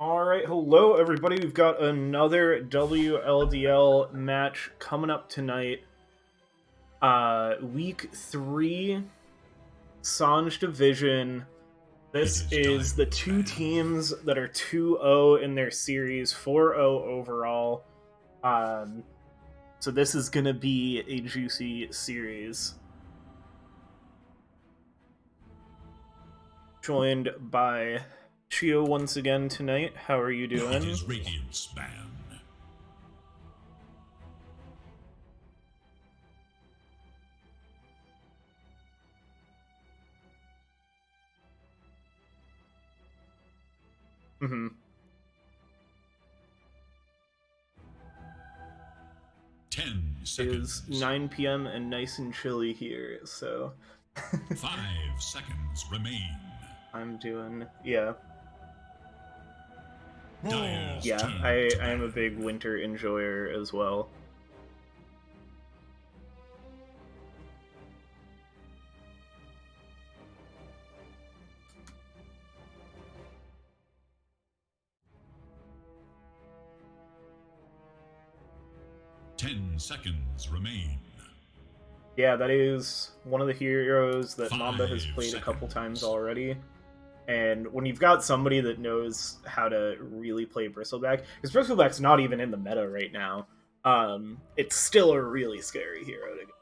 Alright, hello everybody. We've got another WLDL match coming up tonight. Week 3, Sange Division. This is the two teams that are 2-0 in their series, 4-0 overall. So this is going to be a juicy series. Joined by Chio once again tonight. How are you doing? It is Radiance Man. Mm-hmm. 10 seconds. It is 9 p.m. and nice and chilly here, so... 5 seconds remain. I'm doing... yeah. Dyer's Yeah, turn I to am a ban. big winter enjoyer as well. Ten seconds remain. Yeah, that is one of the heroes that 5 Mamba has played a couple seconds. times already. And when you've got somebody that knows how to really play Bristleback, because Bristleback's not even in the meta right now, it's still a really scary hero to get.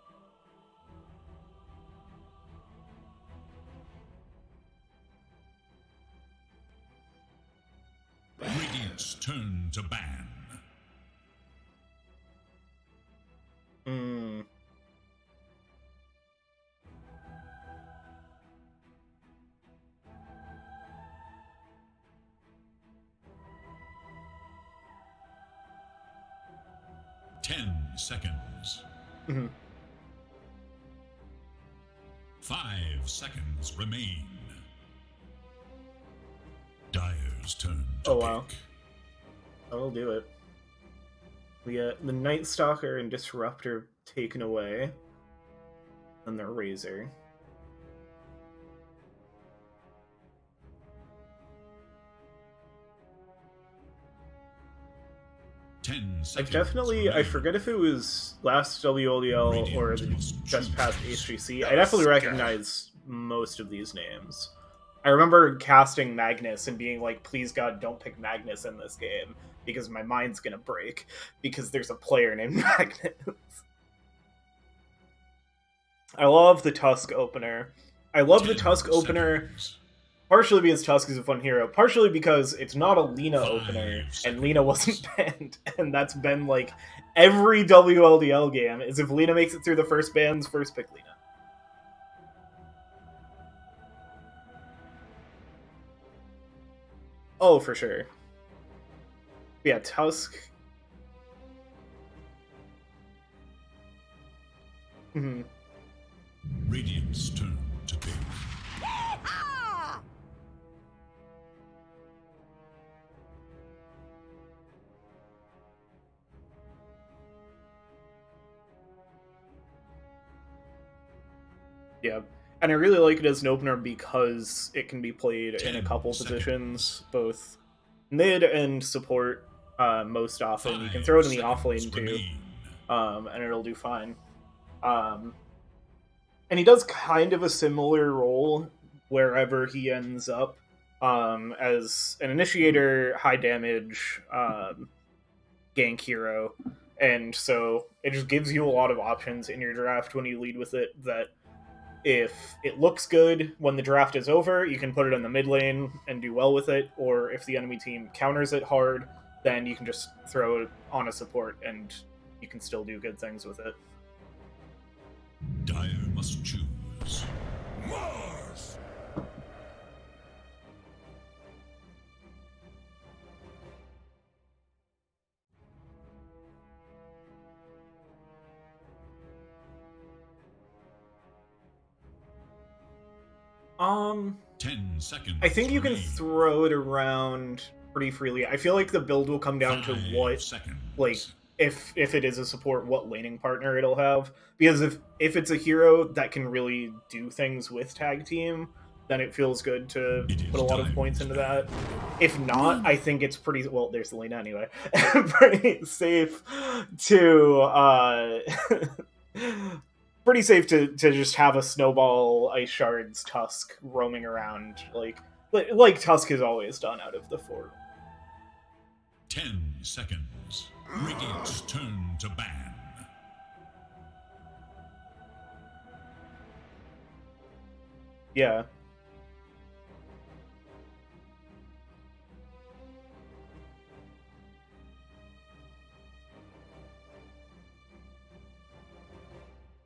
Radiant's turn to ban. Hmm. Ten seconds. Mm-hmm. 5 seconds remain. Dyer's turn to Oh, wow. pick. That'll do it. We get the Night Stalker and Disruptor taken away. And the Razor. I've definitely, I forget if it was last WLDL or just past HGC, I definitely recognize most of these names. I remember casting Magnus and being like, please God, don't pick Magnus in this game, because my mind's gonna break, because there's a player named Magnus. I love the Tusk opener. I love the Tusk opener, partially because Tusk is a fun hero, partially because it's not a Lina opener, and Lina wasn't banned, and that's been like every WLDL game, is if Lina makes it through the first bans, first pick Lina. Oh, for sure. Yeah, Tusk. Mm-hmm. Radiant's turn to pick. Yeah, and I really like it as an opener because it can be played in a couple positions, both mid and support most often. You can throw it in the offlane too, and it'll do fine. And he does kind of a similar role wherever he ends up, as an initiator, high damage gank hero, and so it just gives you a lot of options in your draft when you lead with it. That if it looks good when the draft is over, you can put it in the mid lane and do well with it, or if the enemy team counters it hard, then you can just throw it on a support and you can still do good things with it. Dyer must choose. Mars! Um, 10 seconds. I think you can throw it around pretty freely. I feel like the build will come down to what, like, if it is a support, what laning partner it'll have. Because if it's a hero that can really do things with tag team, then it feels good to It is put a lot of time points to into that. If not, I think it's pretty well. There's Lena anyway. Pretty safe to pretty safe to just have a snowball ice shards Tusk roaming around like Tusk has always done out of the fort. 10 seconds. Radiant's turn to ban. Yeah.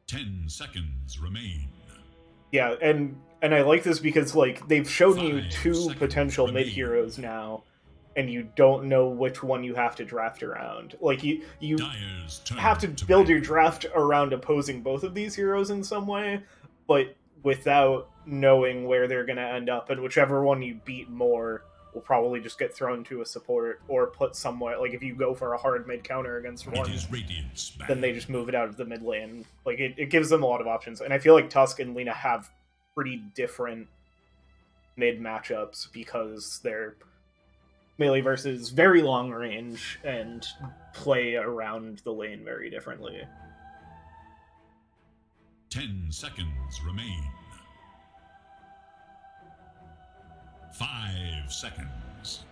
Ten seconds remain. Yeah, and I like this because like they've shown you 5 two seconds potential remain. mid heroes now, and you don't know which one you have to draft around. Like you Dyer's turn have to to build ban. your draft around opposing both of these heroes in some way, but without knowing where they're going to end up, and whichever one you beat more will probably just get thrown to a support or put somewhere. Like if you go for a hard mid counter against It one, is Radiant's ban. then they just move it out of the mid lane. Like it gives them a lot of options, and I feel like Tusk and Lena have pretty different mid matchups because they're melee versus very long range and play around the lane very differently. 10 seconds remain. 5 seconds.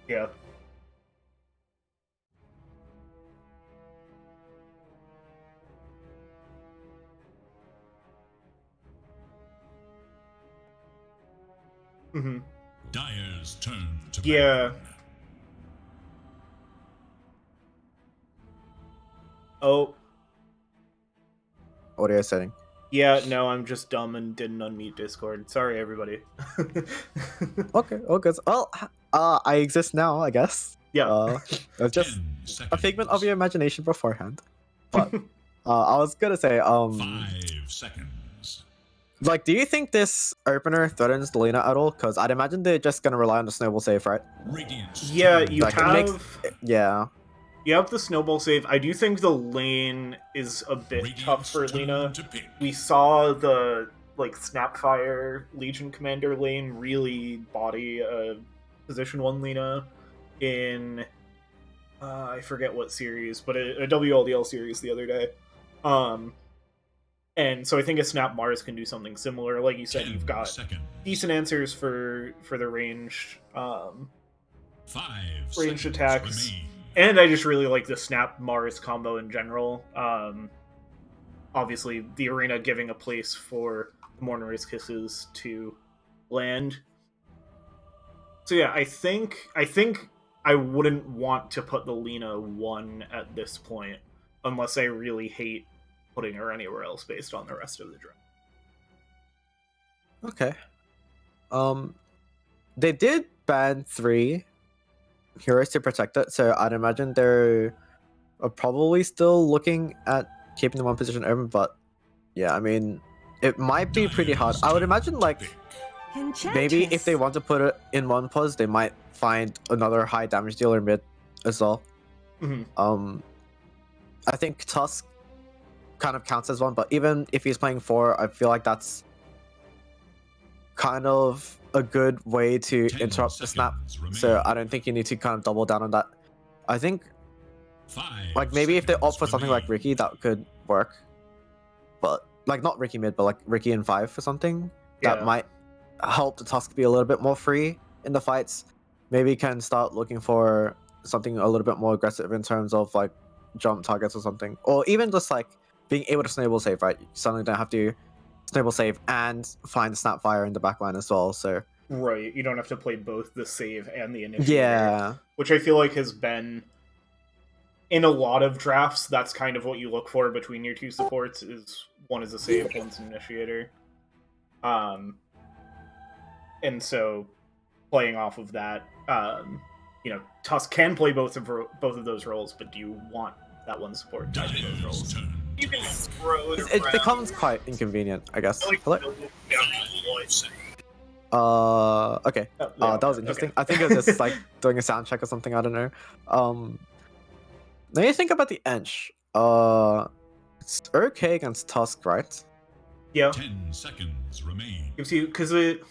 Yeah. Mm-hmm. Dyer's turn to Yeah. ban. Oh, What are you saying? yeah, no, I'm just dumb and didn't unmute Discord. Sorry, everybody. Okay, okay. Well, I exist now, I guess. Yeah. It's just 10 a seconds. figment of your imagination beforehand. But I was gonna say, 5 seconds. like, do you think this opener threatens the Lena at all? Because I'd imagine they're just gonna rely on the snowball save, right? Radiant's Yeah, turn you Like, to it have... makes- Yeah. You have the snowball save. I do think the lane is a bit Radiant's tough for turn Lena. to pick. We saw the Snapfire Legion Commander lane really body position 1 Lena in I forget what series, but a WLDL series the other day. And so I think a Snap Mars can do something similar. Like you said, 10 you've got seconds. decent answers for the range 5 ranged seconds attacks. remain. And I just really like the Snap Mars combo in general. Obviously, the arena giving a place for Mourner's Kisses to land. So yeah, I think I wouldn't want to put the Lena 1 at this point, unless I really hate putting her anywhere else based on the rest of the draft. Okay. They did ban 3 heroes to protect it, so I'd imagine they're probably still looking at keeping the 1 position open, but yeah, I mean, it might be pretty hard. I would imagine, like, maybe if they want to put it in 1 pos, they might find another high damage dealer mid as well. Mm-hmm. I think Tusk kind of counts as 1, but even if he's playing 4, I feel like that's kind of a good way to 10 interrupt the snap. seconds remain. So I don't think you need to kind of double down on that. I think 5 like maybe if they opt for seconds something like remain. Ricky, that could work. But like not Ricky mid, but like Ricky in 5 or something. That Yeah. might help the Tusk be a little bit more free in the fights. Maybe can start looking for something a little bit more aggressive in terms of like jump targets or something. Or even just like being able to snowball save, right? You suddenly don't have to snowball save and find the Snapfire in the backline as well. So Right, you don't have to play both the save and the initiator. yeah. Which I feel like has been in a lot of drafts. That's kind of what you look for between your 2 supports. Is one is a save, one's an initiator. And so playing off of that, Tusk can play both of those roles, but do you want that one support to play both Dyer's roles? turn to You can pick. throw it It around. becomes quite inconvenient, I guess. I like Hello? to build it down to the voice. Okay. Oh, yeah, That was okay. interesting. I think it was just like doing a sound check or something. I don't know. Now you think about the Ench. It's okay against Tusk, right? Yeah, 10 seconds remain. gives you because it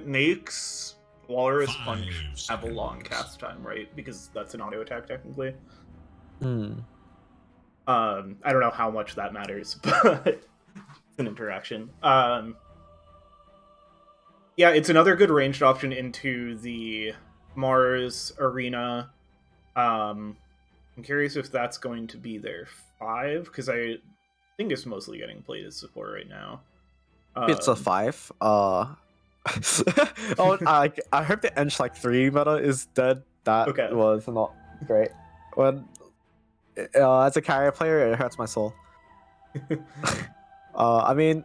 makes Walrus Punch 5 have a long seconds. cast time, right? Because that's an auto attack technically. Hmm. I don't know how much that matters, but it's an interaction. Yeah, it's another good ranged option into the Mars arena. I'm curious if that's going to be their 5, because I think it's mostly getting played as support right now. It's a 5. Oh, I hope the Ench like 3 meta is dead. That Okay. was not great. When as a carrier player, it hurts my soul. I mean,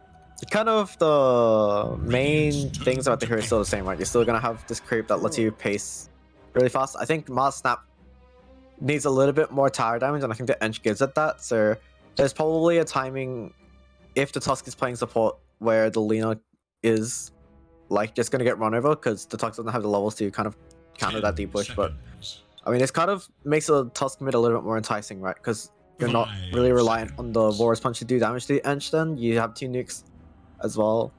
kind of the main things about the hero is still the same, right? You're still gonna have this creep that lets you pace really fast. I think Mars Snap needs a little bit more tower damage, and I think the Ench gives it that. So there's probably a timing if the Tusk is playing support where the Lina is like just gonna get run over because the Tusk doesn't have the levels to kind of counter that deep push. But I mean, this kind of makes the Tusk mid a little bit more enticing, right? Because you're not really reliant on the Walrus Punch to do damage to the Ench. Then you have 2 nukes as well,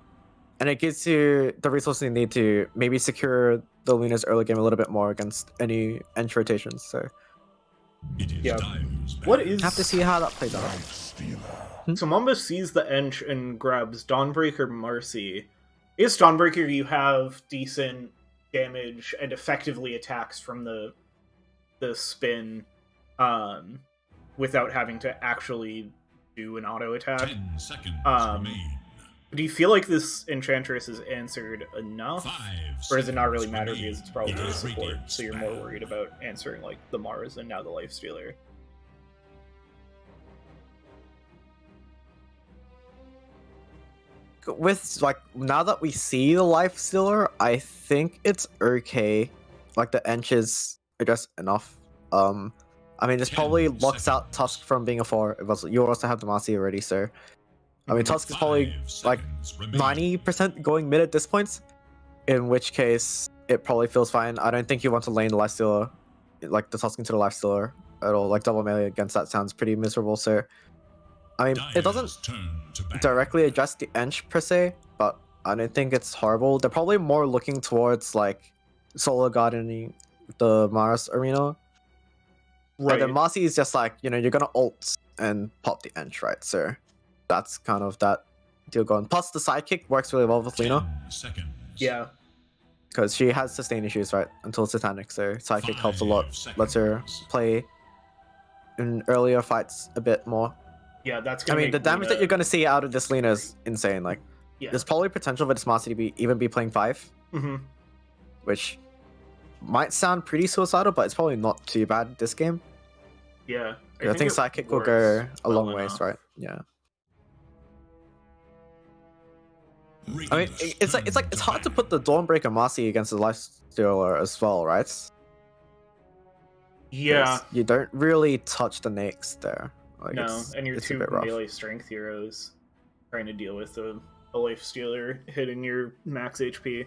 and it gives you the resources you need to maybe secure the Luna's early game a little bit more against any Ench rotations. So Yeah. What is... have to see how that plays out. So Mamba sees the Ench and grabs Dawnbreaker Marcy. Is Dawnbreaker, you have decent damage and effectively attacks from the spin without having to actually do an auto attack. 10 seconds Um, remain. Do you feel like this Enchantress is answered enough? 5 Or does it not really seconds matter remain. because it's probably It a is support, Radiant's so you're more battle. worried about answering like the Mars and now the Lifestealer? With like now that we see the life stealer, I think it's okay. Like the Ench is just enough. I mean, this 10 probably locks out seconds. Tusk from being a 4. It was, you also have the Marcy already, so I mean, Mhm. Tusk is probably 5 like seconds remain. 90% going mid at this point. In which case, it probably feels fine. I don't think you want to lane the life stealer, like the Tusk into the life stealer at all. Like double melee against that sounds pretty miserable. So I mean, it doesn't Dyer's turn to battle. directly address the Ench per se, but I don't think it's horrible. They're probably more looking towards like solo gardening the Mars arena. But then Marcy is just like, you know, you're gonna ult and pop the Ench, right? So that's kind of that deal going. Plus the sidekick works really well with 10 Lina seconds. Yeah. because she has sustain issues, right? Until Satanic, so sidekick helps a 5 lot. Lets her seconds. play in earlier fights a bit more. Yeah, that's I gonna mean, make the damage Lina... that you're gonna see out of this Lina is insane. Like, Yeah. there's probably potential for this Marcy to be even be playing 5, Mm-hmm. which might sound pretty suicidal, but it's probably not too bad this game. Yeah. I think it sidekick will works go a well long ways, enough. right? Yeah. I mean, Radiant's it's turn it's hard to put the battle. Dawnbreaker Marcy against the Lifestealer as well, right? 'Cause Yeah. you don't really touch the nakes there. Like, No, and you're it's a two bit rough. melee strength heroes trying to deal with a life stealer hitting your max HP.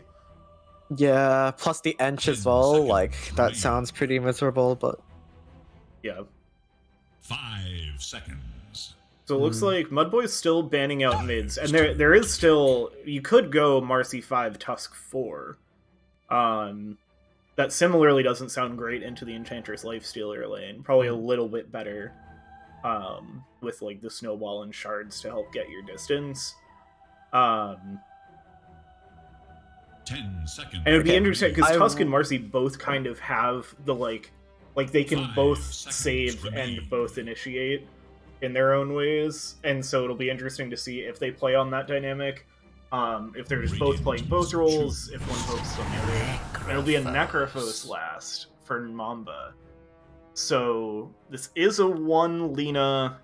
Yeah, plus the Ench 10 as well. seconds Like, that remaining. sounds pretty miserable, but Yeah. 5 seconds. So it looks like Mudboys still banning out mids, and there is still, you could go Marcy 5 Tusk 4. That similarly doesn't sound great into the Enchantress Lifestealer lane. Probably a little bit better with like the snowball and shards to help get your distance. 10 seconds. And it'd be interesting because I Tusk and w- Marcy both kind of have the like they can 5 both seconds save remain. and both initiate in their own ways, and so it'll be interesting to see if they play on that dynamic. If they're just both playing both roles, if one focuses on the other. And it'll be a Necrophos last for Mamba. So this is a 1 Lina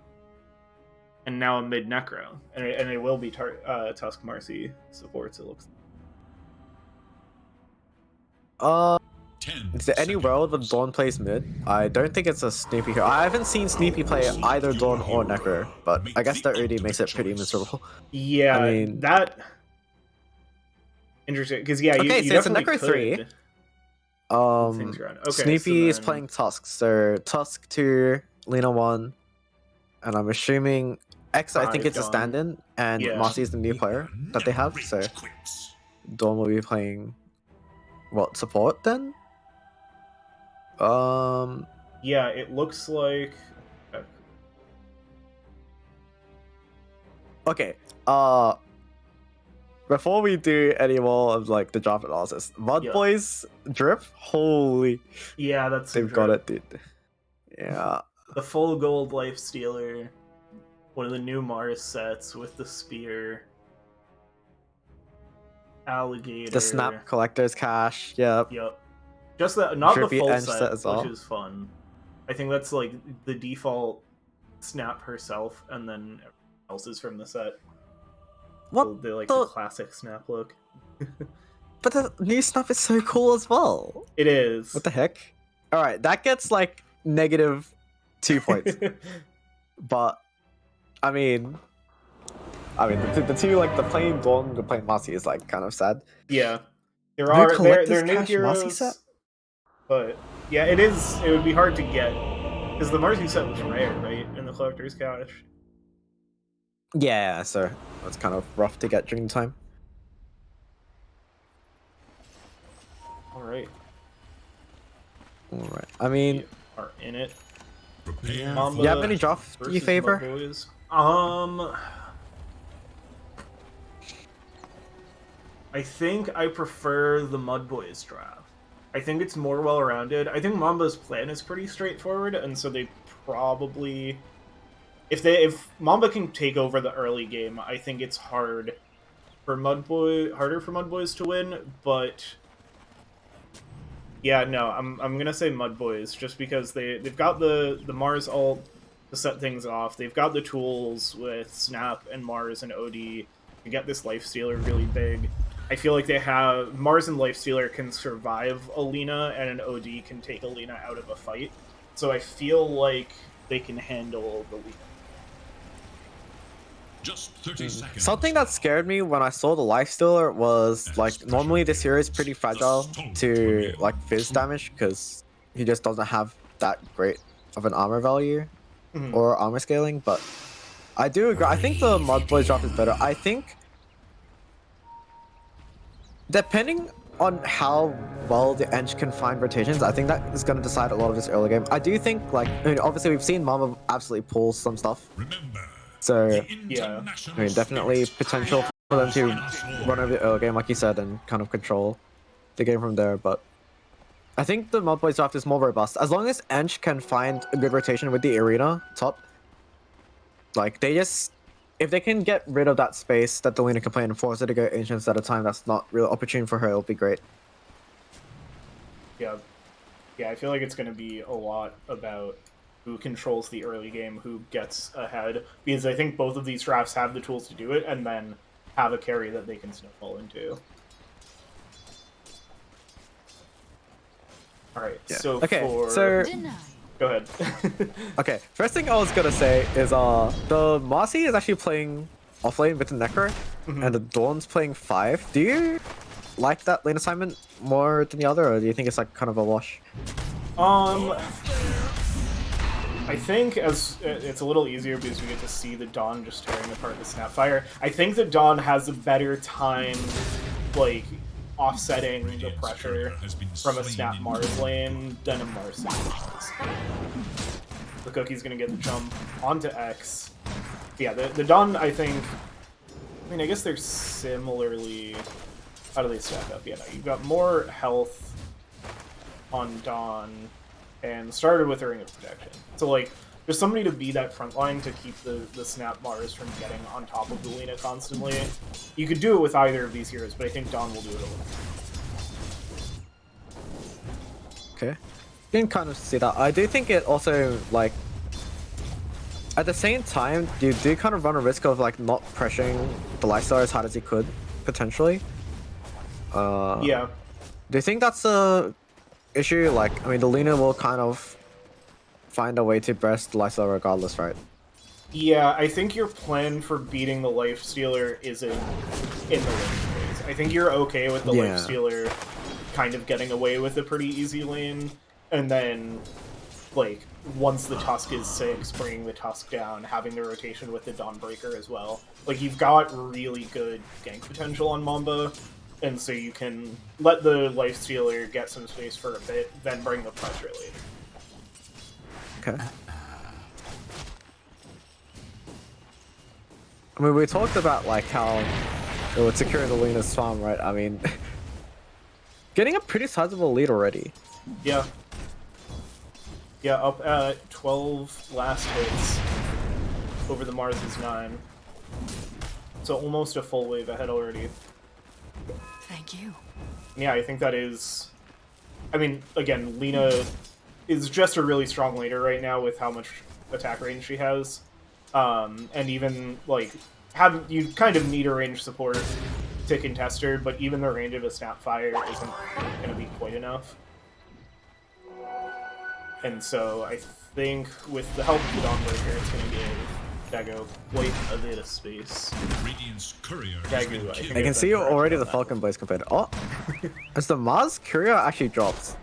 and now a mid Necro, and it will be Tusk Marcy supports. It looks. 10 is there any seconds. world when Dawn plays mid? I don't think it's a Snoopy hero. I haven't seen Snoopy play either Dawn or Necro, but I guess that already makes it pretty miserable. Yeah, I mean- that Interesting, because yeah, Okay, you so it's a definitely Necro could 3. move things around. Okay, Snoopy is then- playing Tusk, so Tusk 2, Lena 1, and I'm assuming X, I think 5 it's a Dawn. stand-in, and Yeah. Marcy is the new player that they have, so Dawn will be playing, what, support then? Yeah, it looks like. Okay, before we do any more of like the draft analysis, Mudboys drip, holy, Yeah, that's some they've got drip. it, dude. Yeah. The full gold life stealer, one of the new Mars sets with the spear, alligator. The snap collector's cache, yep. Yep. Just that, not Drippy the full edge set, set as well. which is fun. I think that's like the default snap herself, and then everything else is from the set. What They like the- the classic snap look. But the new snap is so cool as well. It is. What the heck? Alright, that gets like negative 2 points. But I mean the two, like the plain Dawn, the plain Marcy is like kind of sad. Yeah, there New are collector's there are new cache Marcy heroes, set? but yeah, it is. It would be hard to get because the Marcy set was rare, right, in the collector's cache. Yeah, so that's kind of rough to get during the time. All right, Alright. I mean, we are in it. Prepare Mamba you have any draft you versus favor? Mudboys. I think I prefer the Mudboys draft. I think it's more well-rounded. I think Mamba's plan is pretty straightforward, and so they probably, if Mamba can take over the early game, I think it's harder for Mudboys to win. But yeah, no, I'm gonna say Mudboys just because they've got the Mars ult to set things off. They've got the tools with Snap and Mars and OD to get this Lifestealer really big. I feel like they have Mars and Lifestealer can survive Alina, and an OD can take Alina out of a fight. So I feel like they can handle the Alina. Just 30 seconds. Something that scared me when I saw the Lifestealer was like normally this hero is pretty fragile to like fizz damage because he just doesn't have that great of an armor value or armor scaling, but I do agree. I think the Mudboys draft is better. I think depending on how well the Eng can find rotations, I think that is going to decide a lot of this early game. I do think, like, I mean, obviously we've seen Mamba absolutely pull some stuff. Remember, So, Yeah. I mean, definitely potential for them to run over the early game, like you said, and kind of control the game from there. But I think the Mudboys draft is more robust. As long as Eng can find a good rotation with the arena top, like, if they can get rid of that space that the Lena can play and force her to go Ancients at a time that's not really opportune for her, it'll be great. Yeah, I feel like it's going to be a lot about who controls the early game, who gets ahead, because I think both of these drafts have the tools to do it, and then have a carry that they can snowball into. Alright, Yeah. so Okay, for... so Go ahead. okay, first thing I was gonna say is the Marcy is actually playing offlane with the Necro, and the Dawn's playing 5. Do you like that lane assignment more than the other, or do you think it's like kind of a wash? I think as it's a little easier because we get to see the Dawn just tearing apart the Snapfire. I think the Dawn has a better time, like, offsetting the pressure from a Snap Mars lane than a Mars lane does. The Cookie's gonna get the jump onto X. Yeah, the Dawn, I think... I mean, I guess they're similarly... How do they stack up? Yeah, no, you've got more health on Dawn, and started with a Ring of Protection. So, like, there's somebody to be that front line to keep the Snap Mars from getting on top of the Lena constantly. You could do it with either of these heroes, but I think Dawn will do it a little more. Okay. You can kind of see that. I do think it also, like, at the same time, you do kind of run a risk of, like, not pressuring the Lifestealer as hard as you could, potentially. Yeah. Do you think that's a issue? Like, I mean, the Lena will kind of find a way to burst the Lifestealer regardless, right? Yeah, I think your plan for beating the Lifestealer isn't in the lane phase. I think you're okay with the Yeah. Lifestealer kind of getting away with a pretty easy lane, and then, like, once the Tusk is 6, bringing the Tusk down, having the rotation with the Dawnbreaker as well. Like, you've got really good gank potential on Mamba, and so you can let the Lifestealer get some space for a bit, then bring the pressure later. Okay. I mean, we talked about like how it would secure the Luna's farm, right? I mean, getting a pretty sizable lead already. Yeah. Yeah, up at 12 last hits over the Mars' 9. So almost a full wave ahead already. Thank you. Yeah, I think that is... I mean, again, Lina is just a really strong laner right now with how much attack range she has. And even, like, you kind of need a range support to contest her, but even the range of a Snapfire isn't going to be quite enough. And so I think with the help of the Dawnbreaker, it's going to give Dago quite a bit of space. Radiant's courier has Dago, been I killed. think I can it's see incorrect already on the that. Falcon Blaze compared. Oh, as the Mars Courier actually drops.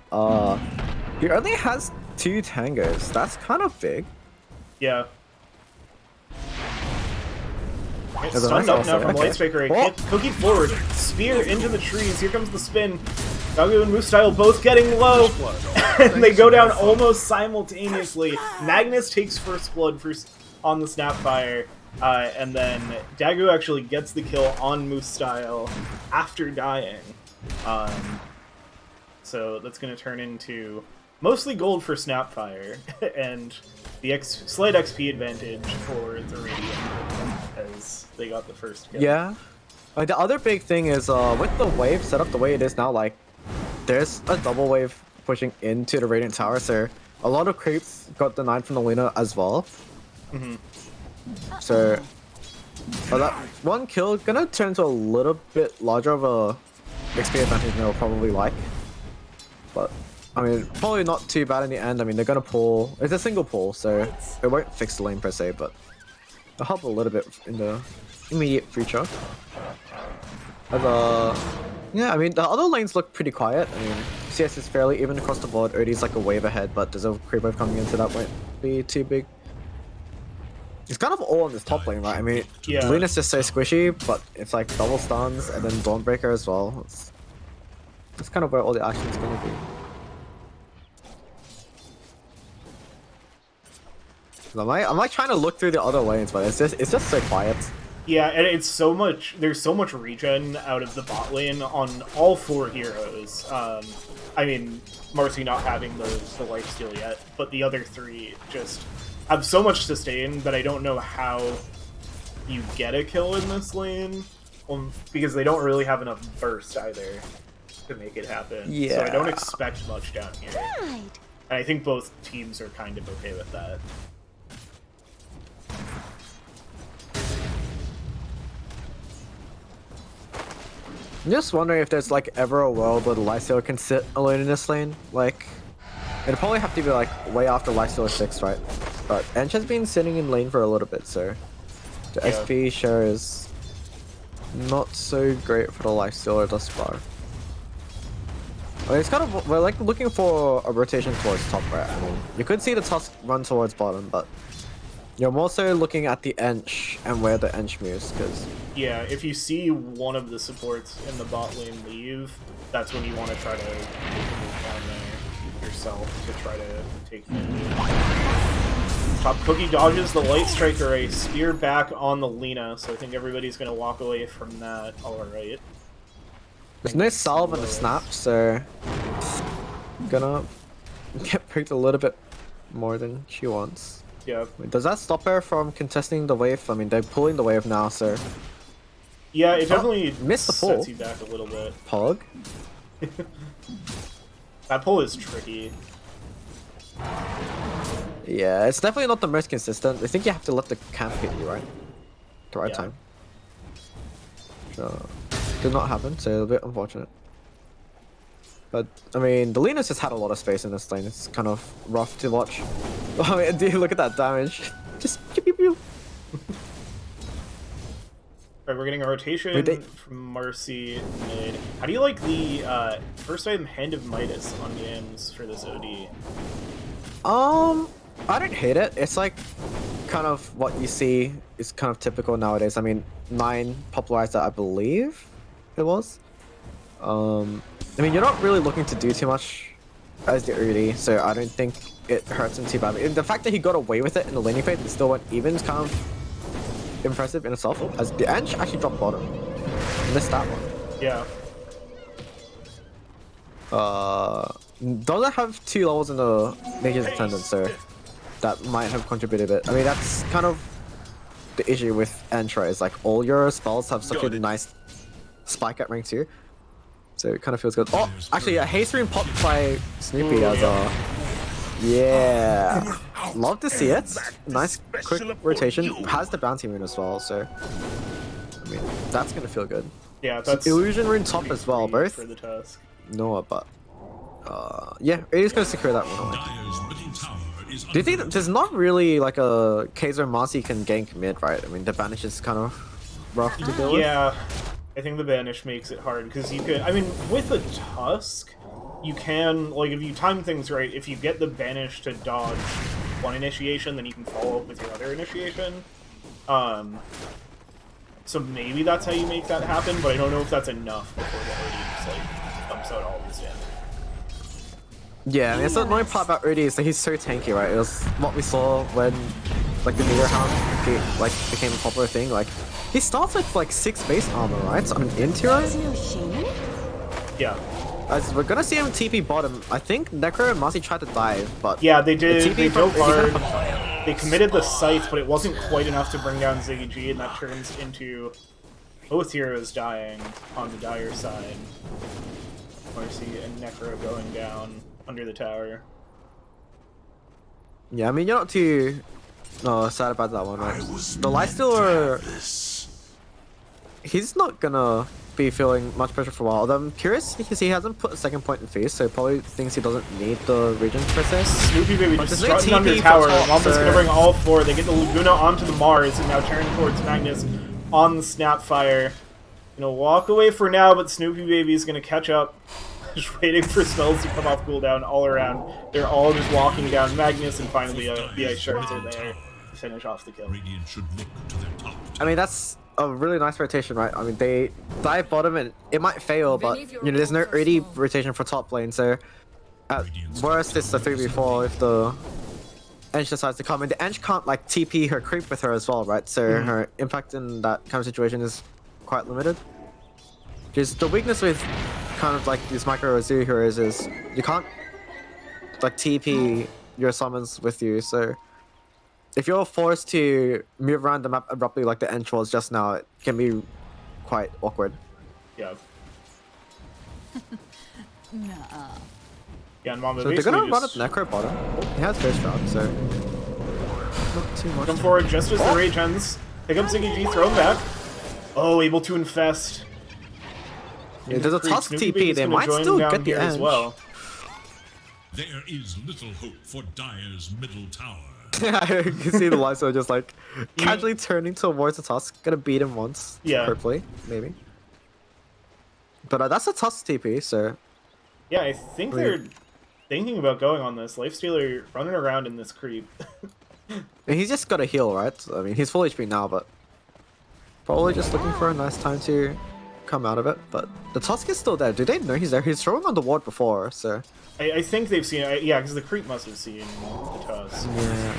He only has 2 tangos. That's kind of big. Yeah. It's There's a stunned nice up now also, from okay. Lightspeaker. Oh. Cookie forward. Spear into the trees. Here comes the spin. Dago and Moostyle both getting low. And they go down almost simultaneously. Magnus takes first blood on the Snapfire. And then Dago actually gets the kill on Moostyle after dying. So that's going to turn into mostly gold for Snapfire. And the slight XP advantage for the Radiant as they got the first kill. Yeah. The other big thing is with the wave set up the way it is now, like there's a double wave pushing into the Radiant Tower, so a lot of creeps got denied from the Luna as well. So that one kill gonna turn into a little bit larger of a XP advantage than they'll probably like. But I mean, probably not too bad in the end. I mean, they're gonna pull. It's a single pull, so it won't fix the lane per se, but it'll help a little bit in the immediate future. But, yeah, I mean, the other lanes look pretty quiet. I mean, CS is fairly even across the board. OD's like a wave ahead, but there's a creep wave coming in, so that won't be too big. It's kind of all on this top lane, right? I mean, Yeah. Luna's just so squishy, but it's like double stuns and then Dawnbreaker as well. That's kind of where all the action's gonna be. I'm like trying to look through the other lanes, but it's just so quiet. Yeah, and it's so much. There's so much regen out of the bot lane on all 4 heroes. I mean, Marcy not having the lifesteal yet, but the other 3 just have so much sustain that I don't know how you get a kill in this lane, because they don't really have enough burst either to make it happen. So I don't Yeah. expect much down here. And I think both teams are kind of okay with that. I'm just wondering if there's like ever a world where the Lifestealer can sit alone in this lane. Like, it'd probably have to be like way after Lifestealer 6, right? But Ench has been sitting in lane for a little bit, so the Yeah. XP share is not so great for the Lifestealer thus far. I mean, it's kind of, we're like looking for a rotation towards top, right? I mean, you could see the Tusk run towards bottom, but you're more so looking at the Ench and where the Ench moves, because Yeah, if you see one of the supports in the bot lane leave, that's when you want to try to make a move down there yourself to try to take the Top Cookie dodges the Light Striker, a spear back on the Lina, so I think everybody's going to walk away from that alright. there's no salve in the snap, so gonna get pricked a little bit more than she wants. Yeah. Does that stop her from contesting the wave? I mean, they're pulling the wave now, so Yeah, it definitely missed the pull. sets you back a little bit. Pog. That pull is tricky. Yeah, it's definitely not the most consistent. I think you have to let the camp hit you, right? The right Yeah. time. So, did not happen, so a bit unfortunate. But, I mean, the Lina's just had a lot of space in this lane. It's kind of rough to watch. I mean, dude, look at that damage. Just pew pew pew. Right, we're getting a rotation from Marcy mid. How do you like the first item, Hand of Midas, on Yams for this OD? I don't hate it. It's like kind of what you see is kind of typical nowadays. I mean, 9 popularized that, I believe it was. I mean, you're not really looking to do too much as the OD, so I don't think it hurts him too badly. And the fact that he got away with it in the laning phase and still went even is kind of impressive in itself, as the Ange actually dropped bottom. Missed that one. Yeah. Doesn't have 2 levels in the Nature's Attendant, so that might have contributed a bit. I mean, that's kind of the issue with Entra, is like all your spells have such a nice spike at rank 2. So it kind of feels good. Oh, actually, a haste rune popped by Snoopy as a... Yeah. Love to see it. Nice quick rotation. Has the bounty rune as well, so... I mean, that's gonna feel good. Yeah, that's... Illusion rune top as well, both. For the task. Noah, but... yeah, it is gonna secure that one away. Do you think that there's not really like a case where Marcy can gank mid, right? I mean, the banish is kind of rough to deal with. Yeah, I think the banish makes it hard, because you could... I mean, with a tusk, you can, like, if you time things right, if you get the banish to dodge one initiation, then you can follow up with your other initiation. So maybe that's how you make that happen, but I don't know if that's enough before the OD just, like, dumps out all this damage. Yeah, I mean, it's the annoying part about OD is that he's so tanky, right? It was what we saw when, like, the meter hound became a popular thing. Like, he starts with, like, 6 base armor, right? So, I mean, in tier, Yeah. as we're gonna see him TP bottom. I think Necro and Marcy tried to dive, but... Yeah, they did. They dove hard. hard. They committed the scythe, but it wasn't quite enough to bring down Ziggy G, and that turns into both heroes dying on the dire side. Marcy and Necro going down under the tower. Yeah, I mean, you're not too sad about that one, right? The Lifestealer, he's not gonna be feeling much pressure for a while. Although I'm curious because he hasn't put a second point in face, so he probably thinks he doesn't need the region per se. Snoopy Baby But just there's no strutting under TP the tower. for top, Mamba's so- gonna bring all 4. They get the Laguna onto the Mars, and now turn towards Magnus on the Snapfire. Gonna walk away for now, but Snoopy Baby's gonna catch up. Just waiting for spells to come off cooldown all around. They're all just walking down Magnus, and finally the Ice Shards are there to finish off the kill. Radiant should look to their top. I mean, that's a really nice rotation, right? I mean, they dive bottom and it might fail, but you know, there's no early rotation for top lane, so at worst it's a 3v4 if the Ench decides to come. And the Ench can't like TP her creep with her as well, right? So her impact in that kind of situation is quite limited. Because the weakness with kind of like these micro Zoo heroes is you can't like TP your summons with you, so if you're forced to move around the map abruptly like the Ench was just now, it can be quite awkward. Yeah. Nuh-uh. Yeah, and Mamba So they're basically gonna run up just Necro bottom. He has Ghost Round, so not too much. come forward just as the rage ends. Pick up Ziggy G, throw him back. Oh, able to infest. Yeah, there's a Tusk Snoopy TP, Baby's they gonna might join still down get the here as Ench. well. There is little hope for Dire's middle tower. I can see the Lysol just like casually turning towards the Tusk. Gonna beat him once, Yeah. hopefully, maybe. But that's a Tusk TP, so Yeah, I think they're thinking about going on this. Lifestealer running around in this creep. and he's just got to heal, right? I mean, he's full HP now, but probably just looking for a nice time to come out of it. But the Tusk is still there. Do they know he's there? He's throwing on the ward before, so I think they've seen it. Yeah, because the creep must have seen the Tusk. yeah.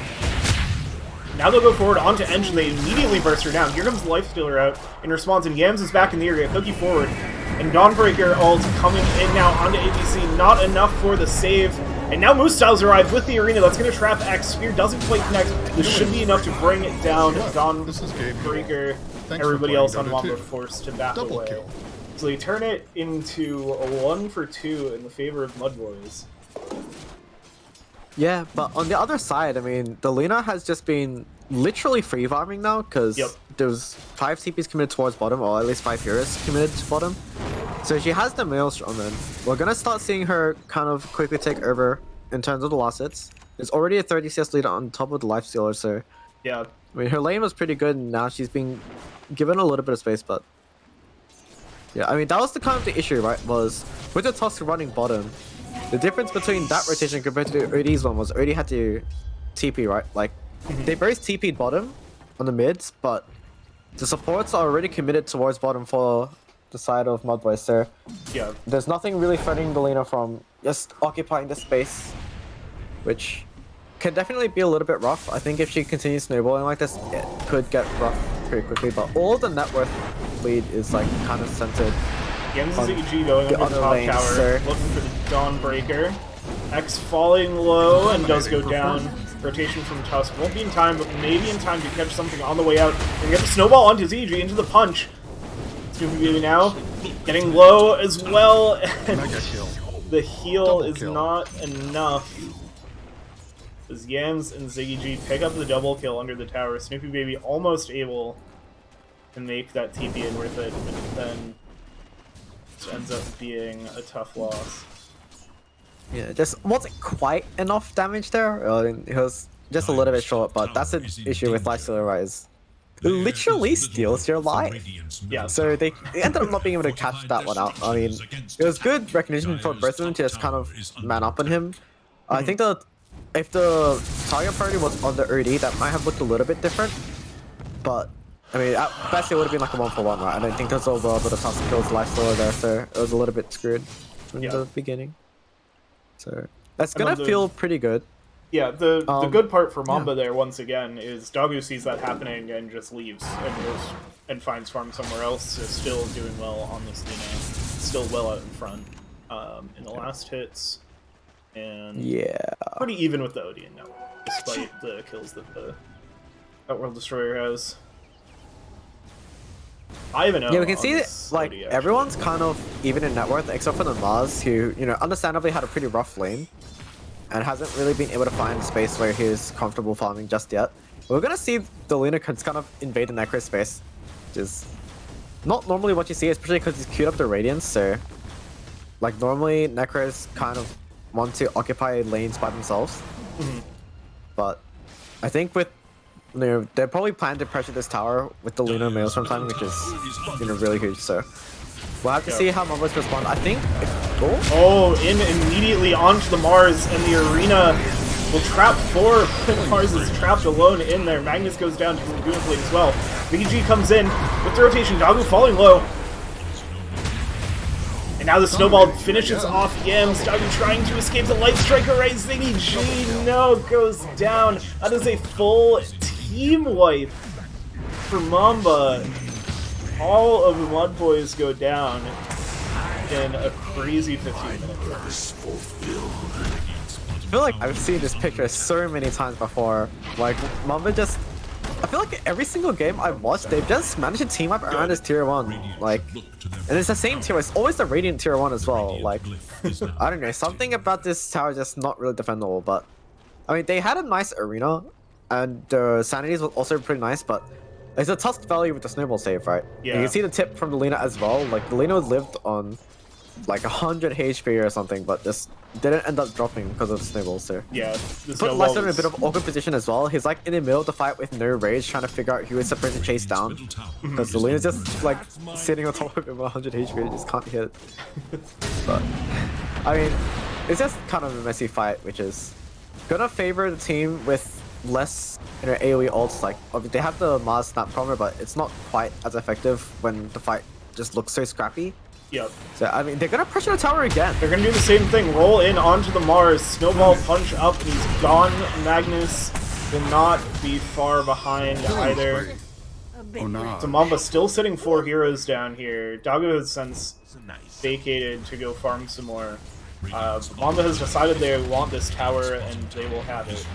Now they'll go forward onto Ench, and they immediately burst her down. Here comes the Lifestealer out in response, and Yams is back in the area. Cookie forward. And Dawnbreaker ult coming in now onto ABC. Not enough for the save. And now Moose Styles arrives with the arena. That's going to trap X. Spear doesn't quite connect. This should be enough to bring it down. Dawnbreaker, everybody else on Mamba forced to back Double away. kill. So they turn it into a 1-for-2 in the favor of Mudboys. Yeah, but on the other side, I mean, the Luna has just been literally free farming now because there was 5 TPs committed towards bottom, or at least 5 heroes committed to bottom. So she has the Maelstrom, and we're gonna start seeing her kind of quickly take over in terms of the last hits. There's already a 30 CS lead on top of the Lifestealer, so Yeah. I mean, her lane was pretty good, and now she's being given a little bit of space, but yeah, I mean, that was the kind of the issue, right? Was with the Tusk running bottom, the difference between that rotation compared to the OD's one was OD had to TP, right? Like, they both TP'd bottom on the mids, but the supports are already committed towards bottom for the side of Mudboys, so Yeah. there's nothing really preventing the laner from just occupying the space, which can definitely be a little bit rough. I think if she continues snowballing like this, it could get rough pretty quickly, but all the net worth lead is like kind of centered. Games ZG going the under the other top lane, tower, sir. looking for the Dawnbreaker. X falling low and does go down. Rotation from Tusk won't be in time, but maybe in time to catch something on the way out. And get the snowball onto ZG into the punch. Snoopy Baby now getting low as well, and the heal is not enough. As Yams and Ziggy G pick up the double kill under the tower, Snoopy Baby almost able to make that TP in worth it, but then it ends up being a tough loss. Yeah, just wasn't quite enough damage there. It was just a little bit short, but that's an issue with Lifestealer Rise. It literally steals your life. Yeah. So they ended up not being able to catch that one out. I mean, it was good recognition for both of them to just kind of man up on him. I think if the target priority was on the OD, that might have looked a little bit different. But I mean, at best it would have been like a 1-for-1, right? I don't think there's a lot of Tusk kills Lifestealer there, so it was a little bit screwed from the beginning. So that's gonna feel pretty good. Yeah, the good part for Mamba there, once again, is Doggo sees that happening and just leaves and goes and finds farm somewhere else. Is still doing well on this Lina, still well out in front in the last hits, and pretty even with the Odeon now, despite the kills that the World Destroyer has. I even know. Yeah, we can see that like OD, everyone's kind of even in net worth, except for the Mars, who understandably had a pretty rough lane. And hasn't really been able to find a space where he's comfortable farming just yet. We're gonna see the Luna kind of invade the Necro space, which is not normally what you see, especially because he's queued up the Radiance. So, like normally Necros kind of want to occupy lanes by themselves. But I think with they're probably planning to pressure this tower with the Luna Maelstrom time, which is really huge. So we'll have to see how Mambas respond. I think. In immediately onto the Mars, and the arena will trap 4. Mars is trapped alone in there. Magnus goes down to the Lagoon Blade as well. BG comes in with the rotation. Doggo falling low. And now the snowball finishes off Yams. Doggo trying to escape the Light Striker right. Ziggy G goes down. That is a full team wipe for Mamba. All of the Mudboys go down in a crazy 15 minutes. I feel like I've seen this picture so many times before. Like, Mamba just... I feel like every single game I've watched, they've just managed to team up around this tier 1. Like, and it's the same tier, it's always the Radiant tier 1 as well. Like, I don't know, something about this tower is just not really defendable, but... I mean, they had a nice arena, and the Sanities was also pretty nice, but... It's a Tusk value with the snowball save, right? Yeah. You can see the tip from the Lina as well. Like, the Lina lived on like 100 HP or something, but just didn't end up dropping because of the snowballs there. Yeah, the Put Lester in a bit of awkward position as well. He's like in the middle of the fight with no rage, trying to figure out who is supposed to chase down. Because the Luna's just like sitting on top of him with 100 HP and just can't hit it. But, I mean, it's just kind of a messy fight, which is gonna favor the team with less AoE ults. Like, they have the Mars Snap Prommer, but it's not quite as effective when the fight just looks so scrappy. Yep. So, I mean, they're gonna pressure the tower again. They're gonna do the same thing. Roll in onto the Mars. Snowball punch up, and he's gone. Magnus will not be far behind either. Oh no. So Mamba still sitting 4 heroes down here. Doggo has since vacated to go farm some more. Mamba has decided they want this tower, and they will have it.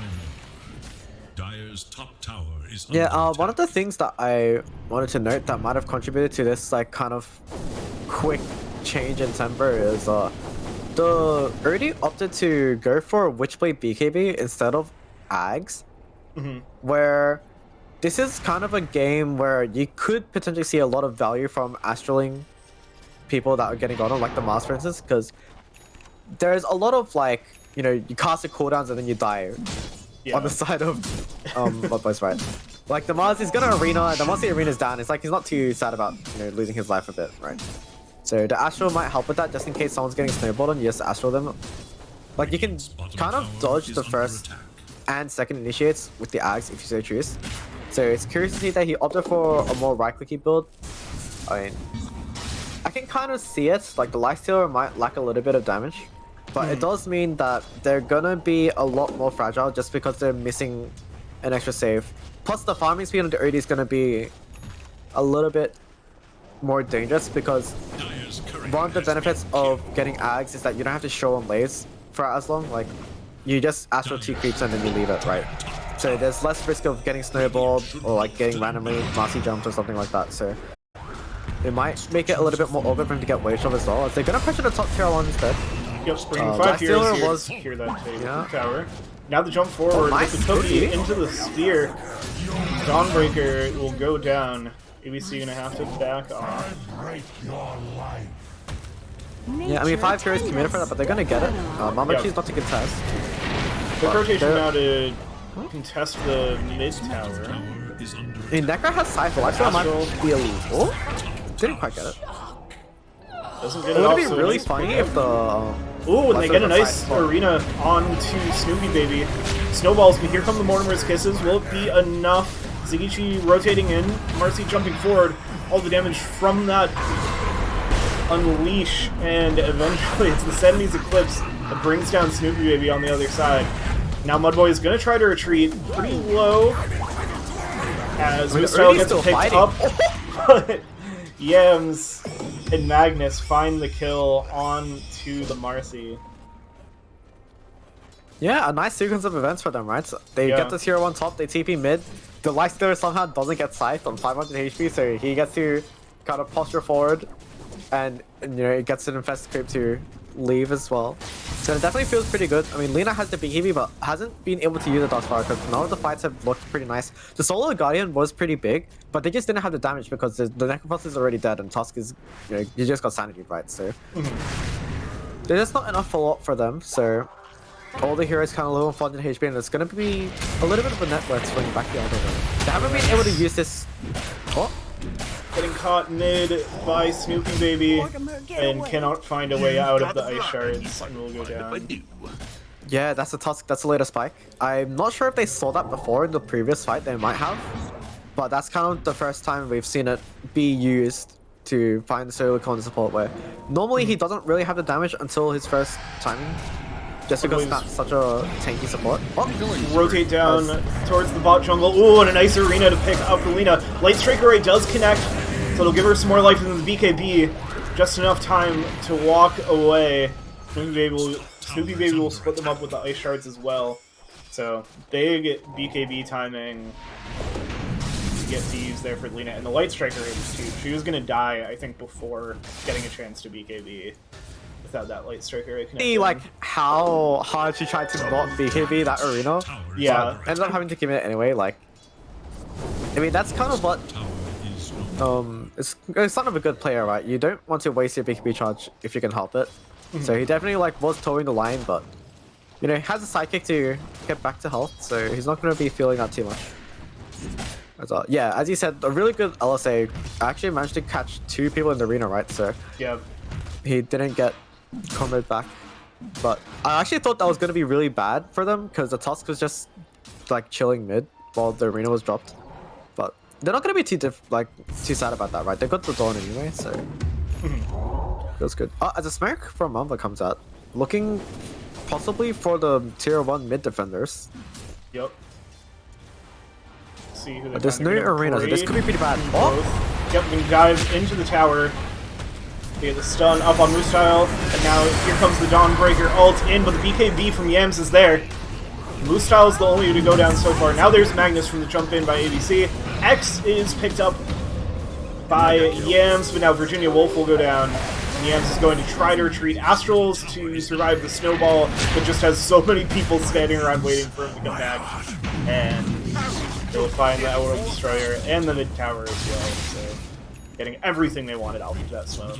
Dire's top tower is One of the things that I wanted to note that might have contributed to this like kind of quick change in temper is the Erdi opted to go for Witchblade BKB instead of Ags, where this is kind of a game where you could potentially see a lot of value from Astraling people that are getting on, like the Mars for instance, because there's a lot of like, you cast the cooldowns and then you die. On the side of Mudboys, right? Like the Mars is gonna arena, and once the arena's down, it's like he's not too sad about losing his life a bit, right? So the Astral might help with that, just in case someone's getting snowballed and you just Astral them. Like you can kind of dodge the first and second initiates with the Ags if you so choose. So it's curious to see that he opted for a more right-clicky build. I mean, I can kind of see it, like the Lifestealer might lack a little bit of damage, but it does mean that they're gonna be a lot more fragile just because they're missing an extra save. Plus the farming speed on the OD is gonna be a little bit more dangerous because one of the benefits of getting Ags is that you don't have to show on lays for as long. Like you just Astral 2 creeps and then you leave it, right? So there's less risk of getting snowballed or like getting randomly Marcy jumped or something like that. So it might make it a little bit more awkward for him to get wave shot as well. As they're gonna pressure the top tier one instead. Yep, bringing 5 heroes here was to secure that yeah. tower. Now the jump forward nice with the Toki spooky. into the spear. Dawnbreaker will go down. ABC gonna have to back off. Yeah, I mean 5 heroes committed for that, but they're gonna get it. Mamba chooses not to contest. Quick rotation now to contest the mid tower. I mean, Necro has Cypher, I feel might be a lose. Oh, didn't quite get it. Doesn't get It it would off, be so really nice funny pickup. if the... Ooh, and they get a nice Cypher arena onto Snoopy Baby. Snowballs, but here come the Mortimer's Kisses. Will it be enough? Zigichi rotating in, Marcy jumping forward. All the damage from that Unleash, and eventually it's the Sedmy's Eclipse that brings down Snoopy Baby on the other side. Now Mudboy is going to try to retreat pretty low as Mustyle gets picked fighting. up, but Yams and Magnus find the kill onto the Marcy. Yeah, a nice sequence of events for them, right? So they Yeah. get this hero on top, they TP mid. The Lifestealer somehow doesn't get scythed on 500 HP, so he gets to kind of posture forward, and it gets an infested creep to leave as well. So it definitely feels pretty good. I mean, Lina has the BKB, but hasn't been able to use it thus far because none of the fights have looked pretty nice. The Solo Guardian was pretty big, but they just didn't have the damage because the Necrophos is already dead and Tusk is, you just got Sanity, right? So there's just not enough follow-up for them, so all the heroes kind of low on 400 HP, and it's going to be a little bit of a network swing back the other way. They haven't been able to use this... Oh! Getting caught mid by Snoopy Baby and cannot find a way out of the ice shards and will go down. Yeah, that's a Tusk, that's a later spike. I'm not sure if they saw that before in the previous fight, they might have. But that's kind of the first time we've seen it be used to find the solo corner support where normally he doesn't really have the damage until his first timing. Just because that's such a tanky support. Oh. Rotate down towards the bot jungle. Ooh, and a nice arena to pick up for Lina. Light Striker Ray does connect, so it'll give her some more life than the BKB. Just enough time to walk away. Snoopy Baby will split them up with the ice shards as well. So, big BKB timing to get to use there for Lina. And the Light Striker Ray was too. She was going to die, I think, before getting a chance to BKB. Without that Light Striker Ray connecting. See, like, how hard she tried to not BKB that arena. Yeah. But ended up having to commit it anyway, like... I mean, that's kind of what... It's kind of a good player, right? You don't want to waste your BKB charge if you can help it. So he definitely, like, was towing the line, but... he has a sidekick to get back to health, so he's not going to be feeling that too much. Yeah, as you said, a really good LSA. I actually managed to catch 2 people in the arena, right? So... yeah. He didn't get combat back, but I actually thought that was going to be really bad for them because the Tusk was just like chilling mid while the arena was dropped. But they're not going to be too sad about that, right? They got the Dawn anyway, so feels good. As a smoke from Mamba comes out, looking possibly for the tier 1 mid defenders. Yep. See who There's no arena, so this could be pretty bad. Oh! Yep, we can dive into the tower. We get the stun up on Moostyle, and now here comes the Dawnbreaker ult in, but the BKB from Yams is there. Moostyle's the only one to go down so far. Now there's Magnus from the jump in by ABC. X is picked up by Yams, but now Virginia Wolf will go down. And Yams is going to try to retreat Astrals to survive the snowball, but just has so many people standing around waiting for him to come back. And they'll find the Outer Destroyer and the mid tower as well, so getting everything they wanted out of that smoke.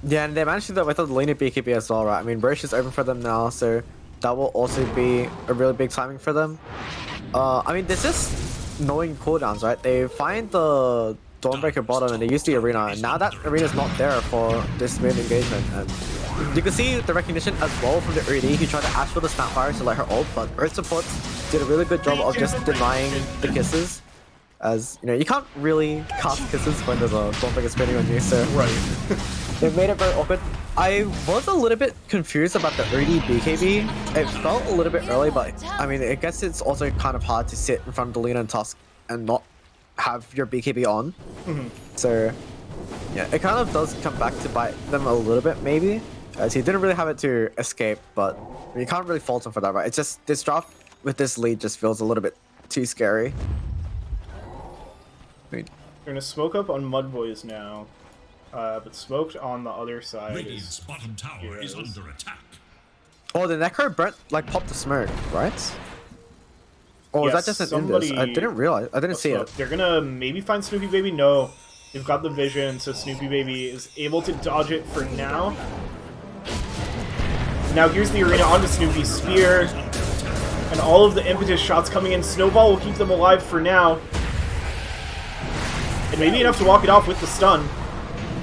Yeah, and they managed to do that with the Lina BKB as well, right? I mean, Roche is open for them now, so that will also be a really big timing for them. I mean, this is knowing cooldowns, right? They find the Dawnbreaker bottom and they use the arena, and now that arena is not there for this main engagement. And you can see the recognition as well from the early. He tried to ask for the Snapfire to let her ult, but Earth supports did a really good job of just denying the kisses. As you know, you can't really cast kisses when there's a Dawnbreaker spinning on you, so Right. it made it very awkward. I was a little bit confused about the early BKB. It felt a little bit early, but I mean, I guess it's also kind of hard to sit in front of the Lina and Tusk and not have your BKB on. So, yeah, it kind of does come back to bite them a little bit, maybe. As he didn't really have it to escape, but you can't really fault him for that, right? It's just this draft with this lead just feels a little bit too scary. I mean, They're gonna smoke up on Mudboys now, but smoked on the other side. Radiant's bottom tower is under attack. oh, the Necro burnt, like, popped the smoke, right? Or was Yes, that just an Indus? I didn't realize. I didn't see it. They're gonna maybe find Snoopy Baby. No, they've got the vision, so Snoopy Baby is able to dodge it for now. Now here's the arena onto Snoopy's spear, and all of the impetus shots coming in. Snowball will keep them alive for now, and maybe enough to walk it off with the stun.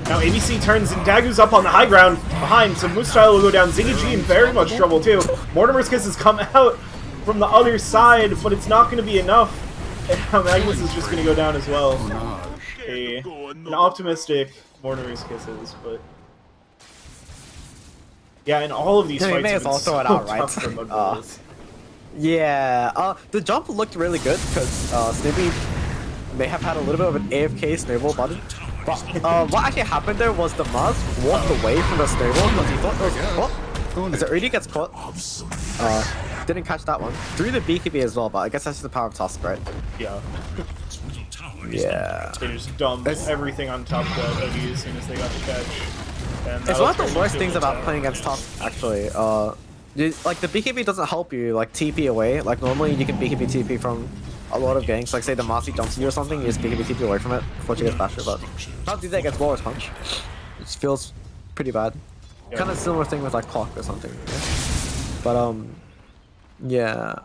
Now ABC turns and Dagu's up on the high ground behind, so Moose Style will go down. Ziggy G in very much trouble too. Mortimer's Kisses come out from the other side, but it's not going to be enough. And now Magnus is just going to go down as well. An optimistic Mortimer's Kisses, but yeah, in all of these Yeah, he fights, may have as been well throw it so out, right? tough for Mudboys. Yeah, the jump looked really good because Snoopy may have had a little bit of an AFK snowball button. But what actually happened there was the Mars walked away from the snowball because he thought it was caught. As it already gets caught. Didn't catch that one. Threw the BKB as well, but I guess that's just the power of Tusk, right? Yeah. Yeah. They just dumped everything on top of that Buggy as soon as they got the catch. And It's one of the worst things about playing against Tusk, actually. Like, the BKB doesn't help you, like, TP away. Like, normally you can BKB TP from a lot of ganks. Like, say the Marcy jumps you or something, you just BKB TP away from it before she gets bashed, but can't do that against Walrus Punch. It feels pretty bad. Yeah. Kind of similar thing with, like, Clock or something. Yeah. But, yeah.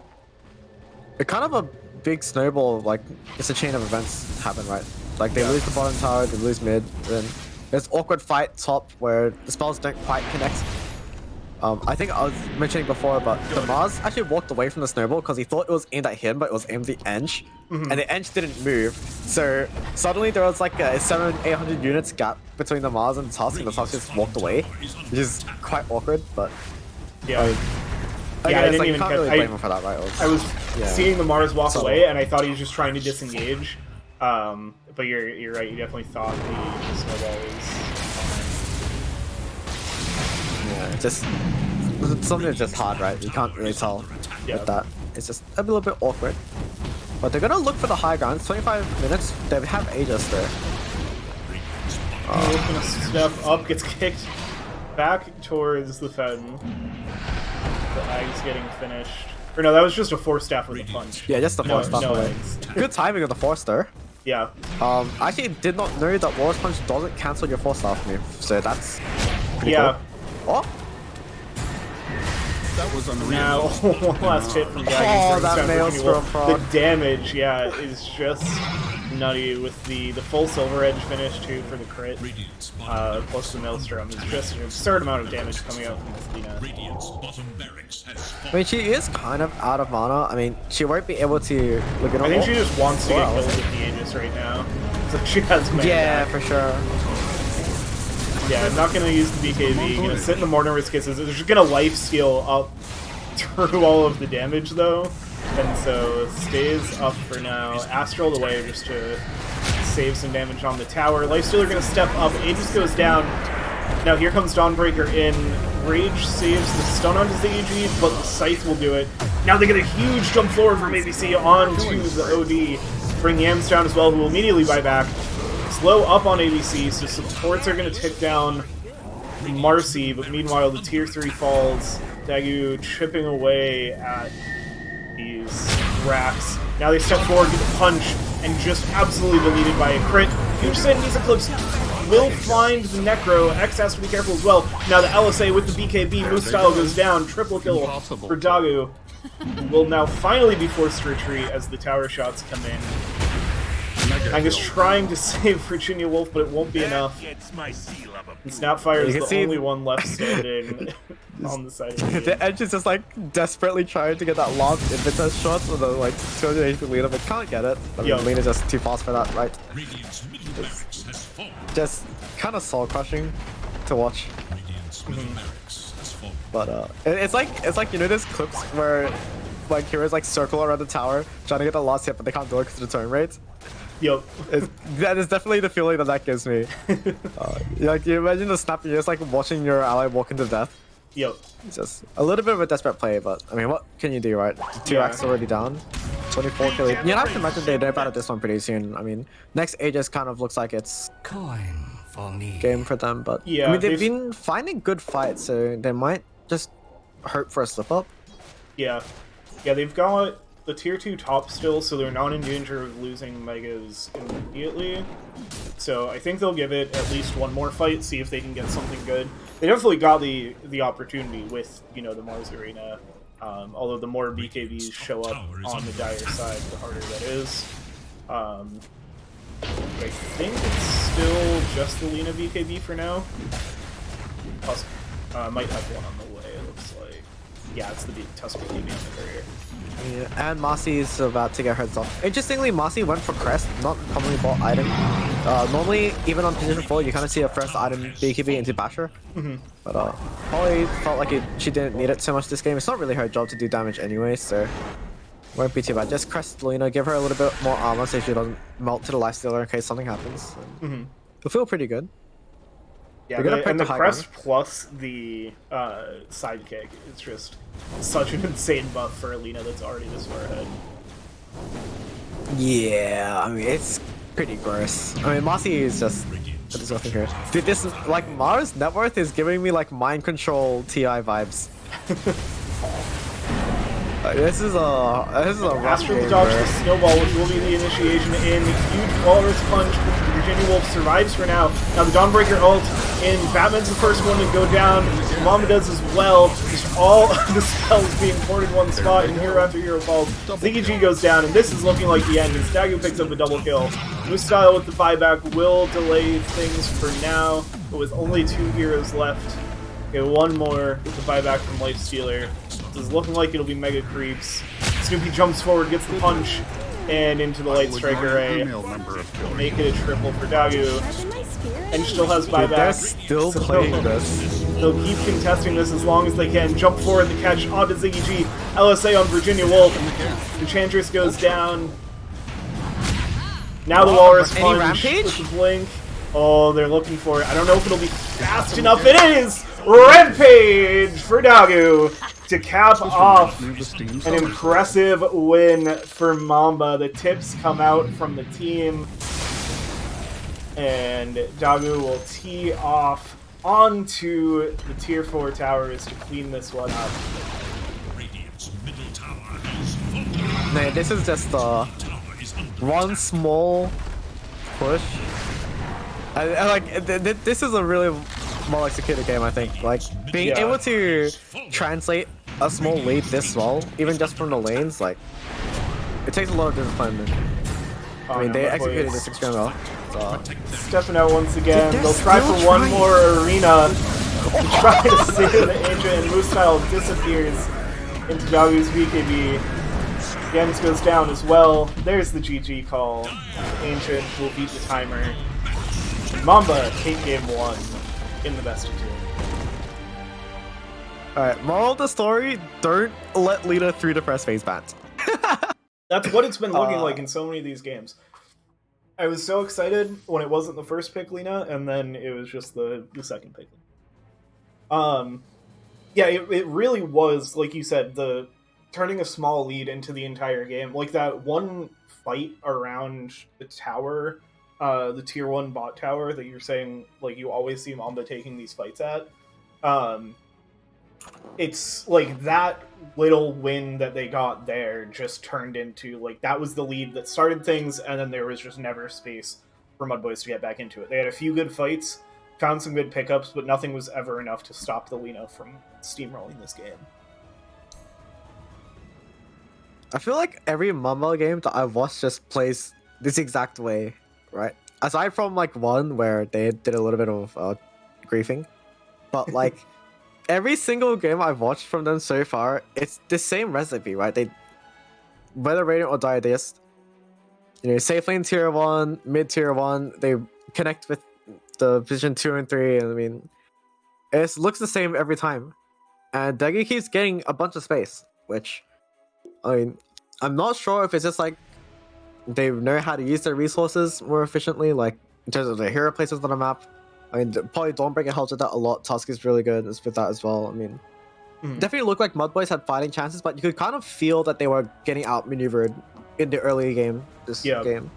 It kind of a big snowball, like, it's a chain of events happen, right? Like, they lose the bottom tower, they lose mid, then there's awkward fight top where the spells don't quite connect. I think I was mentioning before, but the Mars actually walked away from the snowball because he thought it was aimed at him, but it was aimed at the Eng, and the Eng didn't move. So suddenly there was like a 700-800 units gap between the Mars and the Tusk, and the Tusk just walked away, which is quite awkward. But yeah, I didn't like, even you can't catch. really blame him for that, right? I was seeing the Mars walk So- away, and I thought he was just trying to disengage. But you're right. You definitely thought the snowball was. Yeah, it's just something that's just hard, right? You can't really tell with that. It's just a little bit awkward. But they're gonna look for the high ground. It's 25 minutes. They have Aegis there. Gonna step up, gets kicked back towards the fountain. The Ag's getting finished. Or no, that was just a force staff with a punch. Yeah, just the No- force stuff no away. eggs. Good timing of the force there. Yeah. I actually did not know that War's Punch doesn't cancel your force staff move, so that's pretty Yeah. cool. Oh, That was unreal. Now, one last hit from Dragon. Oh, that Maelstrom The proc. damage, yeah, is just nutty with the full Silver Edge finish too for the crit. Radiant's Plus the Maelstrom is just an absurd amount of damage coming out from this Lina. Radiant's bottom barracks has I mean, she is kind of out of mana. I mean, she won't be able to look at all. I think she just wants to get Wow. killed with the Aegis right now. So she has mana Yeah, back. for sure. Yeah, I'm not gonna use the BKB. Gonna sit in the Mortimer's Kisses. It's just gonna life steal up through all of the damage though, and so stays up for now. Astral away just to save some damage on the tower. Lifestealer gonna step up. Aegis goes down. Now here comes Dawnbreaker in. Rage saves the stun onto ZG, but the Scythe will do it. Now they get a huge jump forward from ABC onto the OD. Bring Yams down as well, who will immediately buy back. Slow up on ABC, so supports are going to tick down Marcy, but meanwhile the tier 3 falls. Dagu chipping away at these racks. Now they step forward, get the punch, and just absolutely deleted by a crit. Huge Sandy's Eclipse will find the Necro. X has to be careful as well. Now the LSA with the BKB, Moose Style goes down. Triple kill Impossible. for Dagu. will now finally be forced to retreat as the tower shots come in. I'm just trying to save Virginia Wolf, but it won't be enough. And Snapfire is the only one left standing on the side of the game. The Edge is just like desperately trying to get that last Invitus shot with the like 200 HP Lena, but can't get it. I mean, Lena's just too fast for that, right? Just kind of soul crushing to watch. But it's like you know those clips where like heroes like circle around the tower trying to get the last hit, but they can't do it because of the turn rate. Yep. That is definitely the feeling that gives me. Like you imagine the snap, you're just like watching your ally walk into death. Yep. It's just a little bit of a desperate play, but I mean, what can you do, right? The 2x already down. 24 kill. You have to imagine they dip out of this one pretty soon. I mean, next Aegis kind of looks like it's game for them, but yeah, I mean, they've been finding good fights, so they might just hope for a slip up. Yeah. Yeah, they've got the tier 2 top still, so they're not in danger of losing Megas immediately. So I think they'll give it at least one more fight, see if they can get something good. They definitely got the opportunity with, you know, the Mars Arena. Although the more BKBs show up on the Dire side, the harder that is. I think it's still just the Lena BKB for now. Plus, might have one on the way, it looks like. Yeah, it's the Tusk BKB on the courier. Yeah, and Marcy is about to get herself. Interestingly, Marcy went for Crest, not commonly bought item. Normally, even on position 4, you kind of see a first item BKB into Basher. But Holly felt like she didn't need it so much this game. It's not really her job to do damage anyway, so won't be too bad. Just Crest Lena, give her a little bit more armor so she doesn't melt to the lifestealer in case something happens. It'll feel pretty good. Yeah, and the Crest plus the sidekick is just such an insane buff for Alina that's already this far ahead. Yeah, I mean, it's pretty gross. I mean, Marcy is just... There's nothing here. Dude, this is... Like, Mara's net worth is giving me, like, mind control TI vibes. This is a rough Astral game, dodge the snowball, which will be the initiation in. Huge walrus punch. Virginia Wolf survives for now. Now the Dawnbreaker ult, and Batman's the first one to go down. Mamba does as well. Just all of the spells being poured in one spot, and hero after hero falls. Ziggy G goes down, and this is looking like the end. And Stagu picks up a double kill. Moostyle with the buyback will delay things for now, but with only 2 heroes left. Okay, one more with the buyback from Lifestealer. This is looking like it'll be Mega Creeps. Snoopy jumps forward, gets the punch, and into the Light Strike Array. Make it a triple for Dagu. And still has buyback. They're still playing this. They'll keep contesting this as long as they can. Jump forward, the catch onto Ziggy G. LSA on Virginia Wolf. Enchantress goes down. Now the Walrus punch with the blink. Oh, they're looking for it. I don't know if it'll be fast enough. It is! Rampage for Dagu to cap off an impressive win for Mamba. The tips come out from the team, and Dagu will tee off onto the tier 4 towers to clean this one up. Man, this is just one small push. This is a really well executed game, I think. Like, being able to translate a small lead this well, even just from the lanes, like, it takes a lot of discipline. I mean, they executed this extremely well. So. Stepping out once again. They'll try for one more arena to try to save the Ancient, and Moostyle disappears into Dagu's BKB. Gens goes down as well. There's the GG call. Ancient will beat the timer. Mamba take game 1 in the best of 2. Alright, moral of the story, don't let Lina through the press phase bans. That's what it's been looking like in so many of these games. I was so excited when it wasn't the first pick Lina, and then it was just the second pick. Yeah, it really was, like you said, the turning a small lead into the entire game. Like that one fight around the tower, the tier 1 bot tower that you're saying, like, you always see Mamba taking these fights at. It's like that little win that they got there just turned into, like, that was the lead that started things, and then there was just never space for Mudboys to get back into it. They had a few good fights, found some good pickups, but nothing was ever enough to stop the Lina from steamrolling this game. I feel like every Mamba game that I've watched just plays this exact way, right? Aside from like one where they did a little bit of griefing, but like every single game I've watched from them so far, it's the same recipe, right? They whether Radiant or Dire, they just safe lane tier 1, mid tier 1, they connect with the position 2 and 3, and I mean it looks the same every time. And Degi keeps getting a bunch of space, which I mean I'm not sure if it's just like they know how to use their resources more efficiently, like in terms of the hero places on the map. I mean, probably Dawnbreaker helps with that a lot. Tusk is really good with that as well. I mean, definitely looked like Mudboys had fighting chances, but you could kind of feel that they were getting outmaneuvered in the early game, game,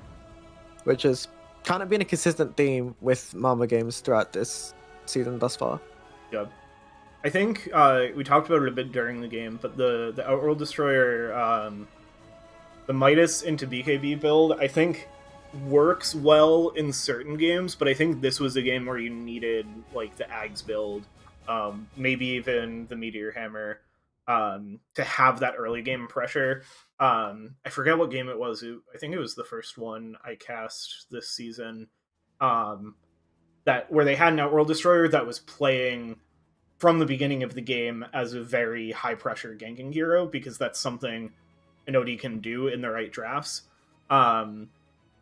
which has kind of been a consistent theme with Mamba games throughout this season thus far. Yeah. I think we talked about it a bit during the game, but the Outworld Destroyer, the Midas into BKB build, I think works well in certain games, but I think this was a game where you needed like the Ags build, maybe even the Meteor Hammer, to have that early game pressure. I forget what game it was. I think it was the first one I cast this season, that where they had an Outworld Destroyer that was playing from the beginning of the game as a very high pressure ganking hero, because that's something an OD can do in the right drafts.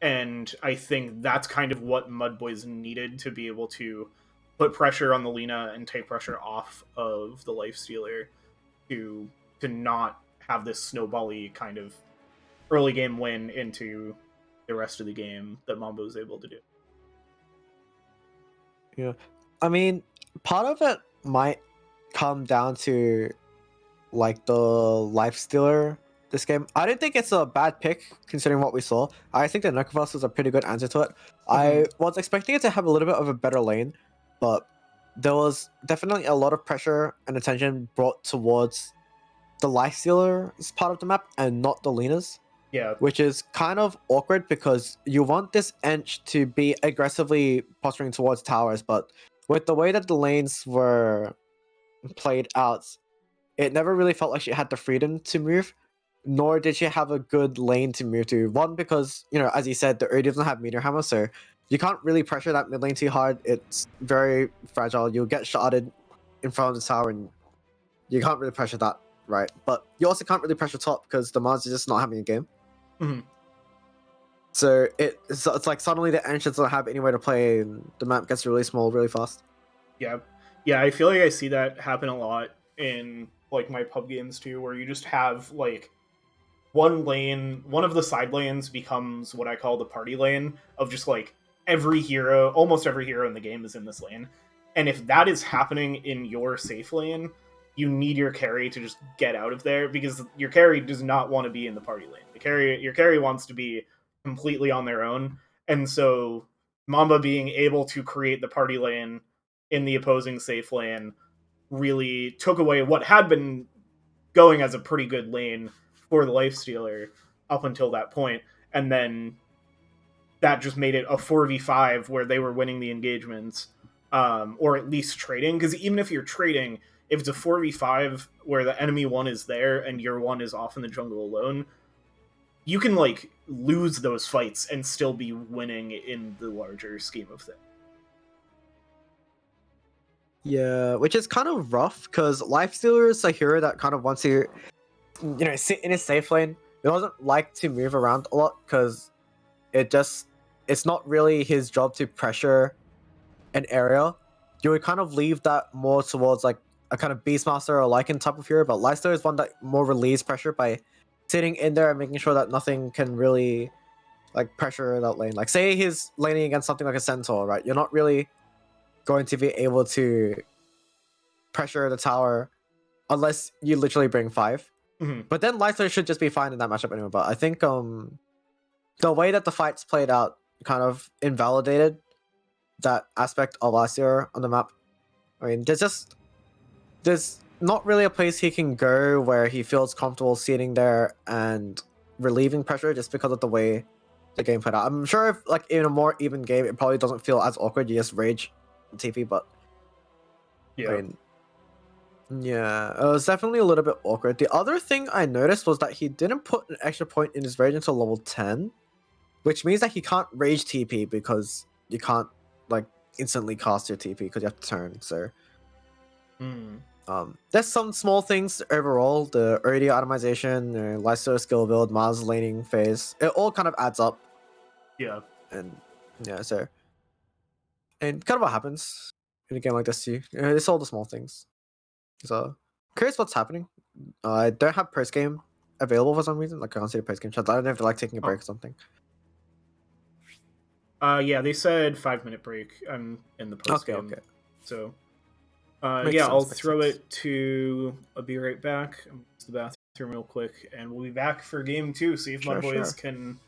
And I think that's kind of what Mudboys needed to be able to put pressure on the Lina and take pressure off of the Lifestealer to not have this snowbally kind of early game win into the rest of the game that Mamba was able to do. Yeah, I mean, part of it might come down to like the Lifestealer this game. I don't think it's a bad pick considering what we saw. I think the Necrophos is a pretty good answer to it. I was expecting it to have a little bit of a better lane, but there was definitely a lot of pressure and attention brought towards the Lifestealer's part of the map and not the Lina's. Yeah. Which is kind of awkward because you want this Ench to be aggressively posturing towards towers, but with the way that the lanes were played out, it never really felt like she had the freedom to move, nor did she have a good lane to move to. One, because, as you said, the early doesn't have Meteor Hammer, so you can't really pressure that mid lane too hard. It's very fragile. You'll get shotted in front of the tower, and you can't really pressure that, right? But you also can't really pressure top because the Mars is just not having a game. So it's like suddenly the Enchants don't have anywhere to play, and the map gets really small really fast. Yeah, I feel like I see that happen a lot in like my pub games too, where you just have like one lane, one of the side lanes becomes what I call the party lane of just like almost every hero in the game is in this lane. And if that is happening in your safe lane, you need your carry to just get out of there, because your carry does not want to be in the party lane. Your carry wants to be completely on their own. And so Mamba being able to create the party lane in the opposing safe lane really took away what had been going as a pretty good lane for the Lifestealer up until that point. And then that just made it a 4v5 where they were winning the engagements, or at least trading. Because even if you're trading, if it's a 4v5 where the enemy one is there and your one is off in the jungle alone, you can like lose those fights and still be winning in the larger scheme of things. Yeah, which is kind of rough because Lifestealer is a hero that kind of wants to, sit in his safe lane. He doesn't like to move around a lot because it's not really his job to pressure an area. You would kind of leave that more towards like a kind of Beastmaster or Lycan type of hero, but Lifestealer is one that more relieves pressure by sitting in there and making sure that nothing can really like pressure that lane. Like say he's laning against something like a Centaur, right? You're not really going to be able to pressure the tower unless you literally bring 5. But then Lifestealer should just be fine in that matchup anyway. But I think the way that the fights played out kind of invalidated that aspect of Lifestealer on the map. I mean, there's not really a place he can go where he feels comfortable sitting there and relieving pressure just because of the way the game played out. I'm sure if like in a more even game, it probably doesn't feel as awkward. You just rage on TV, but yeah, I mean, Yeah, it was definitely a little bit awkward. The other thing I noticed was that he didn't put an extra point in his rage until level 10, which means that he can't rage TP because you can't like instantly cast your TP because you have to turn. So there's some small things overall. The early itemization, Lyso skill build, Mars laning phase, it all kind of adds up. Yeah. And yeah, so and kind of what happens in a game like this too. It's all the small things. So curious what's happening. I don't have post game available for some reason. Like I can't see the post game chat. I don't know if they're like taking a break or something. Yeah, they said 5-minute break. I'm in the post game. Okay. So, Makes yeah, sense, I'll makes throw sense. it to. I'll be right back. I'm to the bathroom real quick, and we'll be back for game 2. See if Sure, Mudboys sure. can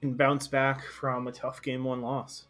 bounce back from a tough game 1 loss.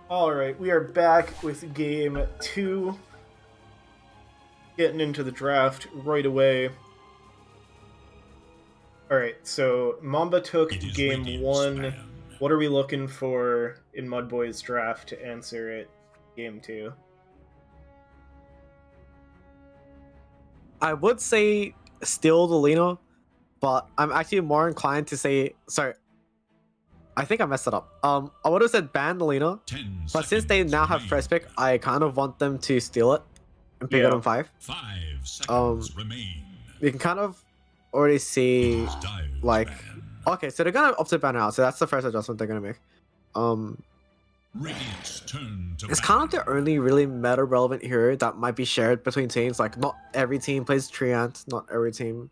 All right, we are back with game 2. Getting into the draft right away. All right, so Mamba took It is game Radiant's 1. ban. What are we looking for in Mudboys draft to answer it game 2? I would say steal the Lino, but I'm actually more inclined to say sorry. I think I messed it up. I would have said ban the Lino, 10 but since they seconds now have remain. first pick, I kind of want them to steal it and pick it Yeah. on 5. 5 seconds remain. You can kind of already see It is Dire's like ban. okay, so they're gonna opt to ban out, so that's the first adjustment they're gonna make. Radiant's turn to It's ban. kind of the only really meta relevant hero that might be shared between teams. Like not every team plays Treant, not every team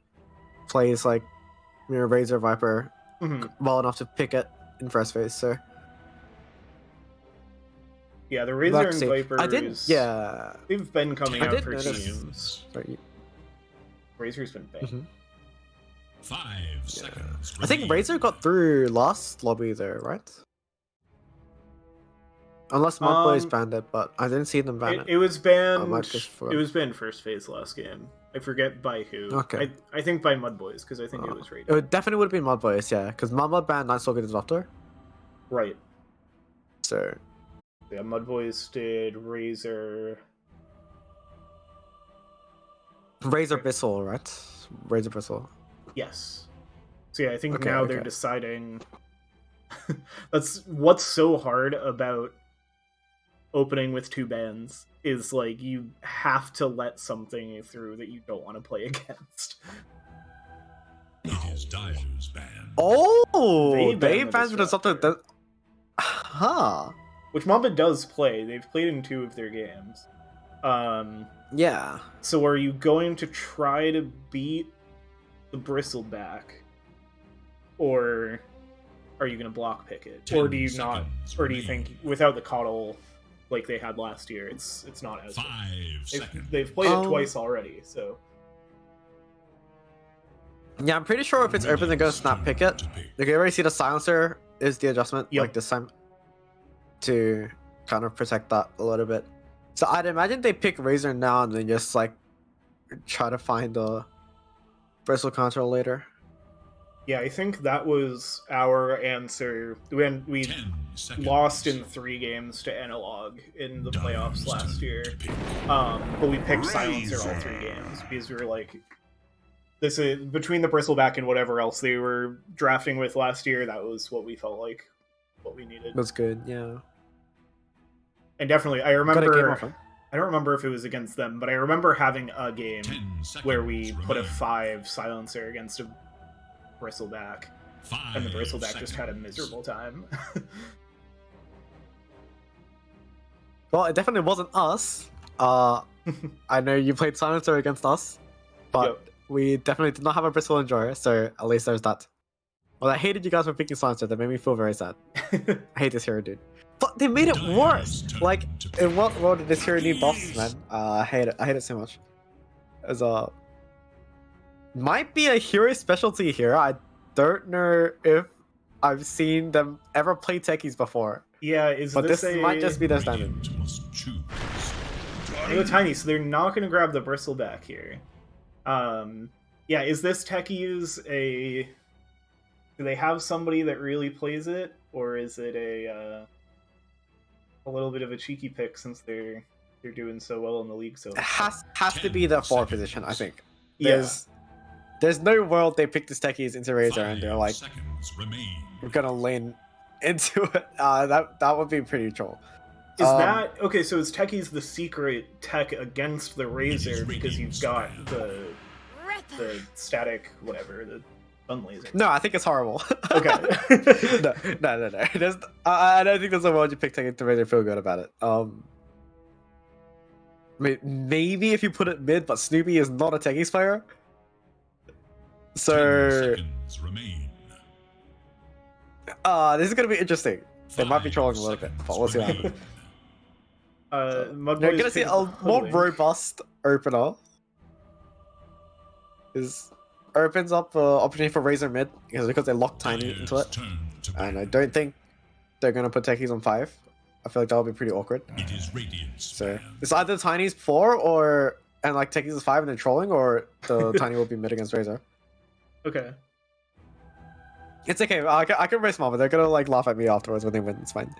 plays like Razor Viper Mhm. well enough to pick it in first phase. So Yeah, the we'll Razor have to and see. Vipers. I did, yeah. They've been coming I out did for notice- teams. Sorry. Razor's been banned. Mhm. 5 seconds I think remain. Razor got through last lobby though, right? Unless Mudboys banned it, but I didn't see them ban it. It was banned. might just forgot. It was banned first phase last game. I forget by who. Okay. I think by Mudboys because I think it was It Razor. would definitely would have been Mudboys, yeah, because Mamba banned Night Stalker Disruptor. Right. So Yeah, Mudboys did Razor. Razor Bissell, right? Razor Bissell. Yes. So yeah, I think Okay, now they're okay. deciding. That's what's so hard about opening with 2 bans is like you have to let something through that you don't want to play against. It is Dire's ban. Oh, They they banned the banned the Disruptor. Disruptor. Huh. Which Mamba does play. They've played in 2 of their games. Yeah. So are you going to try to beat the Bristleback? Or are you going to block pick it? 10 Or do you not? seconds Or do you remain. think without the coddle like they had last year, it's not as 5 good? seconds. They've played it Um, twice already, so Yeah, I'm pretty sure if it's open, they're gonna snap pick it. You can already see the silencer is the adjustment, Yep. like this time, to kind of protect that a little bit. So I'd imagine they pick Razor now and then just like try to find the Bristle counter later. yeah, I think that was our answer when we 10 seconds. lost in 3 games to Analog in the playoffs Dire's last turn year. to pick. But we picked Silencer all 3 games because we were like, this is between the Bristleback and whatever else they were drafting with last year. That was what we felt like, what we needed. That's good, yeah. And definitely, I Got a game remember. off him. I don't remember if it was against them, but I remember having a game 10 seconds where we put a remain. 5 Silencer against a Bristleback, 5 and the Bristleback just had a seconds. miserable time. Well, it definitely wasn't us. I know you played Silencer against us, but Yep. we definitely did not have a Bristle Enjoyer, so at least there's that. Well, I hated you guys for picking Silencer. That made me feel very sad. I hate this hero, dude. But they made it Dire's worse. turn Like, to pick. in what world did this hero need buffs, man? I hate it. I hate it so much. As might be a hero specialty here. I don't know if I've seen them ever play techies before, Yeah, is but this this a... might just be their standard. Radiant must choose. They're tiny, so they're not going to grab the Bristleback here. Yeah, is this techies a... Do they have somebody that really plays it, or is it a little bit of a cheeky pick since they're doing so well in the league so It far? has to be the forward position, I think. Yeah. There's no world they pick this techies into Razor and they're 5 like, seconds remain. we're gonna lean into it. That would be pretty troll. Is that okay? So is Techies the secret tech against the Razor because you've got the static whatever the stun laser? No, I think it's horrible. Okay. no. I don't think there's a world you pick taking to Razor feel good about it. Maybe if you put it mid, but Snoopy is not a techies player. 10 So seconds remain. this is gonna be interesting. They might be 5 trolling a little bit, but we'll see what seconds happens. Mudboys You're gonna see picked a more Hoodwink. robust opener. Is opens up opportunity for Razor mid because they lock Tiny Dire's into it, turn to and I ban. don't think they're gonna put techies on 5. I feel like that would be pretty awkward. It is Radiant's So fan. it's either Tiny's 4 and like Techies is 5 and then trolling, or the Tiny will be mid against Razor. Okay. It's okay. I can race Mamba. They're gonna like laugh at me afterwards when they win. It's fine.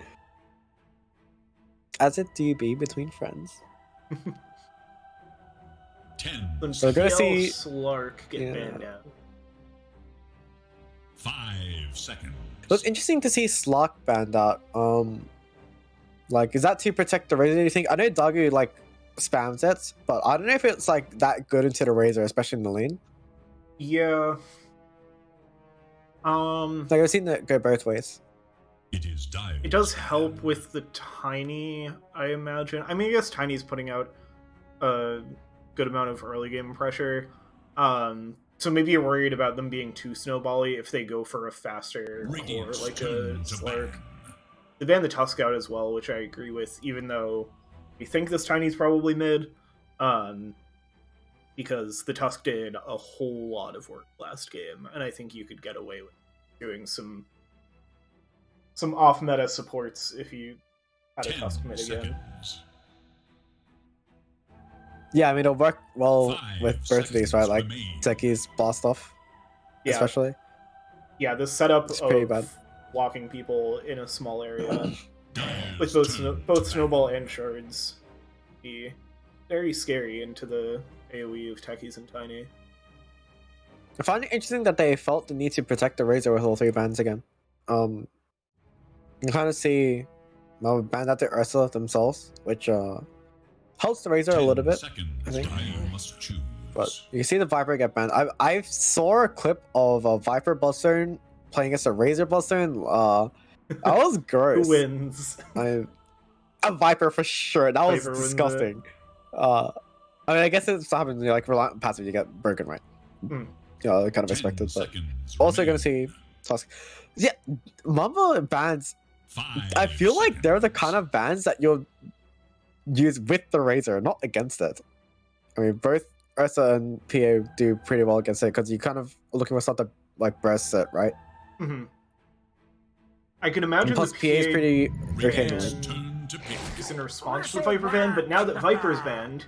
As it do be between friends. 10 So we're gonna see Slark get yeah. banned out. 5 seconds. It was interesting to see Slark banned out. Like, is that to protect the Razor? Do you think? I know Dagu like spams it, but I don't know if it's like that good into the Razor, especially in the lane. Yeah. Like I've seen it go both ways. It is Dire's It does fan. help with the Tiny, I imagine. I mean, I guess Tiny's putting out a good amount of early game pressure. So maybe you're worried about them being too snowbally if they go for a faster core Radiant's like a turn to Slark. ban. They banned the Tusk out as well, which I agree with, even though we think this Tiny's probably mid. Because the Tusk did a whole lot of work last game, and I think you could get away with doing some off-meta supports if you had a 10 Tusk mid again. seconds. Yeah, I mean it'll work well 5 with both of these, right? seconds Like remain. Techies blast off, Yeah, especially. yeah. The setup It's pretty of bad. blocking people in a small area Dire's with both turn both to snowball ban. and shards be very scary into the AoE of Techies and Tiny. I find it interesting that they felt the need to protect the Razor with all 3 bans again. You can kind of see banned out the Ursa themselves, which helps the Razor a 10 little bit. seconds. I think. Dire must choose. But you can see the Viper get banned. I saw a clip of a Viper Bloodstone playing against a Razor Bloodstone. That was gross. Who wins? A Viper for sure. That was Viper wins it. disgusting. I mean, I guess it's happening. Like reliant on passive, you get broken, right? Hmm. Yeah, kind of 10 expected. But seconds also remain. gonna see Tusk. Yeah, Mamba bans. 5 I feel like they're the seconds. kind of bans that you'll use with the Razor, not against it. I mean, both Ursa and PA do pretty well against it because you kind of are looking for something to like burst it, right? Mhm. I can And imagine plus, the PA is pretty okay. and- Radiant's turn to pick. is in response to the Viper ban, but now that Viper's banned,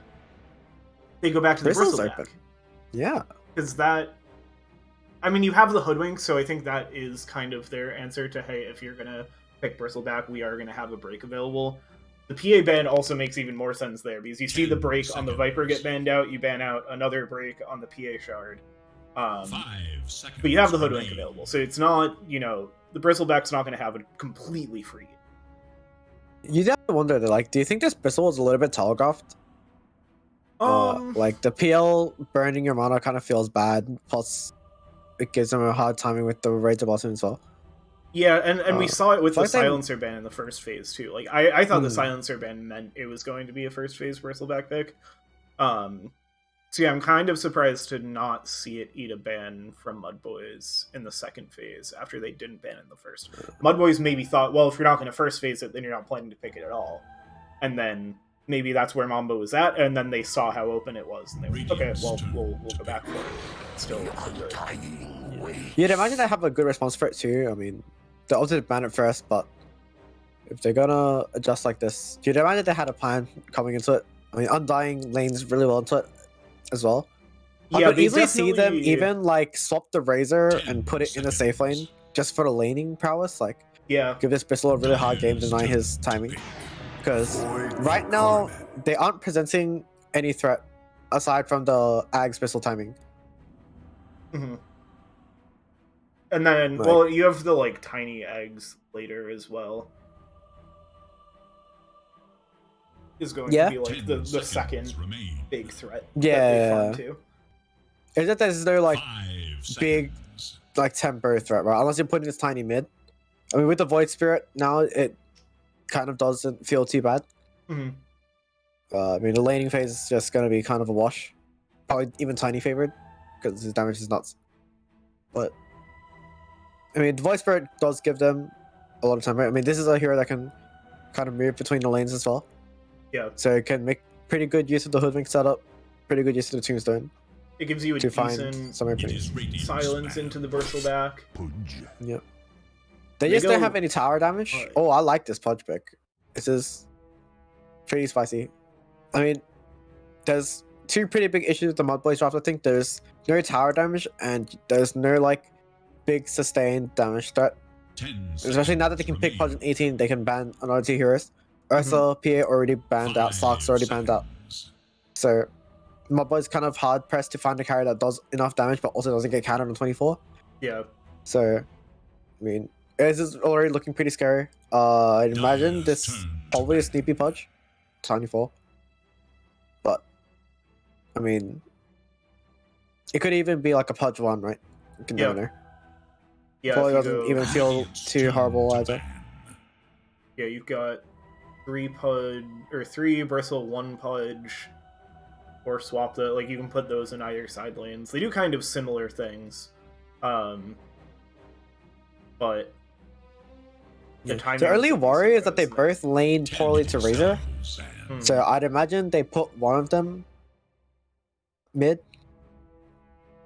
they go back to the Bristle's Bristleback. open. Yeah. Because that... I mean, you have the Hoodwink, so I think that is kind of their answer to, hey, if you're going to pick Bristleback, we are going to have a break available. The PA ban also makes even more sense there, because you see the 10 break on the Viper get seconds. banned out, you ban out another break on the PA shard. 5 seconds. But you have the Hoodwink remain. available, so it's not, the Bristleback's not going to have it completely free. You have to wonder, though, like, do you think this Bristle was a little bit telegraphed? Like, the PL burning your mana kind of feels bad, plus it gives them a hard timing with the Razor Blossom as well. Yeah, and we saw it with the I think- Silencer ban in the first phase, too. Like, I thought the Hmm. Silencer ban meant it was going to be a first phase Bristleback pick. So yeah, I'm kind of surprised to not see it eat a ban from Mudboys in the second phase after they didn't ban it in the first. Mudboys maybe thought, well, if you're not going to first phase it, then you're not planning to pick it at all. And then maybe that's where Mamba was at, and then they saw how open it was, and they were like, okay, well, we'll go back for it. Still, good. You'd imagine they have a good response for it too. I mean, they also ban it first, but if they're gonna adjust like this, you'd imagine they had a plan coming into it. I mean, Undying lanes really well into it as well. I Yeah, could they easily see them definitely- even like swap the Razor 10 and put it in a safe lane seconds. just for the laning prowess. Like, Yeah, give this Bristle a really hard game, deny his timing. Because right now, they aren't presenting any threat aside from the Ag's Bristle timing. mhm. And then, Like- well, you have the, tiny eggs later as well. Is going Yeah. to be, 10 the seconds second remain. big threat Yeah, that they yeah, farm yeah. to. Is it there's no like 5 big- seconds. like tempo threat, right? Unless you're putting this tiny mid. I mean, with the Void Spirit now, it kind of doesn't feel too bad. Mhm. I mean, the laning phase is just going to be kind of a wash. Probably even tiny favored because his damage is nuts. But I mean, the Void Spirit does give them a lot of time. Right? I mean, this is a hero that can kind of move between the lanes as well. Yeah, So it can make pretty good use of the Hoodwink setup, pretty good use of the Tombstone it gives you a to find decent some It openings. is Radiant's silence ban. into the Bristleback. Yep. They They just don't go- have any tower damage. Alright. Oh, I like this Pudge pick. This is pretty spicy. I mean, there's two pretty big issues with the Mudboys draft. I think there's no tower damage and there's no like big sustained damage threat. 10 Especially now that they can pick Pudge seconds in 18, they can ban another two heroes. Ursa, PA already banned out, Sark's already banned out. So Mudboys kind of hard pressed to find a carry that does enough damage but also doesn't get countered on 24. Yeah. So, I mean, this is already looking pretty scary. I'd imagine this probably a sneaky Pudge, Tiny 4. But, I mean, it could even be like a Pudge 1, right? You can never know. Yeah, Probably if you doesn't go- even feel too horrible either. Yeah, you've got 3 Pudge, or 3 Bristle, 1 Pudge, or swap the, like, you can put those in either side lanes. They do kind of similar things. But the timing The only of worry is these that they guys, both lane poorly to Razor. Hmm. So I'd imagine they put one of them mid.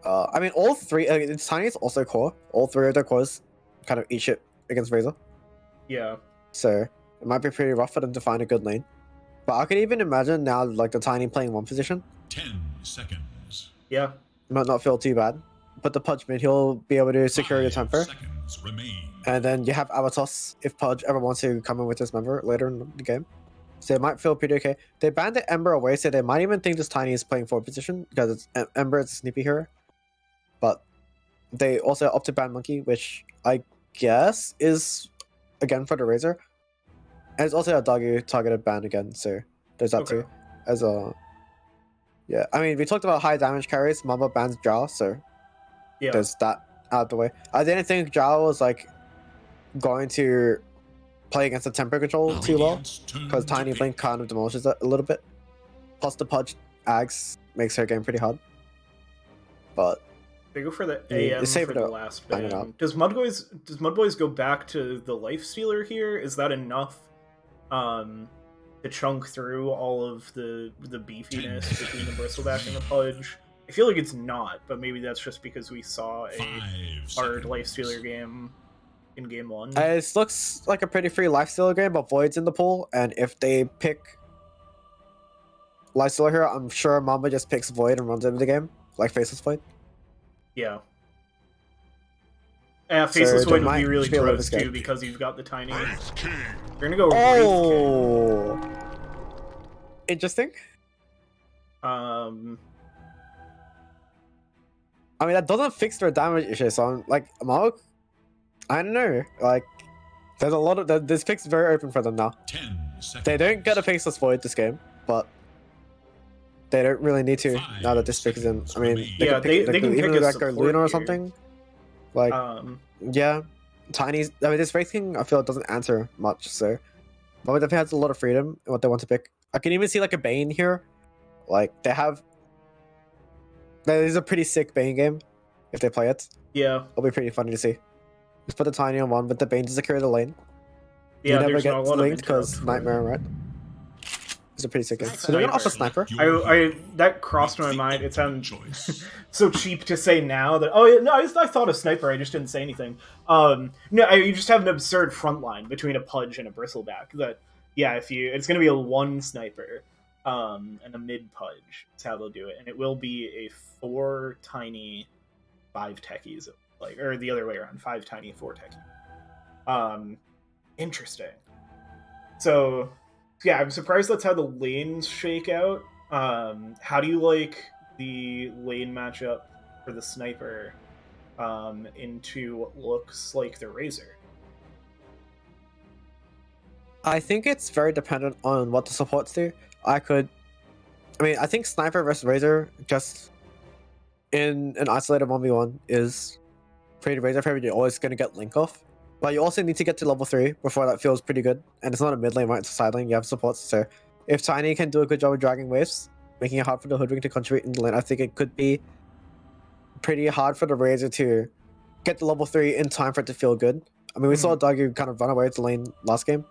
I mean, all three. It's Tiny is also core. All three of their cores kind of eat shit against Razor. Yeah. So it might be pretty rough for them to find a good lane. But I could even imagine now, like the Tiny playing one position, 10 seconds. Yeah. might not feel too bad. Put the Pudge mid, he'll be able to secure your 5 temper. seconds remain. And then you have Avatos if Pudge ever wants to come in with his member later in the game. So it might feel pretty okay. They banned the Ember away, so they might even think this Tiny is playing forward position because it's Ember is a sneaky hero. But they also opt to ban Monkey, which I guess is again for the Razor. And it's also a doggy targeted ban again, so there's that Okay. too. As a yeah, I mean we talked about high damage carries. Mamba bans Drow, so Yeah. there's that out of the way. I didn't think Drow was like going to play against the temper control too well because Tiny Blink kind of demolishes it a little bit. Plus the Pudge Ags makes her game pretty hard. But They go for the They AM save for it the up, last bang it ban. out. Does Mudboys go back to the Lifestealer here? Is that enough to chunk through all of the beefiness between the Bristleback and the Pudge? I feel like it's not, but maybe that's just because we saw a 5 hard seconds. Lifestealer game in game 1. it looks like a pretty free lifestealer game, but Void's in the pool, and if they pick lifestealer here, I'm sure Mamba just picks Void and runs into the game, like Faceless Void. Yeah. Faceless So Void they would be might really be a little gross bit too scared. because you've got the Tiny. You're Wraith King. gonna go Wraith King. Oh, interesting. I mean, that doesn't fix their damage issue, so I'm like, Mamba, I don't know. Like, there's a lot of this pick's very open for them now. 10 seconds. They don't get a Faceless Void this game, but they don't really need to now that this pick is in. I mean, Yeah, they can even pick a like go support Luna or here. something. Like, yeah, Tiny's. I mean, this Wraith King I feel it doesn't answer much, so but definitely has a lot of freedom in what they want to pick. I can even see like a Bane here. Like they have. That is a pretty sick Bane game if they play it. Yeah. It'll be pretty funny to see. Just put the Tiny on one, but the Bane to secure the lane. Yeah, you never there's get not a lot of linked because interrupt for- Nightmare, right? It's a pretty sick game. So they're gonna offer Sniper. I that crossed my mind. It sounds choice. so cheap to say now that no, I thought of Sniper. I just didn't say anything. No, you just have an absurd front line between a Pudge and a Bristleback. That it's gonna be a 1 Sniper, and a mid Pudge. That's how they'll do it, and it will be a 4 Tiny, 5 Techies, like or the other way around, 5 Tiny, 4 Techie. Interesting. So. Yeah, I'm surprised that's how the lanes shake out. How do you like the lane matchup for the Sniper into what looks like the Razor? I think it's very dependent on what the supports do. I think Sniper versus Razor just in an isolated 1v1 is pretty Razor favorite. You're always going to get link off. But you also need to get to level 3 before that feels pretty good. And it's not a mid lane, right? It's a side lane. You have supports. So if Tiny can do a good job of dragging waves, making it hard for the Hoodwink to contribute in the lane, I think it could be pretty hard for the Razor to get to level 3 in time for it to feel good. I mean, we saw Doggy kind of run away to the lane last game.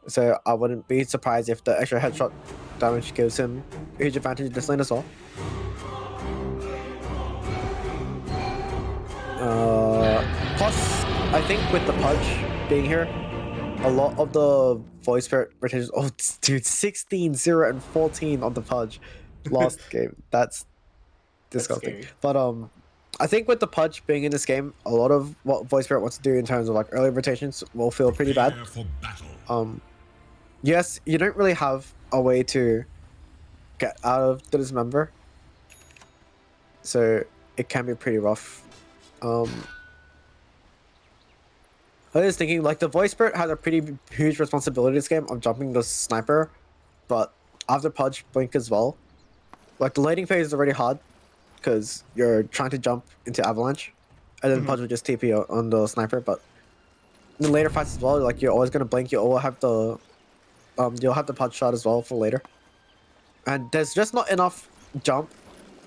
So I wouldn't be surprised if the extra headshot damage gives him a huge advantage this lane as well. Plus, I think with the Pudge being here, a lot of the voice spirit rotations. Oh, dude, 16, 0, and 14 on the Pudge last game. That's disgusting. scary. But I think with the Pudge being in this game, a lot of what voice spirit wants to do in terms of like early rotations will feel pretty bad. Prepare for battle. Yes, you don't really have a way to get out of the dismember, so it can be pretty rough. I was thinking, like, the voice spirit has a pretty huge responsibility this game of jumping the sniper, but after Pudge blink as well. Like, the laning phase is already hard because you're trying to jump into avalanche, and then Pudge will just TP on the sniper. But in the later fights as well, like, you're always gonna blink. You'll have the Pudge shot as well for later, and there's just not enough jump,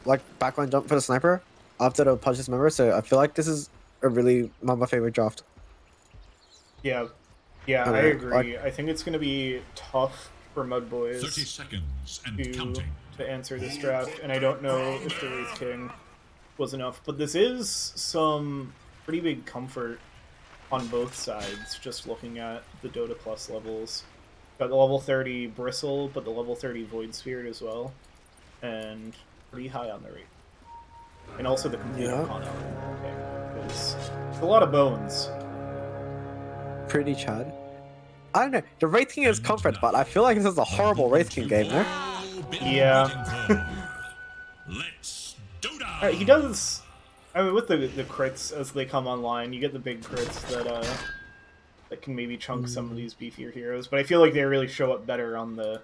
like backline jump for the sniper after the Pudge dismember. So I feel like this is a really Mamba favorite draft. Yeah, I agree. I think it's going to be tough for 30 Mudboys seconds and counting. to answer this draft, and I don't know if the Wraith King was enough, but this is some pretty big comfort on both sides, just looking at the Dota Plus levels. Got the level 30 Bristle, but the level 30 Void Spirit as well, and pretty high on the rate. And also the complete Arcana. Okay, because it's a lot of bones. Pretty Chad. I don't know. The Wraith King is comfort, but I feel like this is a horrible Wraith King game, no? Yeah. Let's Dota. He does. I mean, with the crits as they come online, you get the big crits that can maybe chunk some of these beefier heroes. But I feel like they really show up better on the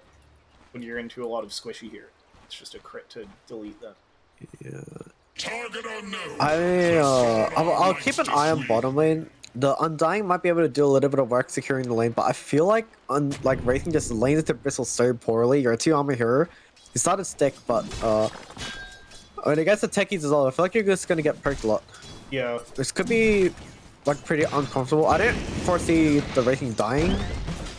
when you're into a lot of squishy heroes. It's just a crit to delete them. Yeah. Target unknown. I'll keep an eye on bottom lane. The Undying might be able to do a little bit of work securing the lane, but I feel like Wraithing just lanes into Bristle so poorly. You're a 2-armor hero. You started stick, but when it gets the techies as well, I feel like you're just gonna get perked a lot. Yeah. This could be like pretty uncomfortable. I don't foresee the Wraithing dying,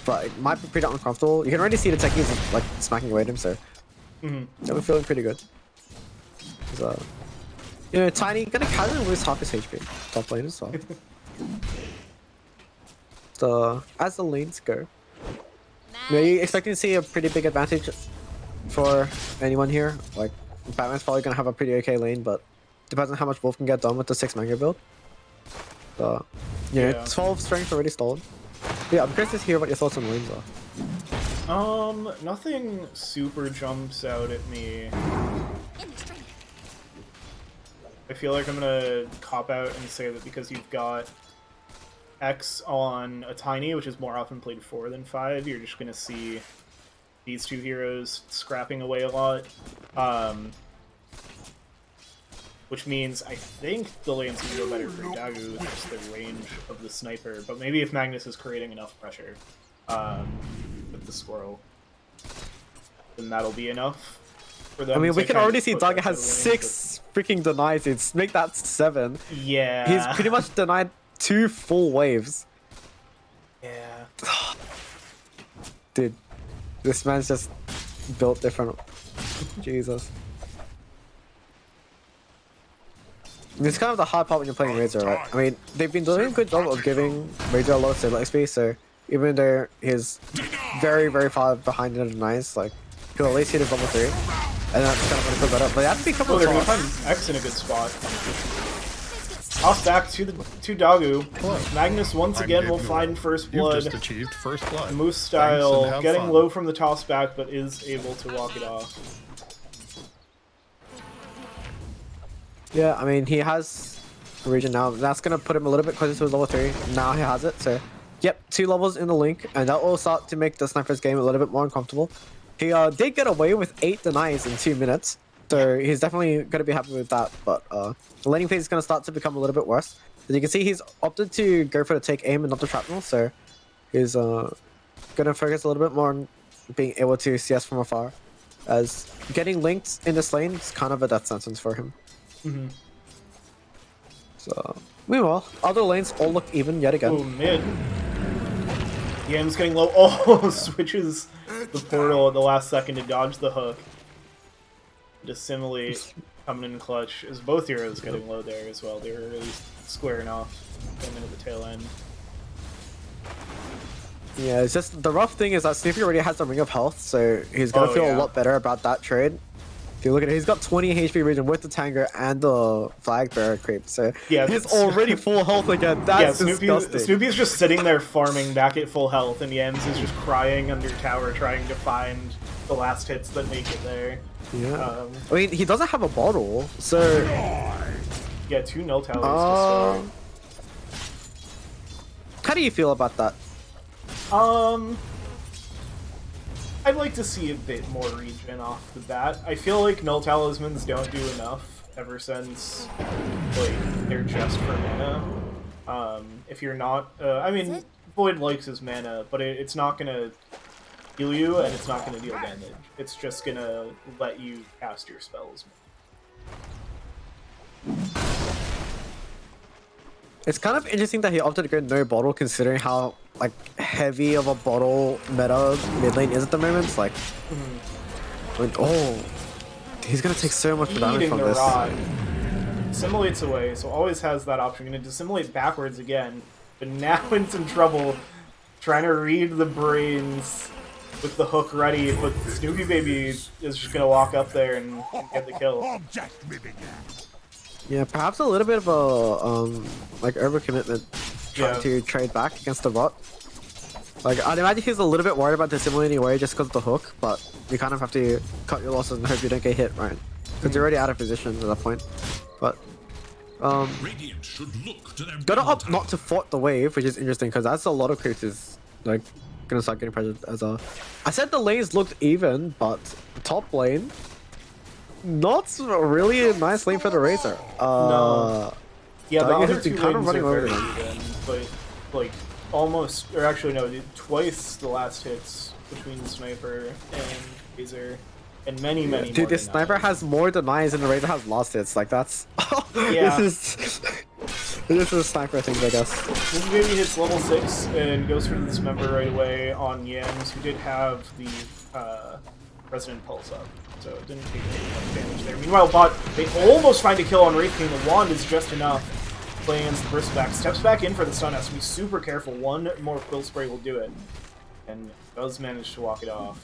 but it might be pretty uncomfortable. You can already see the techies like smacking away at him, so I'm feeling pretty good. You know, Tiny gonna casually lose half his HP top lane as well. So as the lanes go, are you expecting to see a pretty big advantage for anyone here? Like Batman's probably gonna have a pretty okay lane, but depends on how much Wolf can get done with the 6 manga build. So yeah, 12 strength already stolen. Yeah, I'm curious to hear what your thoughts on lanes are. Nothing super jumps out at me. I feel like I'm gonna cop out and say that because you've got X on a Tiny, which is more often played 4 than 5, you're just gonna see these two heroes scrapping away a lot. Which means I think the lane's gonna go better for Dagu with just the range of the sniper, but maybe if Magnus is creating enough pressure with the squirrel, then that'll be enough. I mean, we can already see Dagu has 6 freaking denies. It's make that 7. Yeah. He's pretty much denied 2 full waves. Yeah. Dude, this man's just built different. Jesus. It's kind of the hard part when you're playing Razor, right? I mean, they've been doing a good job of giving Razor a lot of stable XP, so even though he's very, very far behind in the denies, like, he'll at least hit his level 3. And that's kind of gonna feel better. But they have to be a couple of they're gonna find X in a good spot. Off back to Dagu. Magnus once again will find first blood. You've just achieved first blood. Moose style, getting low from the toss back, but is able to walk it off. Yeah, I mean, he has a region now. That's gonna put him a little bit closer to his level 3. Now he has it, so yep, 2 levels in the link, and that will start to make the sniper's game a little bit more uncomfortable. He did get away with 8 denies in 2 minutes, so he's definitely going to be happy with that, but the laning phase is going to start to become a little bit worse. As you can see, he's opted to go for the take aim and not the shrapnel, so he's going to focus a little bit more on being able to CS from afar, as getting linked in this lane is kind of a death sentence for him. So, meanwhile, other lanes all look even yet again. Oh, mid. Yam's getting low. Oh, switches the portal at the last second to dodge the hook. Dissimilate coming in clutch. As both heroes getting low there as well. They were really squaring off coming at the tail end. Yeah, it's just the rough thing is that Snoopy already has a ring of health, so he's gonna feel a lot better about that trade. If you look at it, he's got 20 HP region with the Tango and the flag bearer creep, so Yeah, he's already full health again. That's disgusting. Snoopy's just sitting there farming back at full health, and Yams is just crying under tower trying to find the last hits that make it there. Yeah. I mean, he doesn't have a bottle, so... Yeah, 2 null towers to start. How do you feel about that? I'd like to see a bit more regen off the bat. I feel like null talismans don't do enough ever since, like, they're just for mana. If you're not, I mean, Void likes his mana, but it's not gonna heal you, and it's not gonna deal damage. It's just gonna let you cast your spells. It's kind of interesting that he opted to go no bottle, considering how like heavy of a bottle meta mid lane is at the moment. It's like, I mean, oh, he's gonna take so much damage from this. Rod assimilates away, so always has that option. Gonna dissimilate backwards again, but now in some trouble, trying to read the brains with the hook ready. But Snoopy Baby is just gonna walk up there and get the kill. Yeah, perhaps a little bit of a like overcommitment trying to trade back against the bot. Like, I'd imagine he's a little bit worried about dissimulating away just because of the hook, but you kind of have to cut your losses and hope you don't get hit, right? Because you're already out of position at that point. But gotta opt not to fort the wave, which is interesting because that's a lot of creatures like gonna start getting pressured as a. I said the lanes looked even, but top lane. Not really a nice lane for the Razor. No. Yeah, the other two kind of lanes running are over very them. even, but like almost, or actually no, twice the last hits between the Sniper and Razor, and many more. Dude, the Sniper has more denies and the Razor has lost hits. Like that's. Yeah. This is Sniper things, I guess. This baby hits level 6 and goes for the Dismember right away on Yams, who did have the Resident Pulse up. So it didn't take much damage there. Meanwhile, bot, they almost find a kill on Wraith King. The wand is just enough. Playing against the Bristleback. Steps back in for the stun. Has to be super careful. One more Quill Spray will do it. And does manage to walk it off.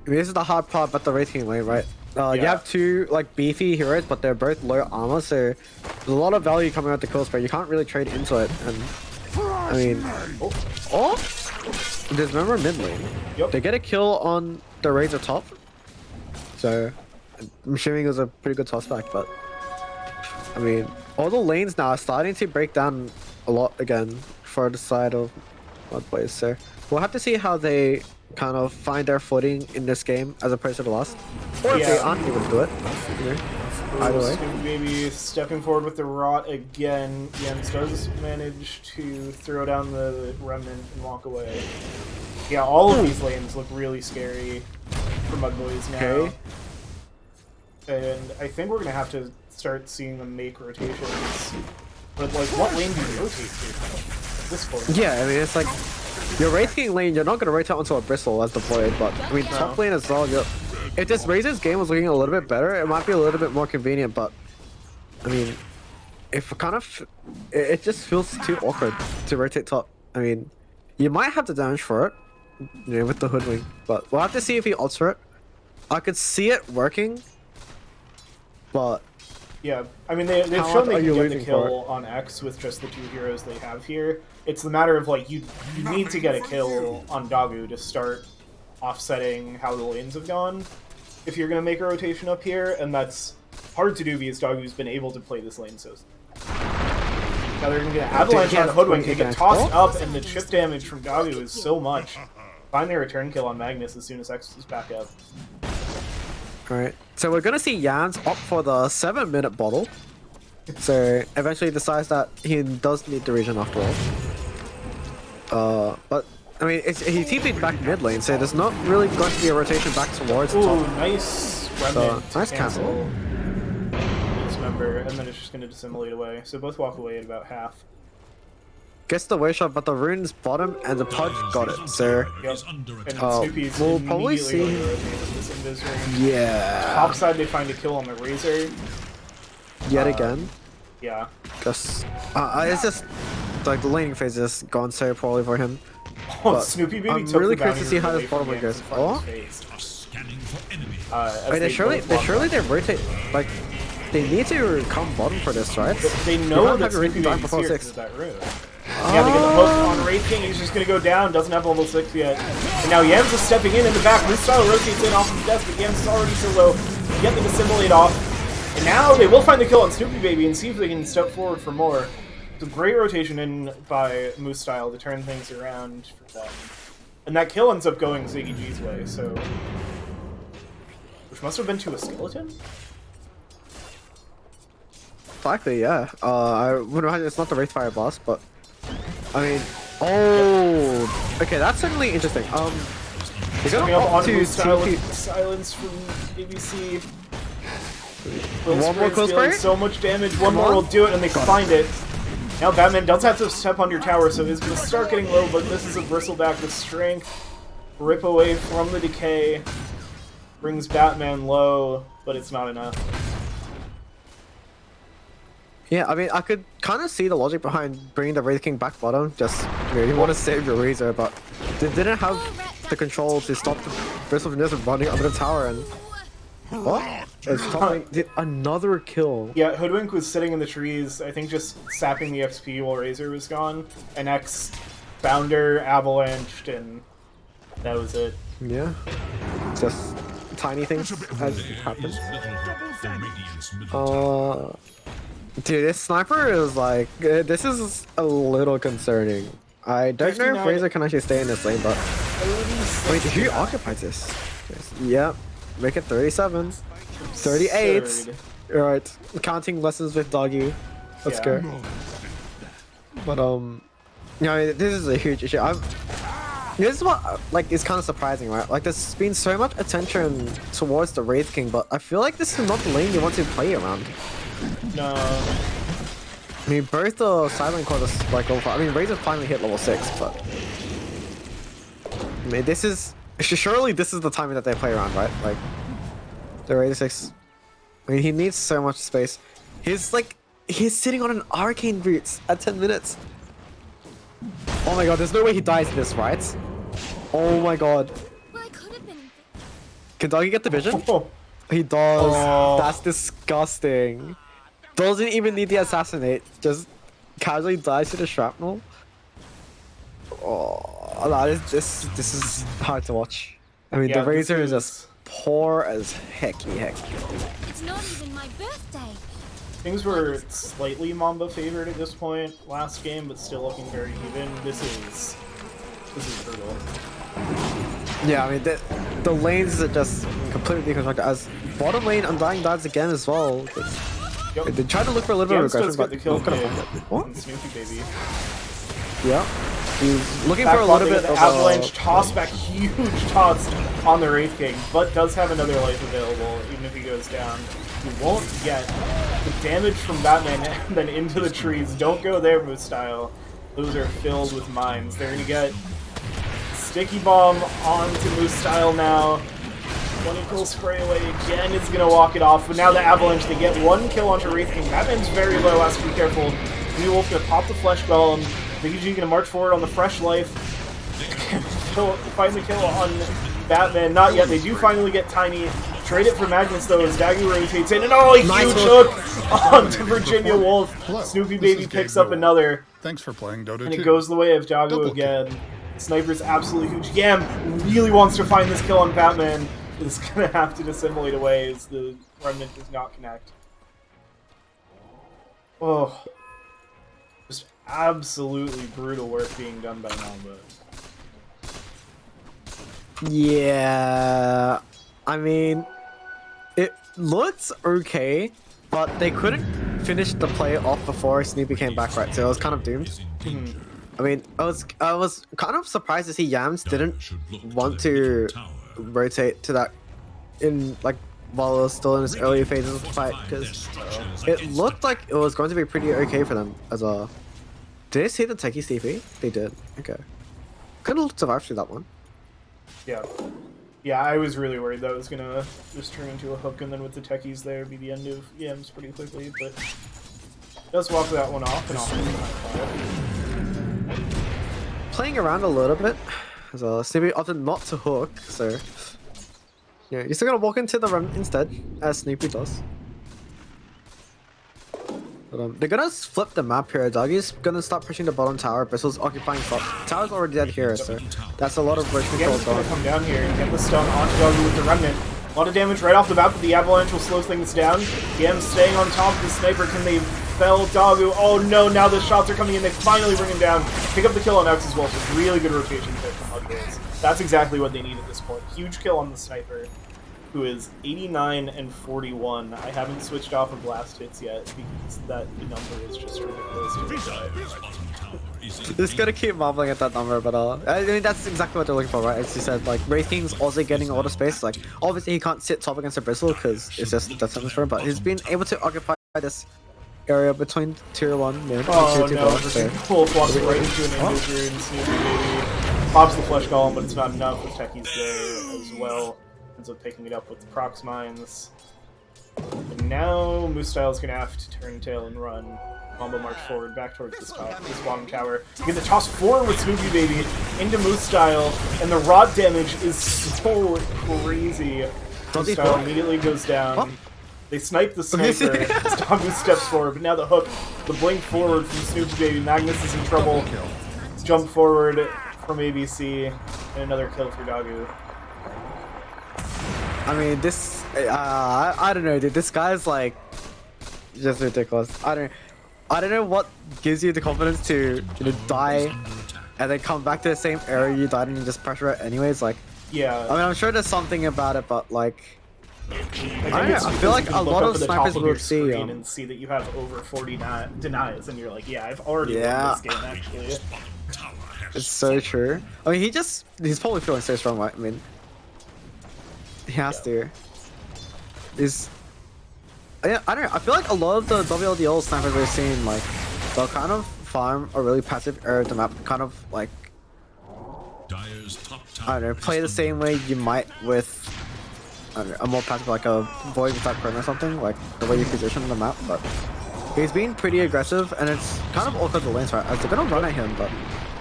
I mean, this is the hard part about the Wraith King lane, right? You have two like beefy heroes, but they're both low armor, so there's a lot of value coming out the Quill Spray. You can't really trade into it, and I mean, there's remember mid lane. Yep. They get a kill on the Razor top, so I'm assuming it was a pretty good toss back. But I mean, all the lanes now are starting to break down a lot again for the side of Mudboys. So we'll have to see how they kind of find their footing in this game as opposed to the last, or if they aren't able to do it. You know, either way. Maybe stepping forward with the Rot again. Jens does manage to throw down the Remnant and walk away. Yeah, all of these lanes look really scary for Mudboys now. Okay. And I think we're going to have to start seeing them make rotations. But, like, what lane do you rotate to at this point? Yeah, I mean, it's like, your Wraith King lane, you're not going to rotate onto a Bristle as deployed, but, I mean, top lane as well, if this Razor's game was looking a little bit better, it might be a little bit more convenient, but, I mean, if kind of, it just feels too awkward to rotate top. I mean, you might have the damage for it, you know, with the Hoodwink, but we'll have to see if he ults for it. I could see it working, but... Yeah, I mean, they've shown they can get the kill on X with just the two heroes they have here. It's the matter of, like, you need to get a kill on Dagu to start offsetting how the lanes have gone if you're going to make a rotation up here, and that's hard to do because Dagu's been able to play this lane so... Now they're going to get an Avalanche on Hoodwink, they get tossed up, and the chip damage from Dagu is so much. Find their return kill on Magnus as soon as X is back up. Alright, so we're gonna see Jans opt for the 7-minute bottle. So eventually decides that he does need the region after all. But I mean, he TP'd back mid lane, so there's not really going to be a rotation back towards the top. Nice remnant. So, nice cancel. Dismember, and then it's just gonna dissimulate away. So both walk away at about half. Gets the way shot, but the rune's bottom and the Pudge got it. So we'll probably see. Yeah. Yeah. Top side, they find a kill on the Razor. Yet again. Yeah. Just it's just like the laning phase is gone so poorly for him. Oh, But Snoopy Baby I'm took really the curious to see bounty how away this from bottom lane Yams goes. in front of Oh, his face. Are scanning for enemy. As wait, they surely both they rotate like they need to come bottom for this, right? They You know can't that have your Snoopy rating back Baby's before here 6. because of that rune. Yeah, they get the hook on Wraith King. He's just gonna go down. Doesn't have level 6 yet. And now Yams is stepping in the back. Moose-style rotates in off of death, but Yams is already so low. Get them to assimilate off. And now they will find the kill on Snoopy Baby and see if they can step forward for more. It's a great rotation in by Moose-style to turn things around for them. And that kill ends up going Ziggy G's way, so... Which must have been to a skeleton? Likely, yeah. I would imagine it's not the Wraithfire boss, but I mean, oh, okay, that's certainly interesting. He's Coming gonna up opt on to Moose-style TP. with silence from ABC. One more close dealing spray? so much damage. One Come more on. will do it, and they find it. Now Batman does have to step on your tower, so he's going to start getting low, but this is a bristleback with strength. Rip away from the decay. Brings Batman low, but it's not enough. Yeah, I mean, I could kind of see the logic behind bringing the Wraith King back bottom. Just you want to save your Razor, but they didn't have the control to stop the Bristle from just running under the tower and. What? It's stopping. Another kill. Yeah, Hoodwink was sitting in the trees, I think just sapping the XP while Razor was gone. And X Founder avalanched, and that was it. Yeah. Just tiny things as There happen. is little hope for Radiant's middle tower. Dude, this sniper is like, this is a little concerning. I don't know if 59. Razor can actually stay in this lane, but wait, who occupies this? Yes. Yep, make it 37, 38. Absurd. Alright, counting lessons with Doggy. Let's Yeah. go. But yeah, this is a huge issue. This is what like is kind of surprising, right? Like there's been so much attention towards the Wraith King, but I feel like this is not the lane you want to play around. No. I mean, both the Silent Cord is like level 5. I mean, Razor finally hit level 6, but I mean, this is surely this is the timing that they play around, right? Like the Razor 6. I mean, he needs so much space. He's sitting on an Arcane Boots at 10 minutes. Oh my god, there's no way he dies this, right? Oh my god. Well, I could have been. Can Doggy get the vision? Oh. He does. Oh. That's disgusting. Doesn't even need the assassinate. Just casually dies to the shrapnel. Oh, no, this is hard to watch. I mean, Yeah, the Razor this is just poor as hecky heck. It's not even my birthday. Things were slightly Mamba favored at this point last game, but still looking very even. This is brutal. Yeah, I mean, the lanes are just completely deconstructed. As bottom lane, Undying dies again as well. Yep. They tried to look for a little bit of Yams regression, does get but the kill not gonna kid find it. What? on Snoopy Baby. Yeah. He's looking Back for a bot, little they bit get of the avalanche toss back, huge toss on the Wraith King, but does have another life available, even if he goes down. He won't get the damage from Batman and then into the trees. Don't go there, Moose-style. Those are filled with mines. They're gonna get Sticky Bomb onto Moose-style now. 20 kill spray away again is gonna walk it off, but now the avalanche, they get one kill onto Wraith King. Batman's very low, has to be careful. New Wolf gonna pop the Flesh Golem. BG gonna march forward on the Fresh Life. Find the kill on Batman. Not yet. They do finally get Tiny. Trade it for Magnus though as Daggy rotates in. And oh, a huge hook onto Virginia Wolf. Hello, Snoopy this Baby is picks Gabe up Newell. another. Thanks for playing Dota 2. And it goes the way of Jagu Double again. Sniper's absolutely huge. Yam really wants to find this kill on Batman. Is gonna have to dissimulate away as the remnant does not connect. Oh. Just absolutely brutal work being done by Mamba. Yeah, I mean, it looks okay, but they couldn't finish the play off before Snoopy came back, right? So it was kind of doomed. Is indeed. I mean, I was kind of surprised to see Yams didn't Should look want the to middle tower. rotate to that in like while it was still in its early phases of the fight, because it looked like it was going to be pretty okay for them as a. Did they see the Techie CP? They did. Okay. Could have survived through that one. Yeah. Yeah, I was really worried that was gonna just turn into a hook, and then with the techies there, be the end of Yams pretty quickly, but Does walk that one off and off. Playing around a little bit. So Snoopy opted not to hook, so yeah, you're still gonna walk into the run instead, as Snoopy does. But, they're gonna flip the map here. Doggy's gonna start pushing the bottom tower. Bristle's occupying top. Tower's already dead here, so that's a lot of road control Again, going. gonna come down here and get the stun onto Doggy with the remnant. A lot of damage right off the bat, but the avalanche will slow things down. Gam staying on top of the sniper. Can they fell Dagu? Oh no, now the shots are coming in. They finally bring him down. Pick up the kill on X as well. So really good rotation pick from Mudboys. That's exactly what they need at this point. Huge kill on the sniper, who is 89 and 41. I haven't switched off of blast hits yet because that number is just ridiculous. Just gonna keep marveling at that number, but I mean that's exactly what they're looking for, right? As you said, like Wraith King's also getting all the space. Like obviously he can't sit top against a Bristle because it's just death sentence for him, but he's been able to occupy this area between tier 1 mid Oh and tier 2 no, bottom, just so. full walks right into an Indoor and Snoopy Baby. Pops the Flesh Golem, but it's not enough. The Techie's there as well. Ends up picking it up with the Prox Mines. And now Moose Style's gonna have to turn tail and run. Mamba march forward, back towards this bottom tower. You get the toss forward with Snoopy Baby into Moose Style, and the rod damage is so crazy. Moose Style immediately goes down. Oh. They snipe the sniper. Dagu steps forward, but now the hook, the blink forward from Snoopy Baby. Magnus is in trouble. Jump forward from ABC, and another kill for Dagu. I mean this, I don't know, dude. This guy's like just ridiculous. I don't know what gives you the confidence to die and then come back to the same area you died in and just pressure it anyways. Like, Yeah. I mean, I'm sure there's something about it, but like, I feel like a lot of snipers will see and see that you have over 40 denies, and you're like, yeah, I've already won this game actually. It's so true. I mean, he's probably feeling so strong, right? I mean, he has to. I don't know. I feel like a lot of the WLDL snipers we've seen, like, they'll kind of farm a really passive area of the map, kind of like, I don't know, play the same way you might with, I don't know, a more passive, like a Void without Chrono or something, like the way you position the map. But he's been pretty aggressive, and it's kind of awkward the lanes, right? As they're gonna run at him, but.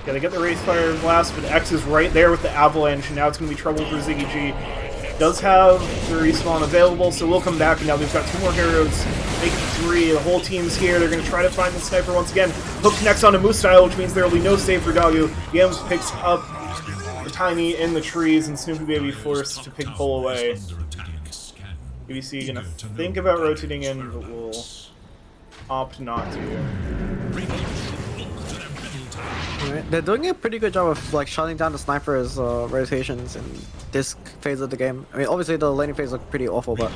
Yeah, they get the Wraithfire Blast, but X is right there with the Avalanche, and now it's going to be trouble for Ziggy G. Does have the respawn available, so we'll come back, and now they've got 2 more heroes. Make it 3. The whole team's here. They're going to try to find the sniper once again. Hook connects onto Moose Style, which means there will be no save for Dagu. Yams picks up the Tiny in the trees, and Snoopy Baby forced to pick pull away. ABC going to think about rotating in, but will opt not to. Right. They're doing a pretty good job of like shutting down the snipers' rotations in this phase of the game. I mean, obviously the laning phase looked pretty awful, but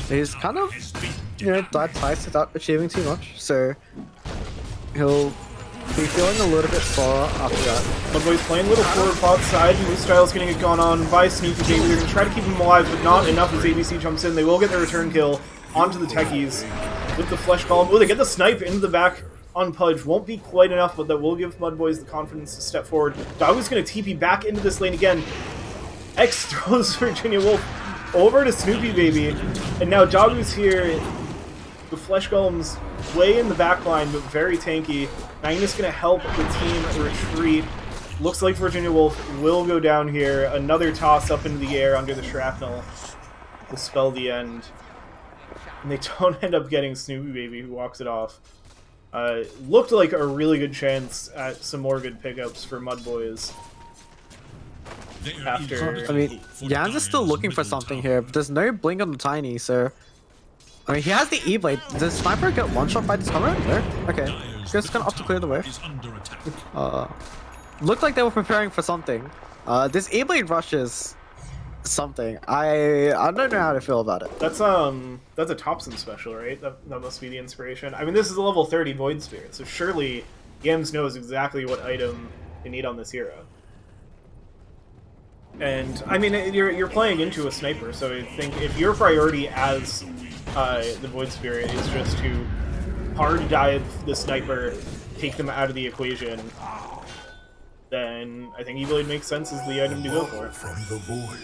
he's kind of, died twice without achieving too much. So he'll be feeling a little bit sore after that. Mudboys playing a little forward pod side. Moose Style's getting it gone on by Sneaky Baby. They're going to try to keep him alive, but not enough as ABC jumps in. They will get the return kill onto the Techies with the Flesh Golem. Oh, they get the snipe into the back on Pudge. Won't be quite enough, but that will give Mudboys the confidence to step forward. Dagu's going to TP back into this lane again. X throws Virginia Wolf over to Snoopy Baby, and now Dagu's here. The Flesh Golem's way in the back line, but very tanky. Magnus going to help the team retreat. Looks like Virginia Wolf will go down here. Another toss up into the air under the shrapnel will spell the end. And they don't end up getting Snoopy Baby, who walks it off. Looked like a really good chance at some more good pickups for Mudboys. After, I mean, Jans is still looking for something here, but there's no blink on the Tiny, so. I mean, he has the E-Blade. Does Sniper get one-shot by this comrade? No? Okay. Just gonna opt to clear the way. Looked like they were preparing for something. This E-Blade rush is something. I don't know how to feel about it. that's a Thompson special, right? That must be the inspiration. I mean, this is a level 30 Void Spirit, so surely Yams knows exactly what item they need on this hero. And I mean, you're playing into a sniper, so I think if your priority as the Void Spirit is just to hard dive the sniper, take them out of the equation, then I think E-Blade makes sense as the item to go for. From the void.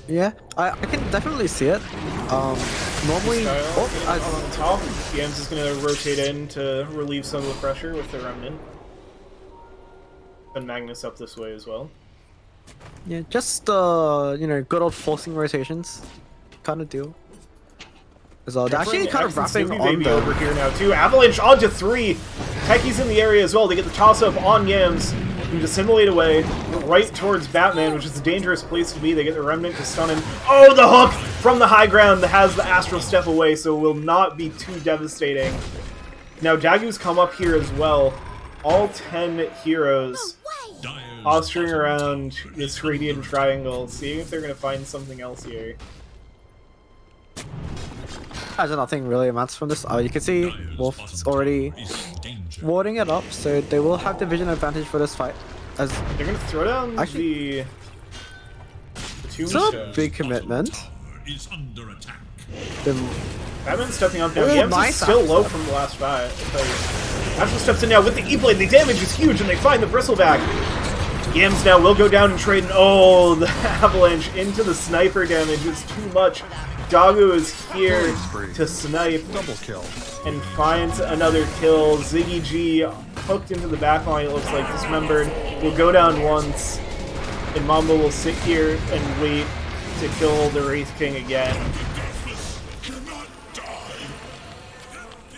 Yeah, I can definitely see it. Normally, On top, Yams is going to rotate in to relieve some of the pressure with the Remnant. And Magnus up this way as well. yeah, just good old forcing rotations, kind of deal. As well, they're actually kind of wrapping on Baby the over here now too. Avalanche onto 3. Techie's in the area as well. They get the toss up on Yams. And dissimulate away right towards Batman, which is a dangerous place to be. They get the Remnant to stun him. Oh, the hook from the high ground that has the Astral Step away, so it will not be too devastating. Now Dagu's come up here as well. All 10 heroes posturing around this Radiant Triangle, seeing if they're going to find something else here. There's nothing really amounts from this. You can see Wolf's already warding it up, so they will have the vision advantage for this fight. As they're going to throw down the it's a big commitment. Batman's stepping up now. Yams is still low from the last fight. Astral steps in now with the E-Blade. The damage is huge, and they find the Bristleback. Yams now will go down and trade. Oh, the Avalanche into the sniper damage is too much. Dagu is here to snipe and finds another kill. Ziggy G hooked into the backline, it looks like, dismembered. Will go down once, and Mamba will sit here and wait to kill the Wraith King again.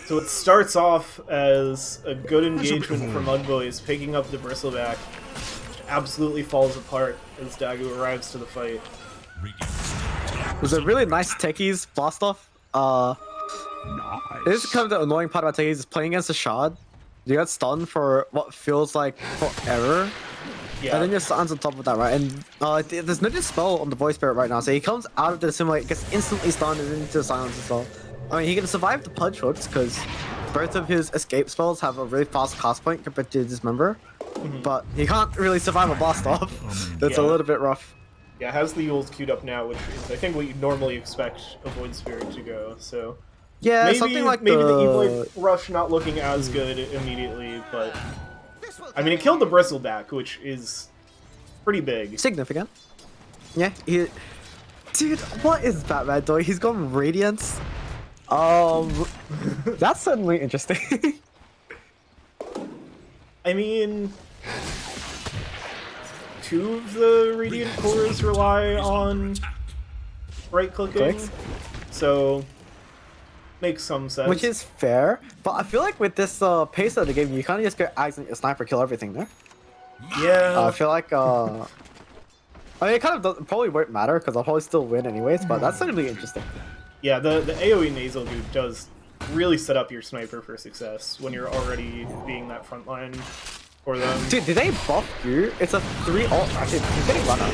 So it starts off as a good engagement for Mudboys, picking up the Bristleback. Absolutely falls apart as Dagu arrives to the fight. It was a really nice Techies blast off. This is kind of the annoying part about Techies is playing against a Shard. You get stunned for what feels like forever. Yeah. And then you're stunned on top of that, right? And there's no dispel on the Void Spirit right now, so he comes out of the simulate, gets instantly stunned and into the silence as well. I mean, he can survive the punch hooks because both of his escape spells have a really fast cast point compared to Dismember, but he can't really survive a blast off. That's a little bit rough. Yeah, has the Yules queued up now, which is, I think, what you'd normally expect a Void Spirit to go, so... Yeah, maybe, something like maybe the E-Blade Rush not looking as good immediately, but... I mean, it killed the Bristleback, which is pretty big. Significant. Yeah, dude, what is Batman doing? He's gone Radiance. That's certainly interesting. I mean... 2 of the Radiant cores rely on right-clicking, so makes some sense. Which is fair, but I feel like with this pace of the game, you kind of just go Ags and your sniper kill everything there. Yeah. I feel like, I mean, it kind of probably won't matter because I'll probably still win anyways, but that's certainly interesting. Yeah, the AoE nasal dude does really set up your sniper for success when you're already being that front line for them. Dude, did they buff you? It's a 3 ult. Actually, he's getting run out.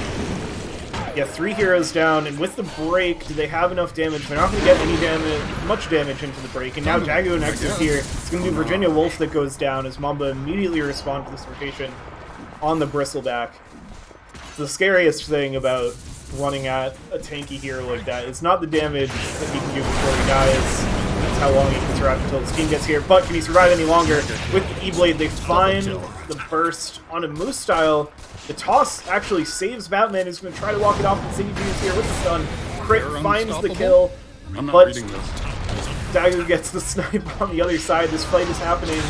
Yeah, 3 heroes down, and with the break, do they have enough damage? They're not going to get any damage, much damage into the break, and now Dagu next is here. It's going to be Virginia Wolf that goes down as Mamba immediately responds to this rotation on the Bristleback. The scariest thing about running at a tanky hero like that is not the damage that he can do before he dies. That's how long he can survive until his team gets here. But can he survive any longer? With the E-Blade, they find the burst on a Moose style. The toss actually saves Batman, who's going to try to walk it off, and Ziggy G is here with the stun. Crit finds the kill, but Dagu gets the snipe on the other side. This fight is happening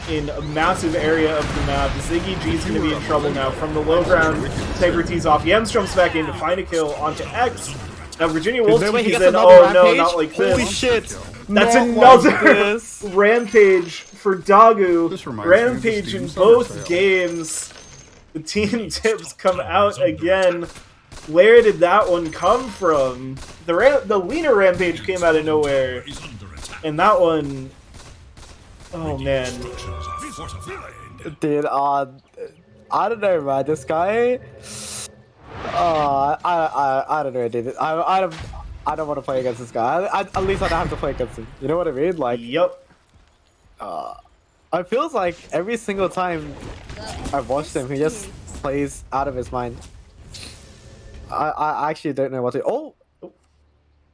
in a massive area of the map. Ziggy G is going to be in trouble now. From the low ground, Integrity's off. Yams jumps back in to find a kill onto X. Now Virginia Wolf is in. Oh no, not like this. Holy shit! That's another rampage for Dagu. Rampage in both games. The team tips come out again. Where did that one come from? The Lena rampage came out of nowhere. And that one... Oh man. Dude, I don't know, man. This guy... I don't know, dude. I don't want to play against this guy. At least I don't have to play against him. You know what I mean? Like... Yup. It feels like every single time I've watched him, he just plays out of his mind. I actually don't know what to... Oh!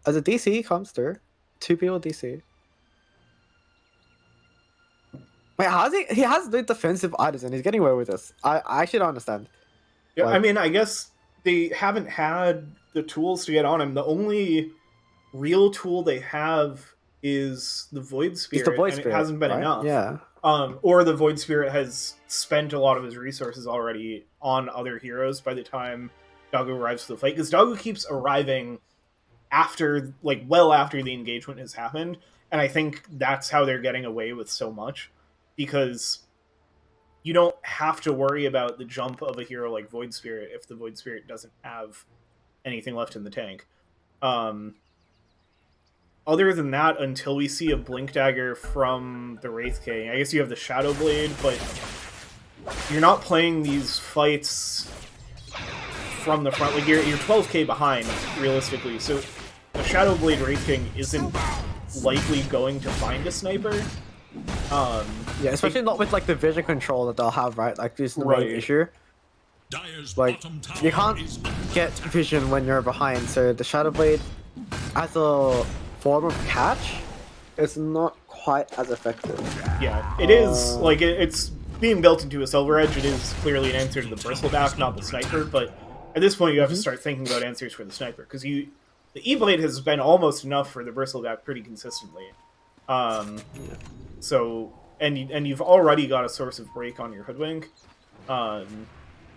As a DC comes through. 2 people DC. Wait, how's he has the defensive items and he's getting away with this? I actually don't understand. Yeah, like, I mean, I guess they haven't had the tools to get on him. The only real tool they have is the Void Spirit, Void and Spirit, it hasn't been right? enough. Yeah. Or the Void Spirit has spent a lot of his resources already on other heroes by the time Doggo arrives to the fight, because Doggo keeps arriving after, like, well after the engagement has happened, and I think that's how they're getting away with so much, because you don't have to worry about the jump of a hero like Void Spirit if the Void Spirit doesn't have anything left in the tank. Other than that, until we see a Blink Dagger from the Wraith King, I guess you have the Shadow Blade, but you're not playing these fights from the front. Like, you're 12k behind, realistically, so the Shadow Blade Wraith King isn't likely going to find a sniper. Yeah, especially not with like the vision control that they'll have, right? Like, this is the Right. main issue. Dyer's Like, bottom tower you can't is get vision when you're behind, so the Shadow Blade, as a form of catch, is not quite as effective. Yeah, it is, like, it's being built into a Silver Edge. It is clearly an answer to the Bristleback, not the Sniper, but at this point you have to start thinking about answers for the Sniper, because the E-Blade has been almost enough for the Bristleback pretty consistently. So, and you've already got a source of break on your Hoodwink.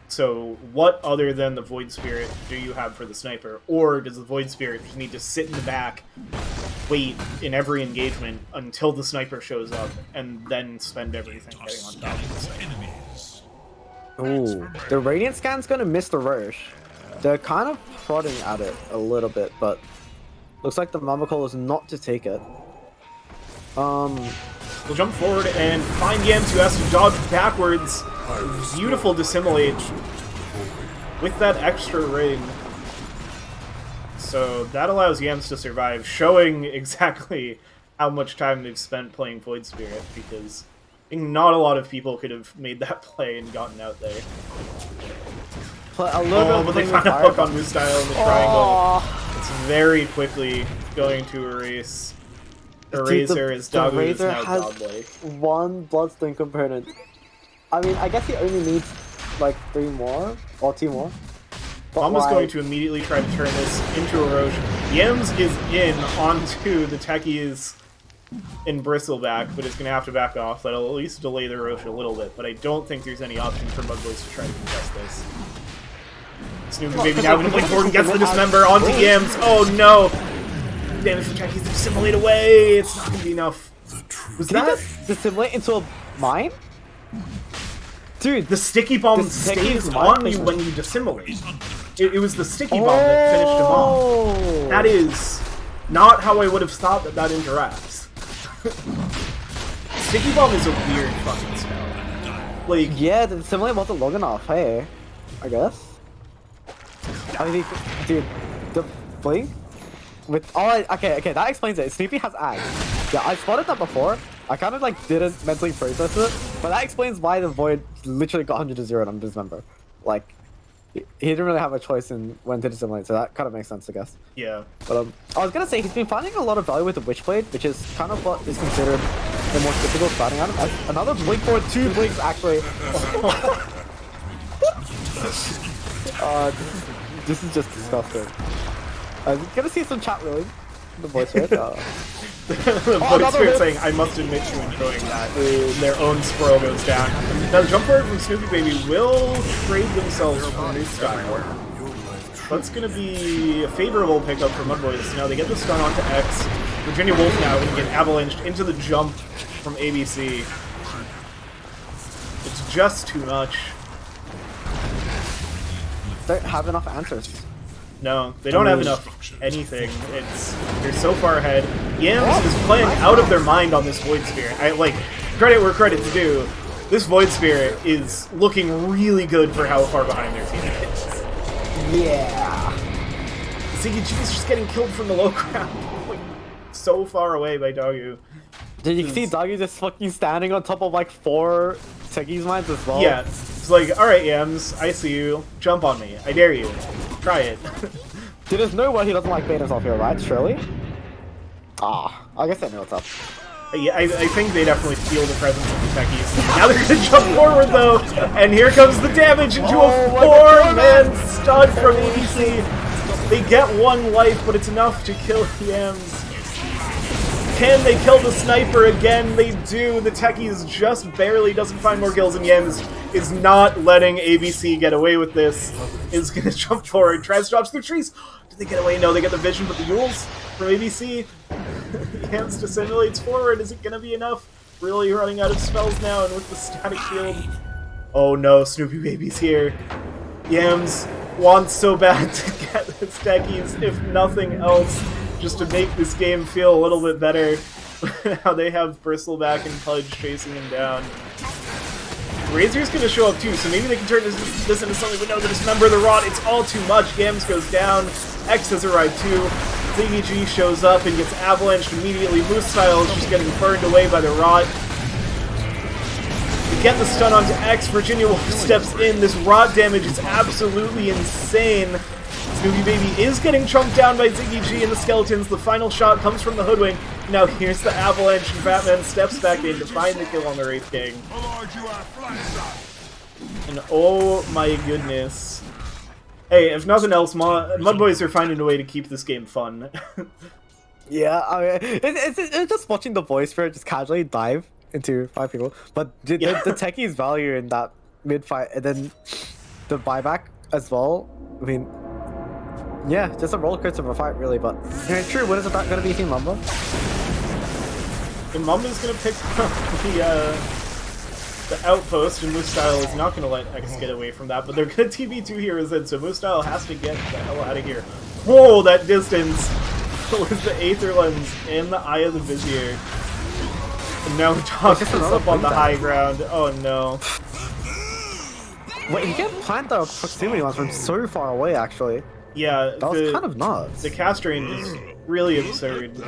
So what other than the Void Spirit do you have for the Sniper? Or does the Void Spirit just need to sit in the back, wait in every engagement until the Sniper shows up, and then spend everything are getting on top scanning of the for Sniper? enemies. Ooh, the Radiant Scan's gonna miss the Roche. They're kind of prodding at it a little bit, but looks like the Mamba Call is not to take it. We'll jump forward and find Yams, who has to dodge backwards. Beautiful dissimulate with that extra ring. So that allows Yams to survive, showing exactly how much time they've spent playing Void Spirit, because I think not a lot of people could have made that play and gotten out there. A little bit But they of found a fire, hook on Moostyle in the triangle. Oh. It's very quickly going to erase. Eraser is the Doggo is Razor now has godlike. one Bloodstone component. I mean, I guess he only needs like 3 more or 2 more. But Mamba's like, going to immediately try to turn this into a Roche. Yams is in onto the techies in Bristleback, but it's going to have to back off. That'll at least delay the Roche a little bit, but I don't think there's any option for Mudboys to try to contest this. Snoopy Baby now going to blink forward and gets the Dismember onto Yams. Oh no! Damage the techies to dissimulate away! It's not going to be enough. Was did he that... just dissimulate into a mine? Dude, The sticky bomb The sticky stays bomb on you thing- when you dissimulate. It was the sticky bomb that finished him off. Oh! That is not how I would have thought that interacts. Sticky bomb is a weird fucking spell. Like, Yeah, the dissimulate wasn't long enough, hey. I guess. I mean, dude, the blink with okay, that explains it. Snoopy has ags. Yeah, I spotted that before. I kind of like didn't mentally process it, but that explains why the Void literally got 100 to 0 on Dismember. Like, he didn't really have a choice in when to dissimulate, so that kind of makes sense, I guess. yeah. But I was gonna say he's been finding a lot of value with the Witchblade, which is kind of what is considered the most difficult starting item. As another blink forward, 2 blinks actually. This is just disgusting. I'm gonna see some chat rolling. The voice right? The Void Spirit saying, I must admit to enjoying that. Their own Squirrel goes down. Now the jump forward from Snoopy Baby will trade themselves for New Style. That's going to be a favorable pickup for Mudboys. Now they get the stun onto X. Virginia Wolf now going to get avalanched into the jump from ABC. It's just too much. Don't have enough answers. No, they don't have enough anything. They're so far ahead. Yams is playing out of their mind on this Void Spirit. Credit where credit's due. This Void Spirit is looking really good for how far behind their team is. Yeah. Ziggy-G's just getting killed from the low ground. Like, so far away by Doggo. Did you see Doggy just fucking standing on top of like 4 Techies mines as well? Yeah, it's like, alright Yams, I see you. Jump on me. I dare you. Try it. Dude, there's no way he doesn't like bait himself here, right? Surely? Ah, I guess I know what's up. Yeah, I think they definitely feel the presence of the techies. Now they're gonna jump forward though, and here comes the damage into a 4-man stun from ABC. They get 1 life, but it's enough to kill Yams. Can they kill the sniper again? They do. The techies just barely doesn't find more kills, and Yams is not letting ABC get away with this. Is gonna jump forward. Tries to dodge through trees. Did they get away? No, they get the vision, but the Yules from ABC. Yams dissimulates forward. Is it gonna be enough? Really running out of spells now, and with the static shield. Oh no, Snoopy Baby's here. Yams wants so bad to get his techies, if nothing else, just to make this game feel a little bit better. How they have Bristleback and Pudge chasing him down. Razor's gonna show up too, so maybe they can turn this into something, but no, they dismember the Rot. It's all too much. Yams goes down. X has arrived too. Ziggy G shows up and gets avalanched immediately. Moose Style is just getting burned away by the Rot. To get the stun onto X, Virginia Wolf steps in. This Rot damage is absolutely insane. Snoopy Baby is getting chunked down by Ziggy G and the skeletons. The final shot comes from the Hoodwink. Now here's the avalanche, and Batman steps back in to find the kill on the Wraith King. And oh my goodness. Hey, if nothing else, Mudboys are finding a way to keep this game fun. Yeah, I mean, it's just watching the voice spirit just casually dive into 5 people. But the techies value in that mid-fight, and then the buyback as well. I mean, yeah, just a roller coaster of a fight, really. But yeah, true, when is it going to be Team Mamba? And Mamba's going to pick up the outpost, and Moose Style is not going to let X get away from that. But they're going to TB2 heroes in, so Moose Style has to get the hell out of here. Whoa, that distance with the Aether Lens and the Eye of the Vizier. And now Doc is up on the high ground. Oh no. Wait, you can't plant the proximity ones from so far away, actually. Yeah, that was kind of nuts. The cast range is really absurd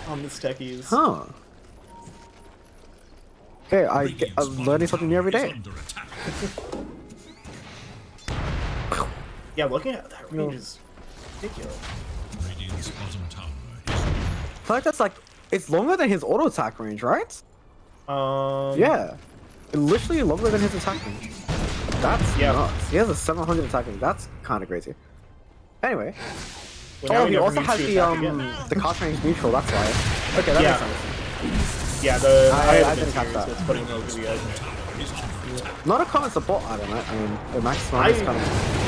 on the techies. Huh. Okay, I'm learning something new every day. Yeah, looking at that range is ridiculous. I feel like that's like, it's longer than his auto attack range, right? Yeah. Literally longer than his attack range. That's nuts. He has a 700 attack range. That's kind of crazy. Anyway. Well, he also has the cast range neutral, that's why. Okay, that makes sense. Yeah, I didn't catch that. So it's putting him over the edge. Not a common support item, right? I mean, the max mana is kind of...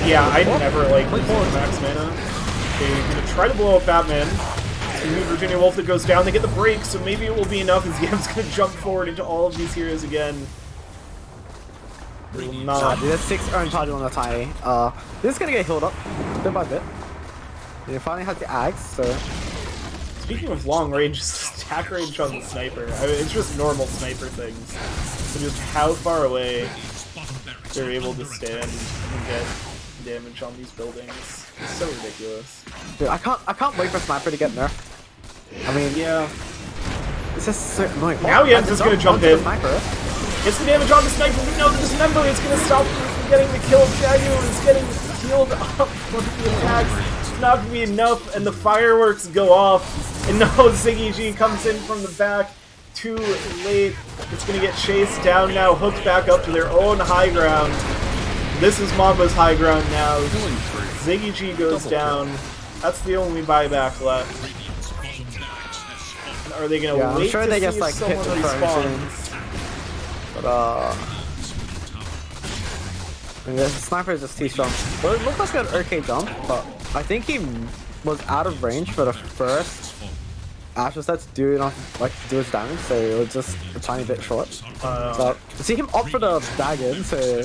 Yeah, I never like the max mana. They're gonna try to blow up Batman. It's gonna be Virginia Wolf that goes down. They get the break, so maybe it will be enough as Yam's gonna jump forward into all of these heroes again. Will not. There's 6 earned charges on the tiny. This is gonna get healed up bit by bit. And he finally has the axe, so... Speaking of long range, attack range on the sniper. I mean, it's just normal sniper things. So just how far away they're able to stand and get damage on these buildings. It's so ridiculous. Dude, I can't wait for sniper to get nerfed. I mean, yeah. It's just so annoying. Now Jens is gonna jump in. Gets the damage on the sniper, but no, the dismember is gonna stop him from getting the kill. Jagu is getting healed up from the attacks. It's not gonna be enough, and the fireworks go off. And no, Ziggy G comes in from the back. Too late. It's gonna get chased down now, hooked back up to their own high ground. This is Mamba's high ground now. Ziggy G goes down. That's the only buyback left. And are they gonna wait sure to they see just, if like, someone hit the respawns? But I mean, the sniper is just too strong. Well, it looked like an okay jump, but I think he was out of range for the first Astral set to do enough, like, do his damage, so it was just a tiny bit short. So see him opt for the dragon, so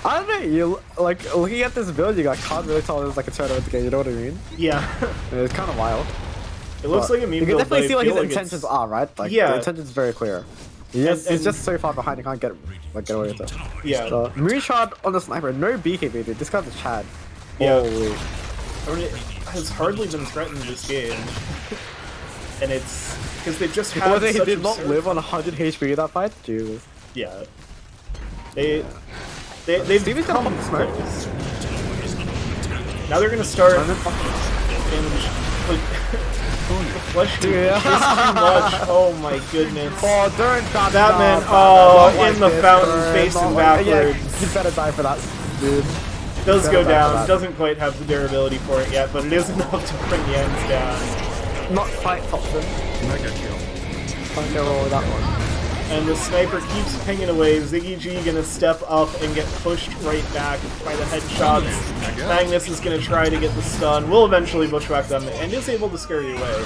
I don't know, you like looking at this build, you can't really tell it's like a tournament game, you know what I mean? Yeah. It's kind of wild. It looks like a meme you can build, definitely see what his like intentions are, right? Like, yeah. the intention's very clear. He's just so far behind, he can't get away with it. Yeah. So, Moonshot on the sniper, no BKB, dude. This guy's a Chad. Yeah. Holy. I mean, it has hardly been threatened this game. And it's because they've just had they such did not absurd... live on 100 HP in that fight? Jesus. Yeah. They've Stevie's gonna pop the smoke. Now they're gonna start damage. Like, flesh too much. Oh my goodness. Oh, don't Batman, in the fountain, facing backwards. Yeah, you better die for that, dude. Does Set go it back for down. that. Doesn't quite have the durability for it yet, but it is enough to bring Jens down. Not quite Thompson. Mega kill. Can't go wrong with that one. And the sniper keeps pinging away. Ziggy G gonna step up and get pushed right back by the headshots. Magnus is gonna try to get the stun. Will eventually bushwhack them and is able to scurry away.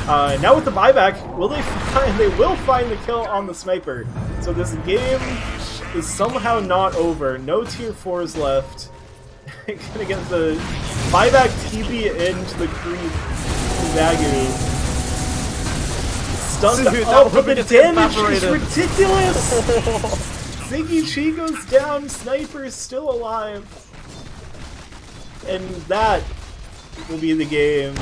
Now with the buyback, will they find? They will find the kill on the sniper. So this game is somehow not over. No tier 4s left. Gonna get the buyback TP into the creep. Zagu. Stunned. Dude, Oh, that but the just damage is evaporated. ridiculous! Ziggy Chi goes down, Sniper is still alive. And that will be the game.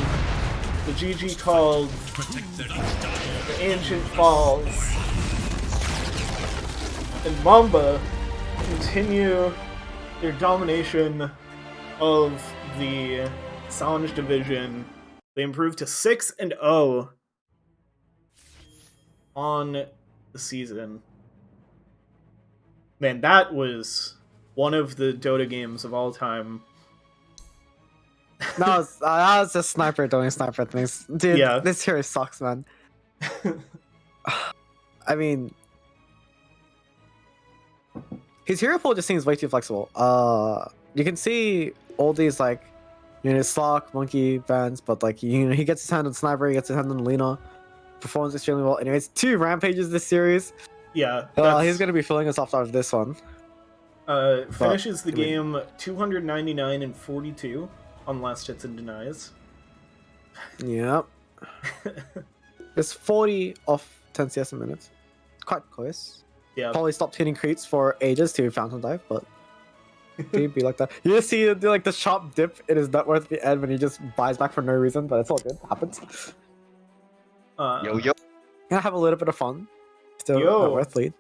The GG called Protect their each the Ancient Falls. And Mamba continue their domination of the Sange division. They improved to 6-0 on the season. Man, that was one of the Dota games of all time. That was just sniper doing sniper things. Dude, Yeah. this hero sucks, man. I mean, his hero pool just seems way too flexible. You can see all these like, Slark, Monkey bands, but like he gets his hand on sniper, he gets his hand on Lena, performs extremely well. Anyways, 2 rampages this series. Yeah, He's gonna be filling us off after this one. finishes the I mean- game 299 and 42 on last hits and denies. Yep. It's 40 off 10 CS a minute. Quite close. Yeah, Probably stopped hitting creeps for ages to fountain dive, but he'd be like that. You just see like the sharp dip in his net worth at the end when he just buys back for no reason, but it's all good. Happens. Yo. Gonna have a little bit of fun. Still Yo. net worth lead.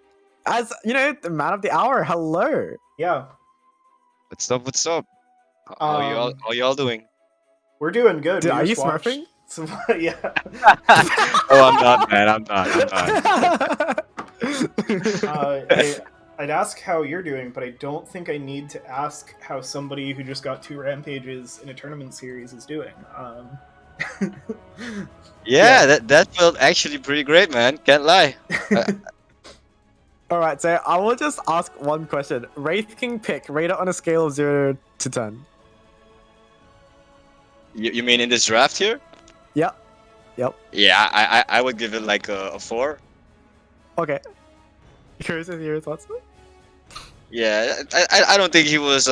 As the man of the hour. Hello. yeah. What's up? What's up? How y'all doing? We're doing good. Dude, We are you just watched smurfing? yeah. Oh, I'm not, man. I'm not. I'd ask how you're doing, but I don't think I need to ask how somebody who just got 2 rampages in a tournament series is doing. Yeah, that felt actually pretty great, man. Can't lie. All right, so I will just ask one question. Wraith King pick, rate it on a scale of 0 to 10. You mean in this draft here? Yep. Yeah, I would give it like a 4. Okay. Curious to hear your thoughts. Yeah, I don't think he was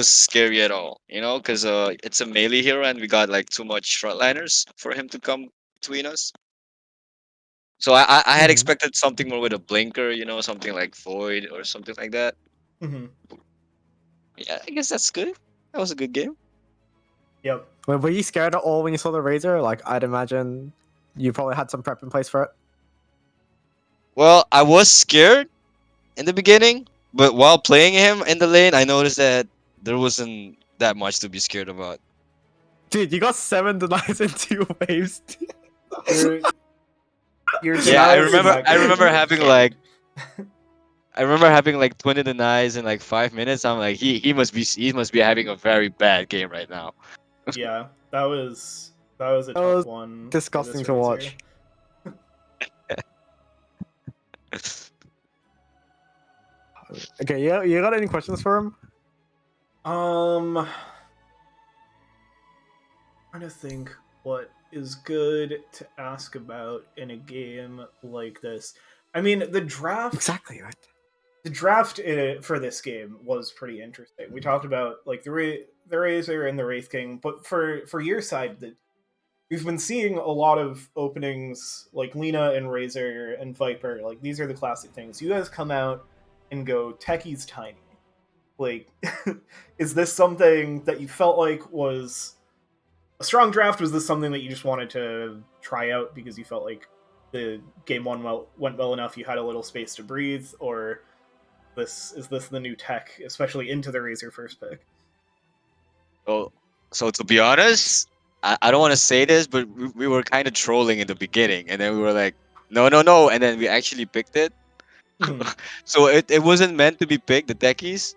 scary at all, because it's a melee hero and we got like too much frontliners for him to come between us. So I had Mhm. expected something more with a blinker, something like Void or something like that. Mhm. Yeah, I guess that's good. That was a good game. Yep. Were you scared at all when you saw the Razor? Like, I'd imagine you probably had some prep in place for it. Well, I was scared in the beginning, but while playing him in the lane, I noticed that there wasn't that much to be scared about. Dude, you got 7 denies in 2 waves. You're Yeah, I denies remember. in that I game. remember having like. I remember having like 20 denies in like 5 minutes. I'm like, he must be having a very bad game right now. Yeah, that was a That tough was one. for disgusting this to Razor. watch. Okay, you got any questions for him? Trying to think what is good to ask about in a game like this. I mean, the draft. Exactly, right? The draft for this game was pretty interesting. We talked about like the Razor and the Wraith King, but for your side, we've been seeing a lot of openings like Lena and Razor and Viper. Like these are the classic things. You guys come out and go Techie's tiny. Like, is this something that you felt like was a strong draft? Was this something that you just wanted to try out because you felt like the game one went well enough, you had a little space to breathe, or is this the new tech, especially into the Razor first pick? So to be honest, I don't want to say this, but we were kind of trolling in the beginning, and then we were like, no, and then we actually picked it. Mhm. So it wasn't meant to be picked, the techies.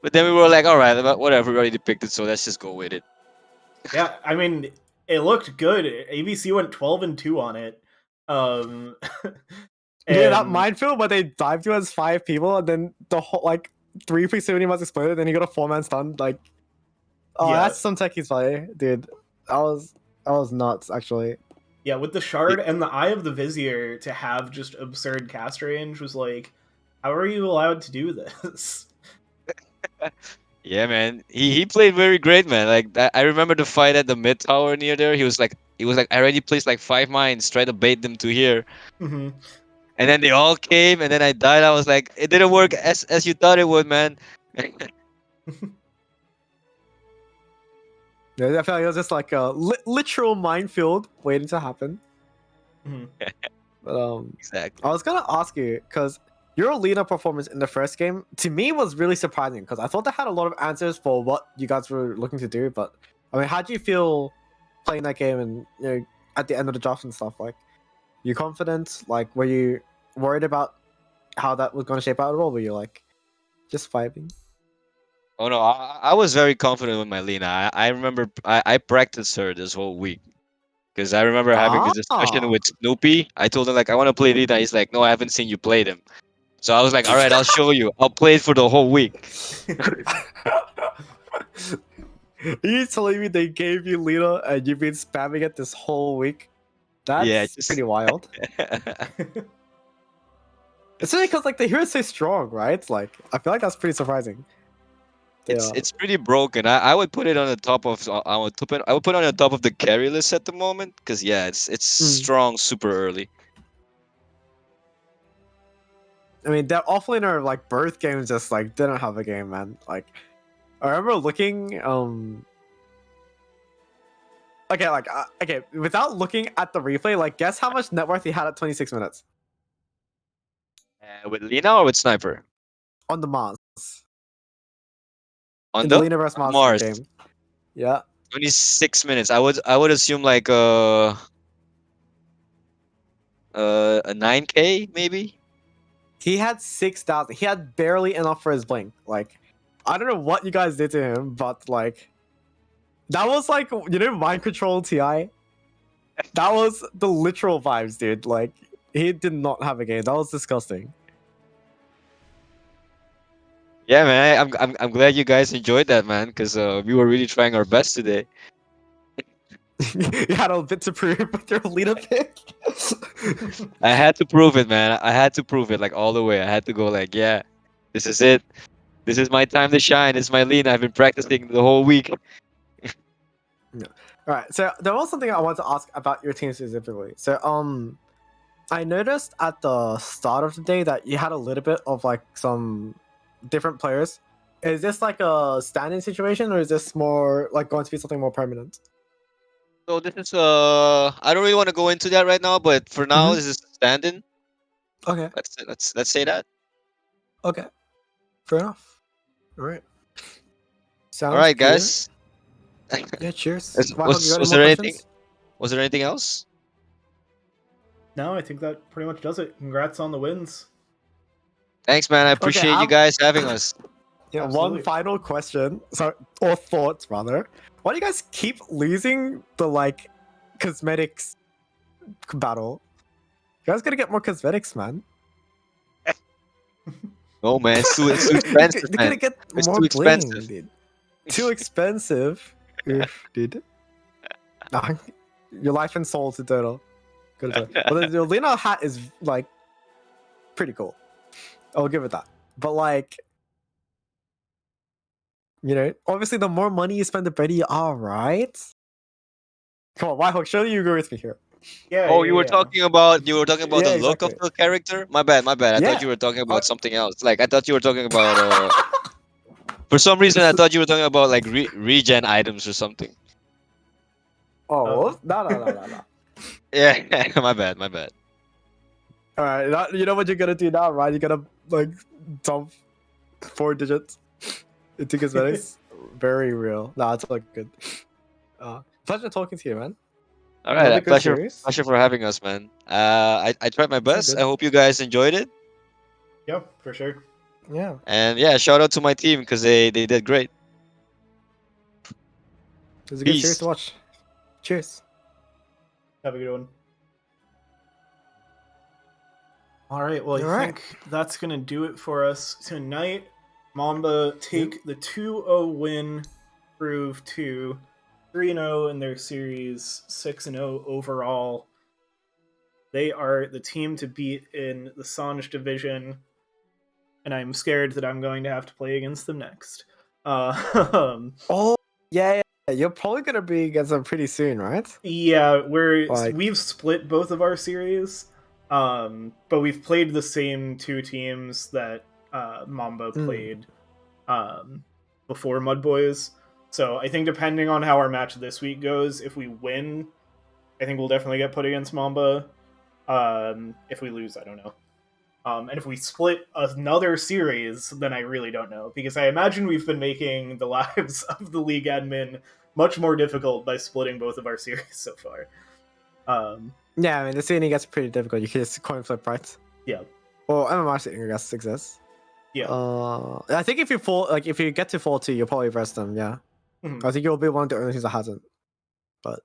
But then we were like, all right, whatever, we already picked it, so let's just go with it. Yeah, I mean, it looked good. ABC went 12-2 on it. Um, Dude, that and minefield where they dived you as 5 people and then the whole like 3 must exploded, then you got a 4-man stun. Like, oh, yeah, that's some techies play, dude. That was nuts, actually. yeah, with the shard and the Eye of the Vizier to have just absurd cast range was like, how are you allowed to do this? Yeah, man. He played very great, man. Like I remember the fight at the mid tower near there. He was like I already placed like 5 mines, try to bait them to here. Mhm. And then they all came and then I died. I was like, it didn't work as you thought it would, man. Yeah, I feel like it was just like a literal minefield waiting to happen. Mhm. But Exactly. I was gonna ask you because your Lena performance in the first game to me was really surprising because I thought they had a lot of answers for what you guys were looking to do. But I mean, how do you feel playing that game and at the end of the draft and stuff? Like, you confident? Like, were you worried about how that was gonna shape out at all? Were you like just vibing? Oh no, I was very confident with my Lena. I remember I practiced her this whole week. Because I remember having a discussion Ah, with Snoopy. I told him like I want to play Lena. He's like, no, I haven't seen you play them. So I was like, all right, I'll show you. I'll play it for the whole week. you telling me they gave you Lena and you've been spamming it this whole week? Yeah, That's just pretty wild. It's really because like the hero's so strong, right? Like I feel like that's pretty surprising. it's Yeah. it's pretty broken. I would put it on the top of I would put it on the top of the carry list at the moment because yeah, it's Mm. strong super early. I mean, that offlaner like birth games just like didn't have a game, man. Like I remember looking. Okay, like okay, without looking at the replay, like guess how much net worth he had at 26 minutes With Lena or with Sniper on the Mars on in the the Lena vs Mars Mars. game. Yeah, 26 minutes. I would assume like a 9K maybe. he had 6,000. He had barely enough for his blink. Like I don't know what you guys did to him, but like that was like mind control Ti. That was the literal vibes, dude. Like he did not have a game. That was disgusting. Yeah, man. I'm glad you guys enjoyed that, man, because we were really trying our best today. You had a bit to prove with your leader pick. I had to prove it, man. I had to prove it like all the way. I had to go like, yeah, this is it. This is my time to shine. It's my lean. I've been practicing the whole week. All right. So there was something I wanted to ask about your team specifically. So I noticed at the start of the day that you had a little bit of like some different players. Is this like a stand-in situation, or is this more like going to be something more permanent? So this is I don't really want to go into that right now, but for now Mhm. this is stand-in. Okay. Let's say that. Okay. Fair enough. All right. All Sounds right, good. guys. Yeah. Cheers. Was Wahog, you was, got any was more there anything? questions? Was there anything else? No, I think that pretty much does it. Congrats on the wins. Thanks, man. I Okay. appreciate you guys having us. Yeah, Absolutely. one final question. So, or thoughts rather. Why do you guys keep losing the like cosmetics battle? You guys gotta get more cosmetics, man. No, man. It's too expensive, They're man. gonna get It's more too bling, expensive. dude. Too expensive. Oof, dude. Nah, your life and soul to Dota. Good to Dota. Well, the Lena hat is like pretty cool. I'll give it that. But like, obviously the more money you spend, the better you are, right? Come on, Whitehawk, surely you agree with me here. Yeah, Oh, yeah, yeah. you were talking about the Yeah, look of exactly. the character. My bad, my bad. I thought Yeah. you were talking Uh, about something else. Like I thought you were talking about For some reason, I thought you were talking about like regen items or something. oh, Oh. no. Yeah, my bad, my bad. All right, you know what you're gonna do now, right? You're gonna like dump 4 digits into cosmetics. Very real. Nah, it's all good. Pleasure talking to you, man. All Another right, good pleasure, series. pleasure for having us, man. I tried my It's all best. I good. hope you guys enjoyed it. Yeah, for sure. Yeah. And yeah, shout out to my team because they did great. It was a good series Peace. to watch. Cheers. Have a good one. All right, well, I All right. think that's going to do it for us tonight. Mamba take the 2-0 win, prove to 3-0 in their series, 6-0 overall. They are the team to beat in the Sange division, and I'm scared that I'm going to have to play against them next. Oh, yeah. You're probably gonna be against them pretty soon, right? Yeah, Like- we've split both of our series, but we've played the same two teams that Mamba played before Mudboys. So I think depending on how our match this week goes, if we win, I think we'll definitely get put against Mamba. If we lose, I don't know. And if we split another series, then I really don't know, because I imagine we've been making the lives of the league admin much more difficult by splitting both of our series so far. Yeah, I mean, the scene gets pretty difficult. You can just coin flip, right? Yeah, Well, MMR scene, I guess, exists. yeah. I think if you get to 4-2, you'll probably press them. Yeah, Mhm. I think you'll be one of the only teams that hasn't. But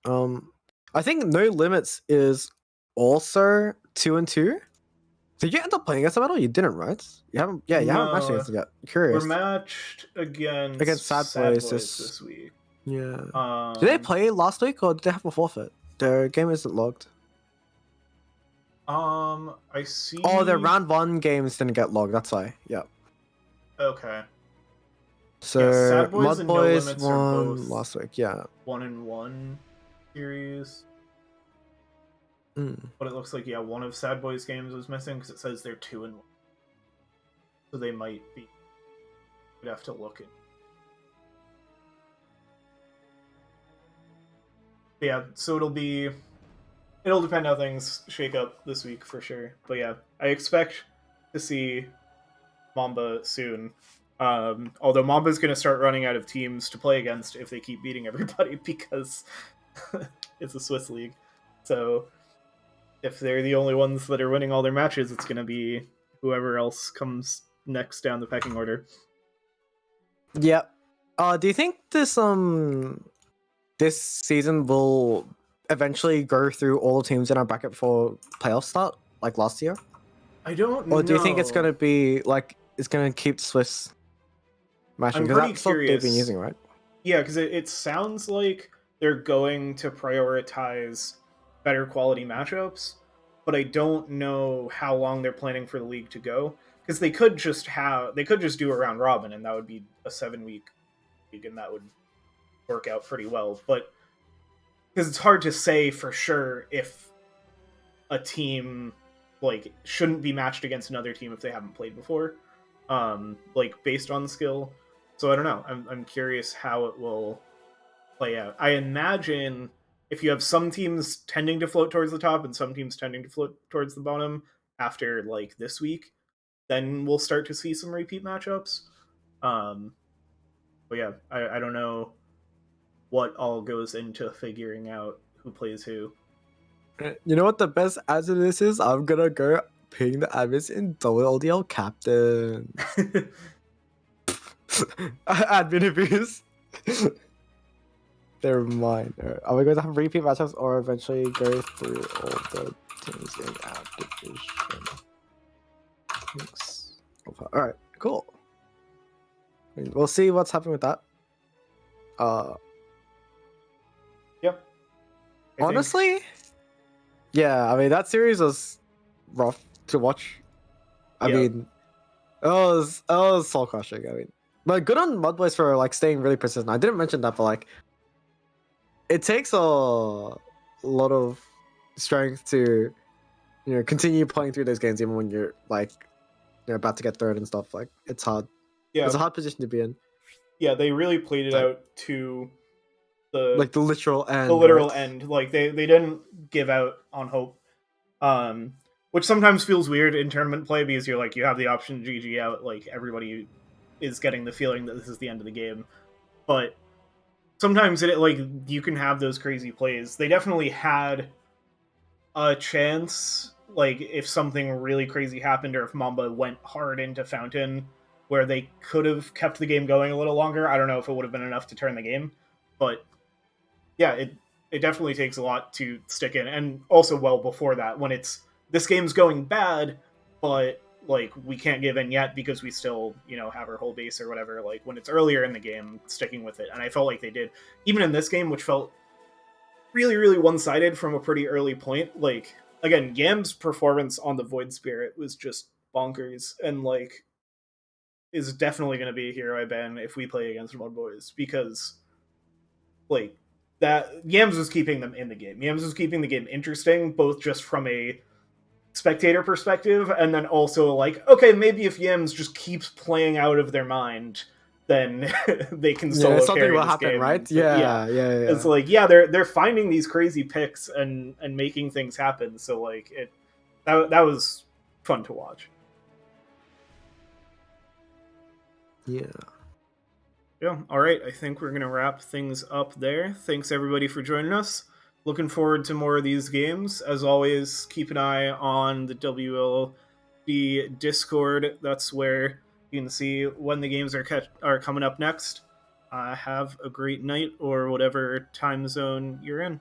I think No Limits is also 2-2. Did you end up playing against them at all? You didn't, right? You haven't. Yeah, you haven't matched No, against them yet. Curious. We're matched against Sad Sad Boys Boys this- this week. Yeah. Did they play last week or did they have a forfeit? Their game isn't logged. I see. Oh, their round 1 games didn't get logged. That's why. Yeah. Okay. So Sad Boys and No Mudboys Limits are won both last week. Yeah. 1-1 series. Mm. But it looks like, yeah, one of Sad Boys' games was missing because it says they're 2-1. So they might be. We'd have to look at. Yeah, so it'll depend how things shake up this week for sure. But yeah, I expect to see Mamba soon. Although Mamba's going to start running out of teams to play against if they keep beating everybody, because it's a Swiss league. So if they're the only ones that are winning all their matches, it's going to be whoever else comes next down the pecking order. Yep. Do you think this season will eventually go through all the teams in our bracket before playoffs start, like last year? I don't know. Or do you think it's gonna be like it's gonna keep Swiss matching? I'm Because pretty that's what they've been curious. using, right? Yeah, because it sounds like they're going to prioritize better quality matchups, but I don't know how long they're planning for the league to go. Because they could just do a round robin, and that would be a 7-week league, and that would work out pretty well. But because it's hard to say for sure if a team like shouldn't be matched against another team if they haven't played before, like based on skill. So I don't know. I'm curious how it will play out. I imagine if you have some teams tending to float towards the top and some teams tending to float towards the bottom after like this week, then we'll start to see some repeat matchups. But yeah, I don't know what all goes into figuring out who plays who. You know what the best answer to this is? I'm gonna go ping the admins in WLDL captain. Admin abuse. They're mine. Are we going to have repeat matchups or eventually go through all the teams in our division? Thanks. Alright, cool. We'll see what's happening with that. Yep. I think- Honestly, yeah, I mean that series was rough to watch. I Yeah. mean, it was soul crushing. I mean, but good on Mudboys for like staying really persistent. I didn't mention that, but like, it takes a lot of strength to, continue playing through those games even when you're like, about to get third and stuff. Like, it's hard. yeah, It's a hard position to be in. yeah, they really played it Like- out to the Like the literal end. the literal right? end. Like they didn't give out on hope, which sometimes feels weird in tournament play because you're like you have the option to GG out. Like everybody is getting the feeling that this is the end of the game, but sometimes it like you can have those crazy plays. They definitely had a chance like if something really crazy happened or if Mamba went hard into Fountain where they could have kept the game going a little longer. I don't know if it would have been enough to turn the game, but yeah, it definitely takes a lot to stick in. And also, well, before that, when it's this game's going bad, but like we can't give in yet because we still, you know, have our whole base or whatever. Like when it's earlier in the game, sticking with it, and I felt like they did, even in this game, which felt really, really one-sided from a pretty early point. Like again, Yam's performance on the Void Spirit was just bonkers, and like is definitely going to be a hero I ban if we play against Mudboys because like that Yams was keeping them in the game. Yams was keeping the game interesting, both just from a spectator perspective, and then also like, okay, maybe if Yams just keeps playing out of their mind, then they can solo something carry will this happen, game. right? But Yeah. It's like, yeah, they're finding these crazy picks and making things happen. So like that was fun to watch. Yeah. Yeah, all right. I think we're going to wrap things up there. Thanks, everybody, for joining us. Looking forward to more of these games. As always, keep an eye on the WLD Discord. That's where you can see when the games are coming up next. Have a great night or whatever time zone you're in.